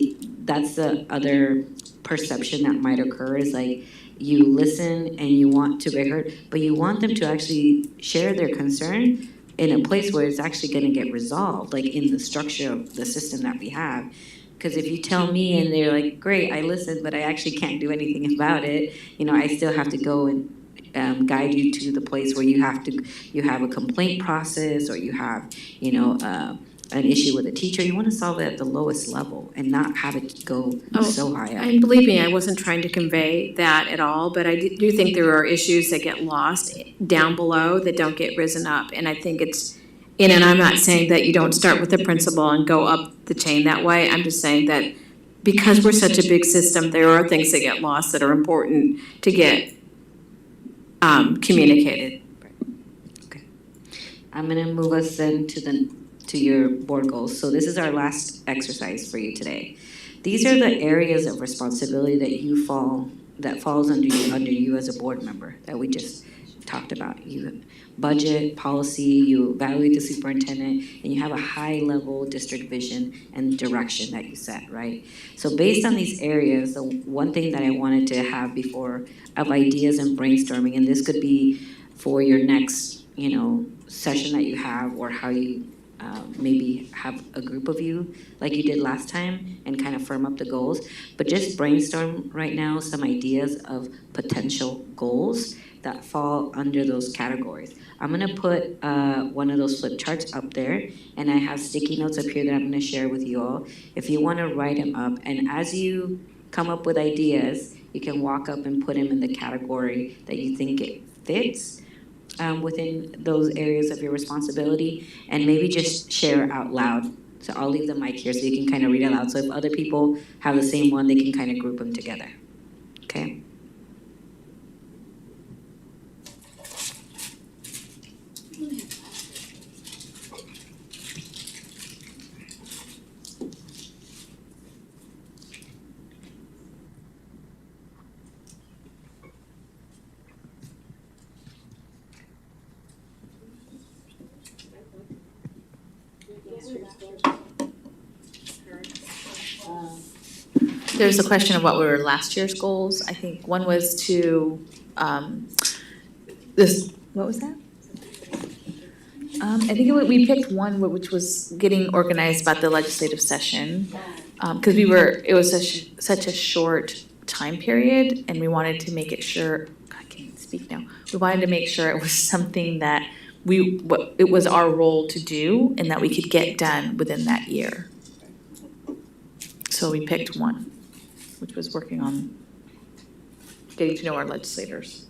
that's the other perception that might occur is like, you listen and you want to be heard, but you want them to actually share their concern in a place where it's actually gonna get resolved, like in the structure of the system that we have. Because if you tell me and they're like, great, I listened, but I actually can't do anything about it, you know, I still have to go and guide you to the place where you have a complaint process, or you have, you know, an issue with a teacher. You want to solve it at the lowest level and not have it go so high up. And believe me, I wasn't trying to convey that at all, but I do think there are issues that get lost down below that don't get risen up. And I think it's, and I'm not saying that you don't start with the principal and go up the chain that way. I'm just saying that because we're such a big system, there are things that get lost that are important to get communicated. Okay. I'm going to move us then to your board goals. So this is our last exercise for you today. These are the areas of responsibility that falls under you as a board member that we just talked about. You budget, policy, you evaluate the superintendent, and you have a high level district vision and direction that you set, right? So based on these areas, the one thing that I wanted to have before of ideas and brainstorming, and this could be for your next, you know, session that you have, or how you maybe have a group of you like you did last time and kind of firm up the goals, but just brainstorm right now some ideas of potential goals that fall under those categories. I'm gonna put one of those flip charts up there, and I have sticky notes up here that I'm gonna share with you all. If you wanna write them up, and as you come up with ideas, you can walk up and put them in the category that you think it fits within those areas of your responsibility, and maybe just share out loud. So I'll leave the mic here so you can kind of read out loud. So if other people have the same one, they can kind of group them together, okay? There's a question of what were last year's goals. I think one was to, what was that? I think we picked one which was getting organized about the legislative session. Because it was such a short time period, and we wanted to make it sure, I can't speak now. We wanted to make sure it was something that it was our role to do and that we could get done within that year. So we picked one, which was working on getting to know our legislators.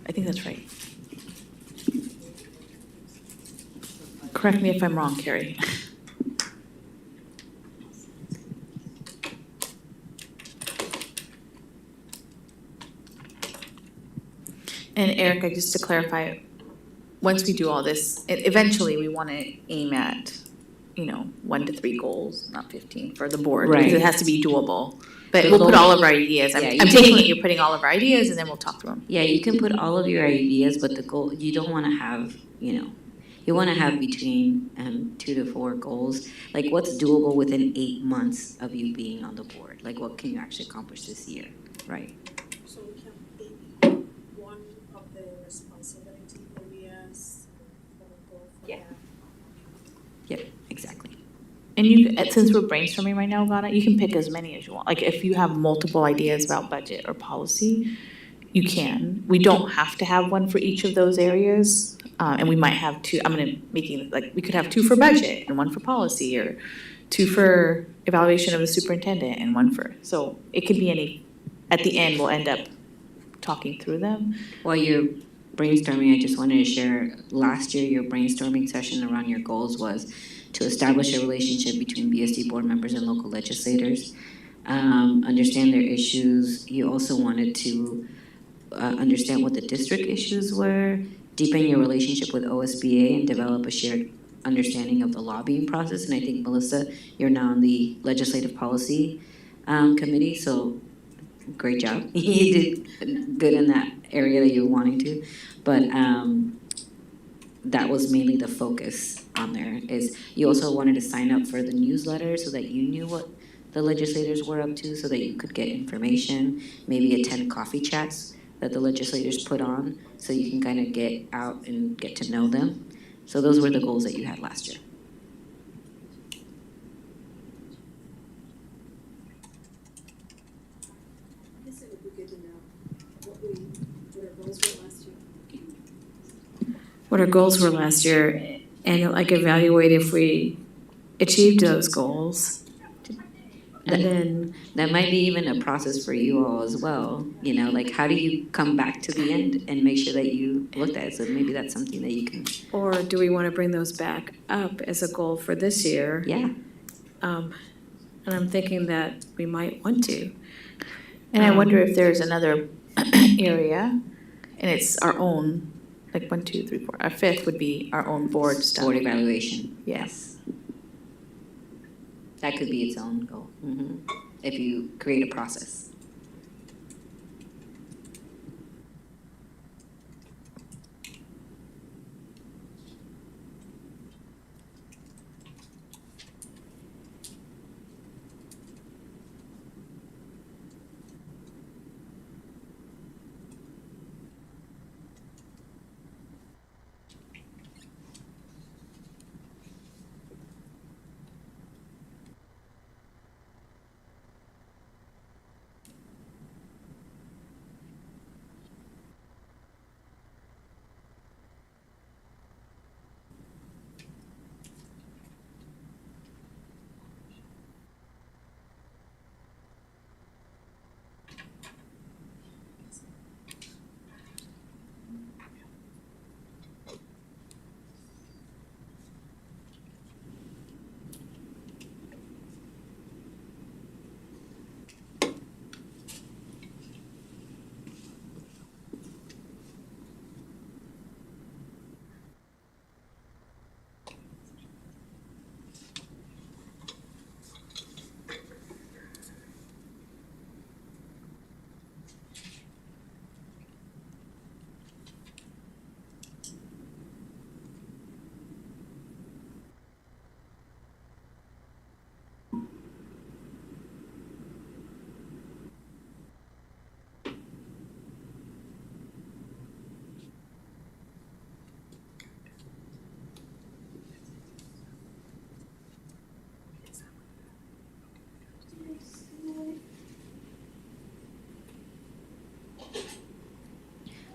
I think that's right. Correct me if I'm wrong, Carrie. And Erica, just to clarify, once we do all this, eventually we want to aim at, 1 to 3 goals, not 15 for the board, because it has to be doable. But we'll put all of our ideas. I'm taking it, you're putting all of our ideas, and then we'll talk through them. Yeah, you can put all of your ideas, but the goal, you don't want to have, you want to have between 2 to 4 goals. Like, what's doable within 8 months of you being on the board? Like, what can you actually accomplish this year, right? So we can pick one of the responsibility areas for the goal for that. Yep, exactly. And since we're brainstorming right now about it, you can pick as many as you want. Like, if you have multiple ideas about budget or policy, you can. We don't have to have one for each of those areas. And we might have 2, we could have 2 for budget and 1 for policy, or 2 for evaluation of the superintendent and 1 for, so it could be any, at the end, we'll end up talking through them. While you're brainstorming, I just wanted to share, last year, your brainstorming session around your goals was to establish a relationship between BSD board members and local legislators, understand their issues. You also wanted to understand what the district issues were, deepen your relationship with OSBA, and develop a shared understanding of the lobbying process. And I think, Melissa, you're now on the Legislative Policy Committee, so great job. You did good in that area that you were wanting to. But that was mainly the focus on there. Is you also wanted to sign up for the newsletter so that you knew what the legislators were up to, so that you could get information, maybe attend coffee chats that the legislators put on, so you can kind of get out and get to know them. So those were the goals that you had last year. I guess it would be good to know what our goals were last year. What our goals were last year, and like evaluate if we achieved those goals. And then that might be even a process for you all as well. You know, like how do you come back to the end and make sure that you looked at it? So maybe that's something that you can. Or do we want to bring those back up as a goal for this year? Yeah. And I'm thinking that we might want to. And I wonder if there's another area, and it's our own, like 1, 2, 3, 4. Our fifth would be our own board stuff. Board evaluation. Yes. That could be its own goal, if you create a process.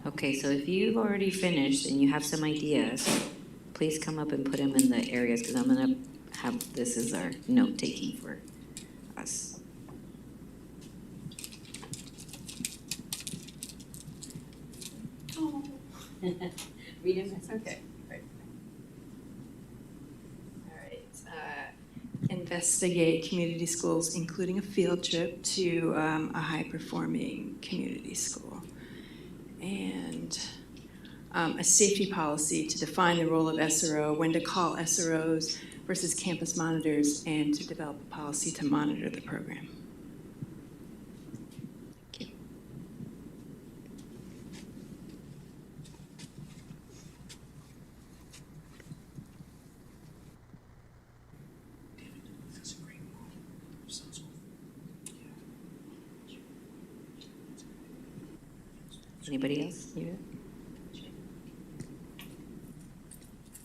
Okay, so if you've already finished and you have some ideas, please come up and put them in the areas, because I'm gonna have, this is our note taking for us. Oh. Read them. Okay. All right. Investigate community schools, including a field trip to a high-performing community school. And a safety policy to define the role of SRO, when to call SROs versus campus monitors, and to develop a policy to monitor the program. Anybody else? You?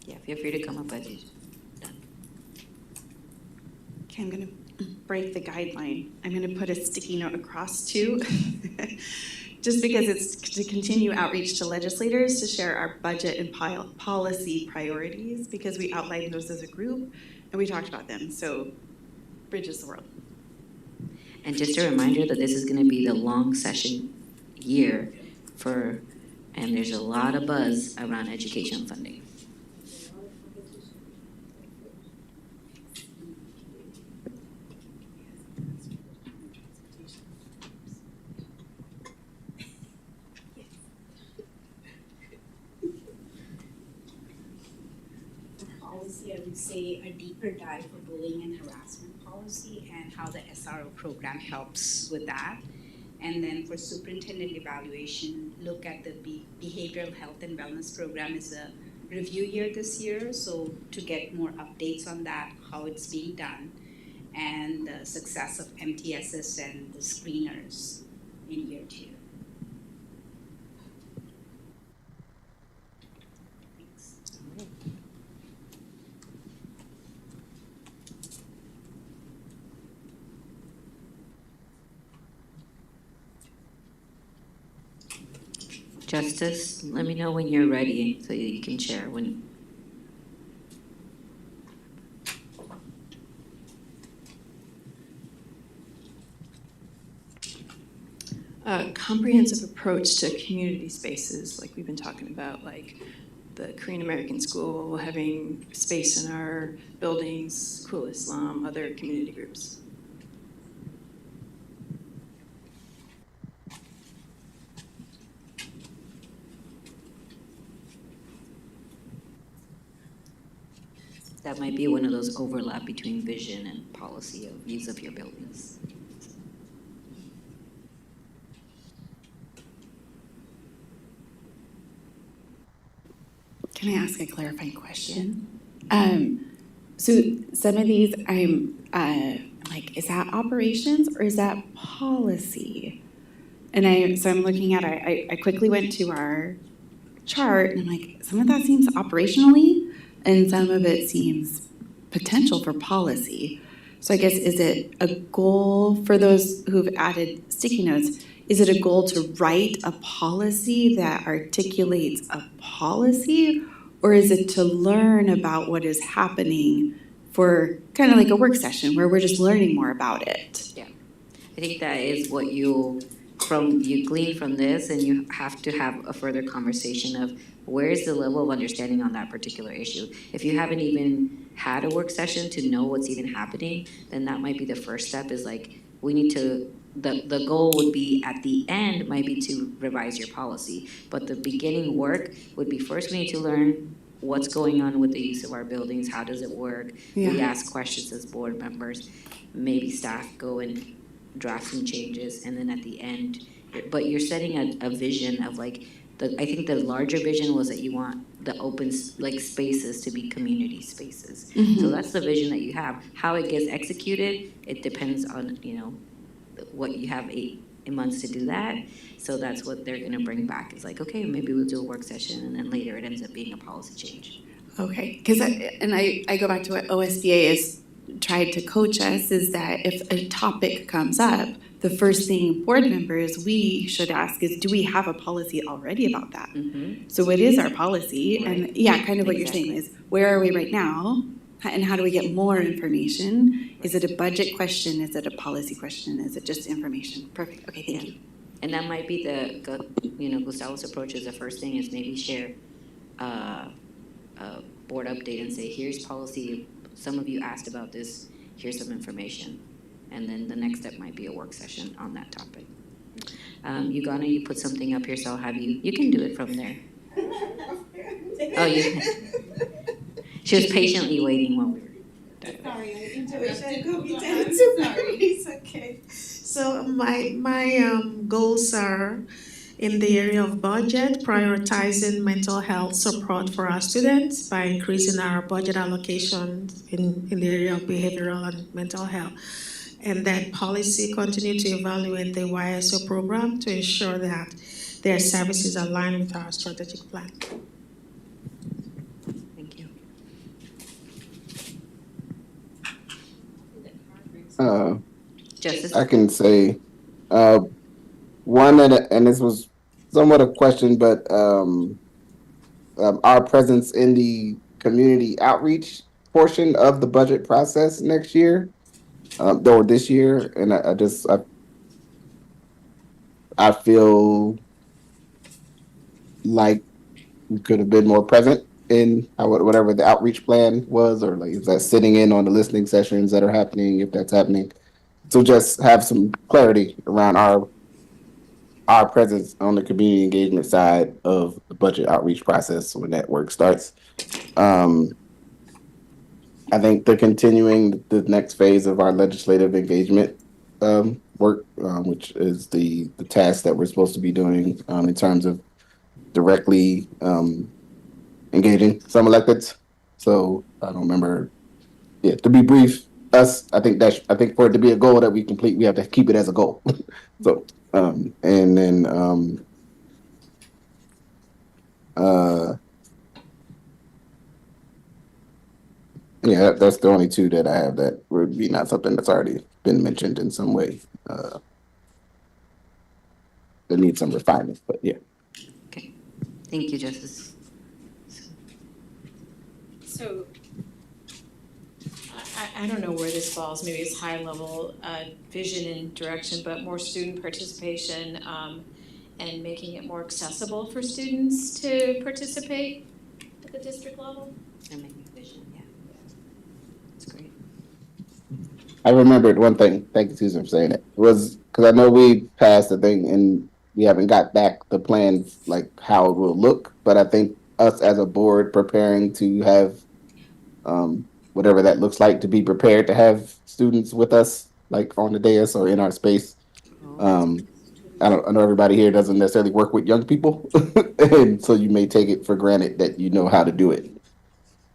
Yeah, feel free to come up as you. Okay, I'm gonna break the guideline. I'm gonna put a sticky note across too. Just because it's to continue outreach to legislators to share our budget and policy priorities, because we outlined those as a group and we talked about them, so bridges the world. And just a reminder that this is gonna be the long session year for And there's a lot of buzz around education funding. Policy, I would say a deeper dive for bullying and harassment policy and how the SRO program helps with that. And then for superintendent evaluation, look at the behavioral health and wellness program is a review year this year, so to get more updates on that, how it's being done, and the success of MTSS and the screeners in year 2. Justice, let me know when you're ready so you can share when. A comprehensive approach to community spaces, like we've been talking about, like the Korean American School, having space in our buildings, Cool Islam, other community groups. That might be one of those overlap between vision and policy of use of your buildings. Can I ask a clarifying question? So some of these, I'm like, is that operations or is that policy? And I'm looking at it, I quickly went to our chart and I'm like, some of that seems operationally and some of it seems potential for policy. So I guess, is it a goal for those who've added sticky notes? Is it a goal to write a policy that articulates a policy? Or is it to learn about what is happening for kind of like a work session where we're just learning more about it? Yeah, I think that is what you glean from this, and you have to have a further conversation of where is the level of understanding on that particular issue. If you haven't even had a work session to know what's even happening, then that might be the first step, is like, we need to, the goal would be at the end might be to revise your policy. But the beginning work would be, first we need to learn what's going on with the use of our buildings, how does it work? Yeah. We ask questions as board members, maybe staff go and draft some changes, and then at the end, but you're setting a vision of like, I think the larger vision was that you want the open like spaces to be community spaces. Mhm. So that's the vision that you have. How it gets executed, it depends on, what you have 8 months to do that. So that's what they're gonna bring back. It's like, okay, maybe we'll do a work session, and then later it ends up being a policy change. Okay, because I go back to what OSBA has tried to coach us, is that if a topic comes up, the first thing board members we should ask is, do we have a policy already about that? Mm-hmm. So what is our policy? Right. And yeah, kind of what you're saying is, where are we right now? And how do we get more information? Is it a budget question? Is it a policy question? Is it just information? Perfect, okay, thank you. And that might be Gustavo's approach is the first thing is maybe share a board update and say, here's policy, some of you asked about this, here's some information. And then the next step might be a work session on that topic. Ugana, you put something up here, so I'll have you can do it from there. Oh, she was patiently waiting while we were. Sorry, intuition could be sorry. It's okay. So my goals are in the area of budget, prioritizing mental health support for our students by increasing our budget allocation in the area of behavioral and mental health. And that policy, continue to evaluate the YSO program to ensure that their services align with our strategic plan. Thank you. Justice? I can say one, and this was somewhat a question, but our presence in the community outreach portion of the budget process next year, or this year, and I feel like we could have been more present in whatever the outreach plan was, or like is that sitting in on the listening sessions that are happening, if that's happening. So just have some clarity around our presence on the community engagement side of the budget outreach process when that work starts. I think they're continuing the next phase of our legislative engagement work, which is the task that we're supposed to be doing in terms of directly engaging some electeds. So I don't remember. Yeah, to be brief, I think for it to be a goal that we complete, we have to keep it as a goal. So and then yeah, that's the only two that I have that would be not something that's already been mentioned in some way. That needs some refinement, but yeah. Thank you, Justice. So, I don't know where this falls, maybe it's high level vision and direction, but more student participation and making it more accessible for students to participate at the district level? And making vision, yeah. That's great. I remembered one thing. Thank you, Susan, for saying it. Was because I know we passed the thing and we haven't got back the plan, like how it will look. But I think us as a board preparing to have whatever that looks like, to be prepared to have students with us, like on the dais or in our space. I know everybody here doesn't necessarily work with young people, and so you may take it for granted that you know how to do it,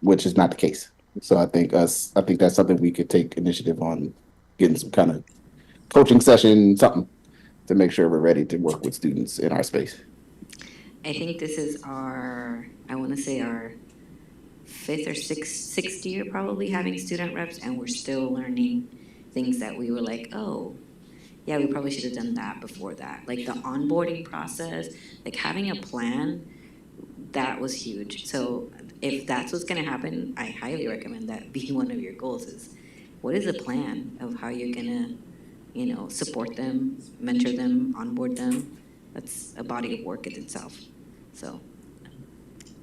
which is not the case. So I think that's something we could take initiative on, getting some kind of coaching session, something to make sure we're ready to work with students in our space. I think this is our 5th or sixth year probably having student reps, and we're still learning things that we were like, oh, yeah, we probably should have done that before that. Like the onboarding process, like having a plan, that was huge. So if that's what's gonna happen, I highly recommend that be one of your goals is, what is the plan of how you're gonna, support them, mentor them, onboard them? That's a body of work in itself. So,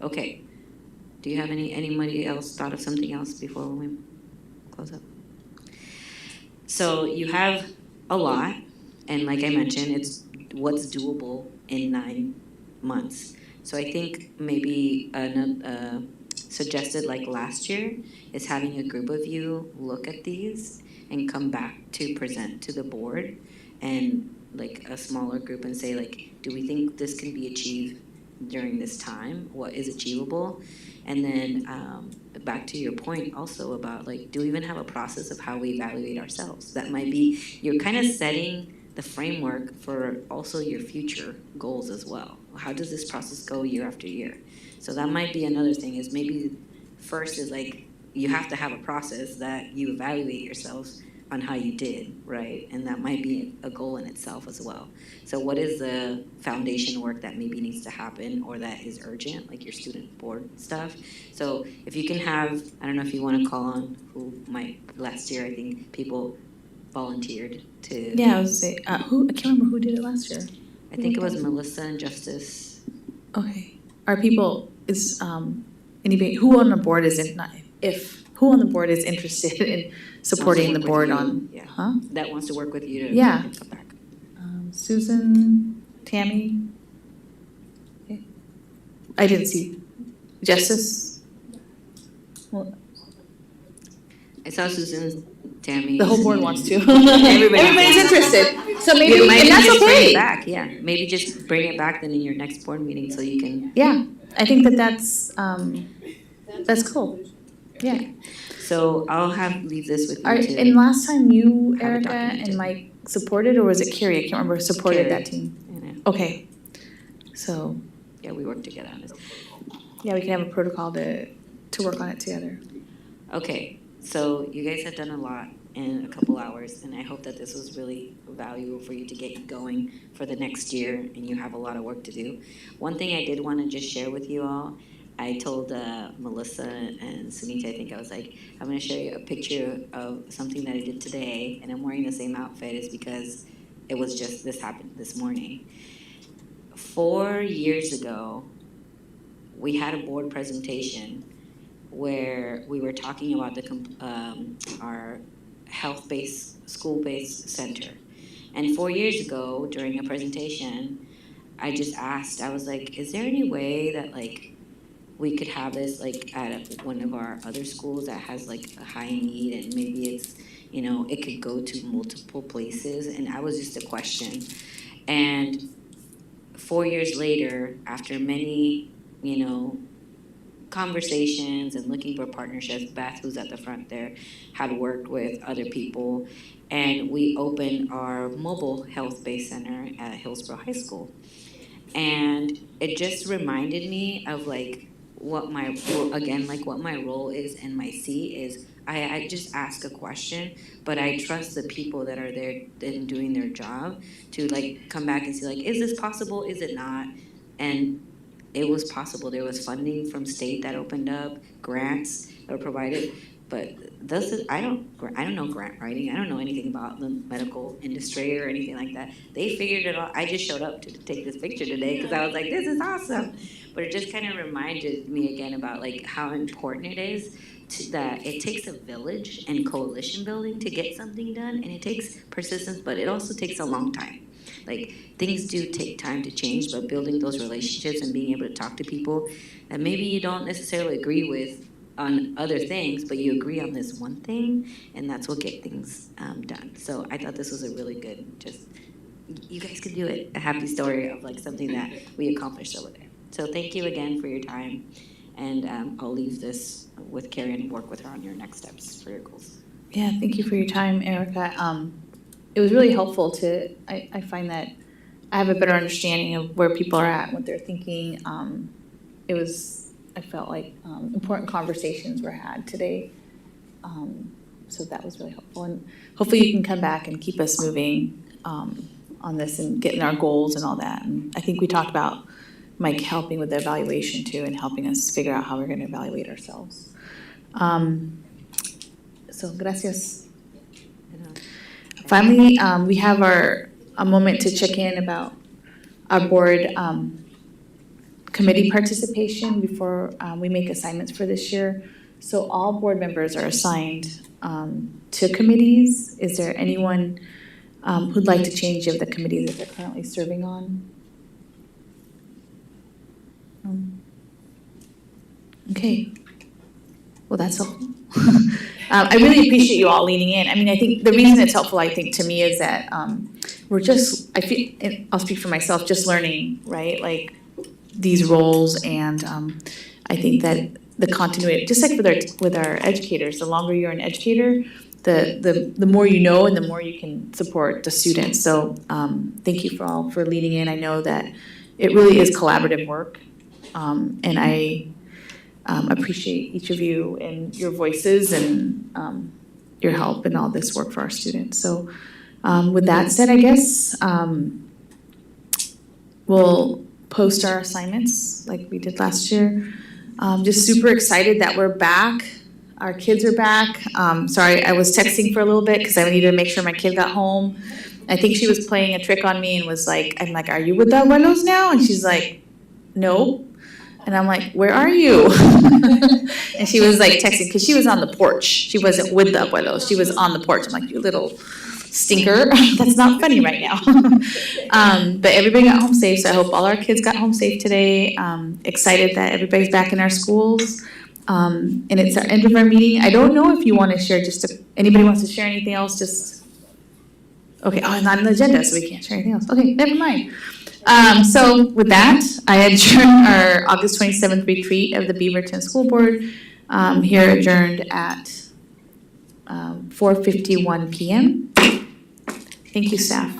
okay. Do you have anybody else thought of something else before we close up? So you have a lot, and like I mentioned, it's what's doable in 9 months. So I think maybe suggested like last year is having a group of you look at these and come back to present to the board, and like a smaller group, and say like, do we think this can be achieved during this time? What is achievable? And then back to your point also about like, do we even have a process of how we evaluate ourselves? That might be, you're kind of setting the framework for also your future goals as well. How does this process go year after year? So that might be another thing, is maybe first is like, you have to have a process that you evaluate yourselves on how you did, right? And that might be a goal in itself as well. So what is the foundation work that maybe needs to happen or that is urgent, like your student board stuff? So if you can have, I don't know if you want to call on last year I think people volunteered to. Yeah, I was say I can't remember who did it last year. I think it was Melissa and Justice. Okay. Are people, is anybody, who on the board is who on the board is interested in supporting the board on, yeah. That wants to work with you to Yeah. come back. Susan, Tammy? Okay. I didn't see. Justice? Well, I saw Susan, Tammy. the whole board wants to. Everybody's interested. So maybe, You might and that's just bring okay. it back, yeah. Maybe just bring it back then in your next board meeting so you can. Yeah, I think that's cool. Yeah. So I'll leave this with you too. And last time you, have it Erica, documented. and Mike supported, or was it Carrie? I can't remember, supported Carrie. that team. Yeah. Okay. So, Yeah, we work together on this. yeah, we can have a protocol to work on it together. Okay, so you guys have done a lot in a couple hours, and I hope that this was really valuable for you to get you going for the next year, and you have a lot of work to do. One thing I did want to just share with you all, I told Melissa and Sunita, I think I was like, I'm going to show you a picture of something that I did today, and I'm wearing the same outfit, is because it was just, this happened this morning. 4 years ago, we had a board presentation where we were talking about our health-based, school-based center. And 4 years ago, during a presentation, I just asked, I was like, is there any way that like we could have this like at one of our other schools that has like a high need, and maybe it's, you know, it could go to multiple places? And I was just a question. And 4 years later, after many, you know, conversations and looking for partnerships, Beth, who's at the front there, had worked with other people, and we opened our mobile health-based center at Hillsborough High School. And it just reminded me of like what my, again, like what my role is in my seat is. I just ask a question, but I trust the people that are there and doing their job to like come back and say like, is this possible? Is it not? And it was possible. There was funding from state that opened up, grants that were provided. But I don't know grant writing. I don't know anything about the medical industry or anything like that. They figured it out. I just showed up to take this picture today because I was like, this is awesome. But it just kind of reminded me again about like how important it is that it takes a village and coalition building to get something done, and it takes persistence, but it also takes a long time. Like things do take time to change, but building those relationships and being able to talk to people that maybe you don't necessarily agree with on other things, but you agree on this one thing, and that's what gets things done. So I thought this was a really good, just, you guys could do it, a happy story of like something that we accomplished over there. So thank you again for your time, and I'll leave this with Carrie and work with her on your next steps for your goals. Yeah, thank you for your time, Erica. It was really helpful to, I find that I have a better understanding of where people are at, what they're thinking. I felt like important conversations were had today. So that was really helpful. And hopefully you can come back and keep us moving on this and getting our goals and all that. And I think we talked about Mike helping with the evaluation too, and helping us figure out how we're going to evaluate ourselves. So gracias. Finally, we have a moment to check in about our board committee participation before we make assignments for this year. So all board members are assigned to committees. Is there anyone who'd like to change of the committee that they're currently serving on? Okay. Well, that's helpful. I really appreciate you all leaning in. I mean, I think the reason it's helpful, I think, to me is that we're just, I feel, and I'll speak for myself, just learning, right? Like these roles, and I think that the continuity, just like with our educators, the longer you're an educator, the more you know and the more you can support the students. So thank you for leading in. I know that it really is collaborative work, and I appreciate each of you and your voices and your help in all this work for our students. So with that said, I guess we'll post our assignments like we did last year. Just super excited that we're back. Our kids are back. Sorry, I was texting for a little bit because I needed to make sure my kid got home. I think she was playing a trick on me and was like, I'm like, are you with the abuelos now? And she's like, no. And I'm like, where are you? And she was like texting, because she was on the porch. She wasn't with the abuelos. She was on the porch. I'm like, you little stinker. That's not funny right now. But everybody got home safe, so I hope all our kids got home safe today. Excited that everybody's back in our schools. And it's our end of our meeting. I don't know if you want to share anybody wants to share anything else, just, okay, oh, it's not on the agenda, so we can't share anything else. Okay, never mind. So with that, I adjourn our August 27th retreat of the Beaverton School Board, here adjourned at 4:51 p.m. Thank you, staff.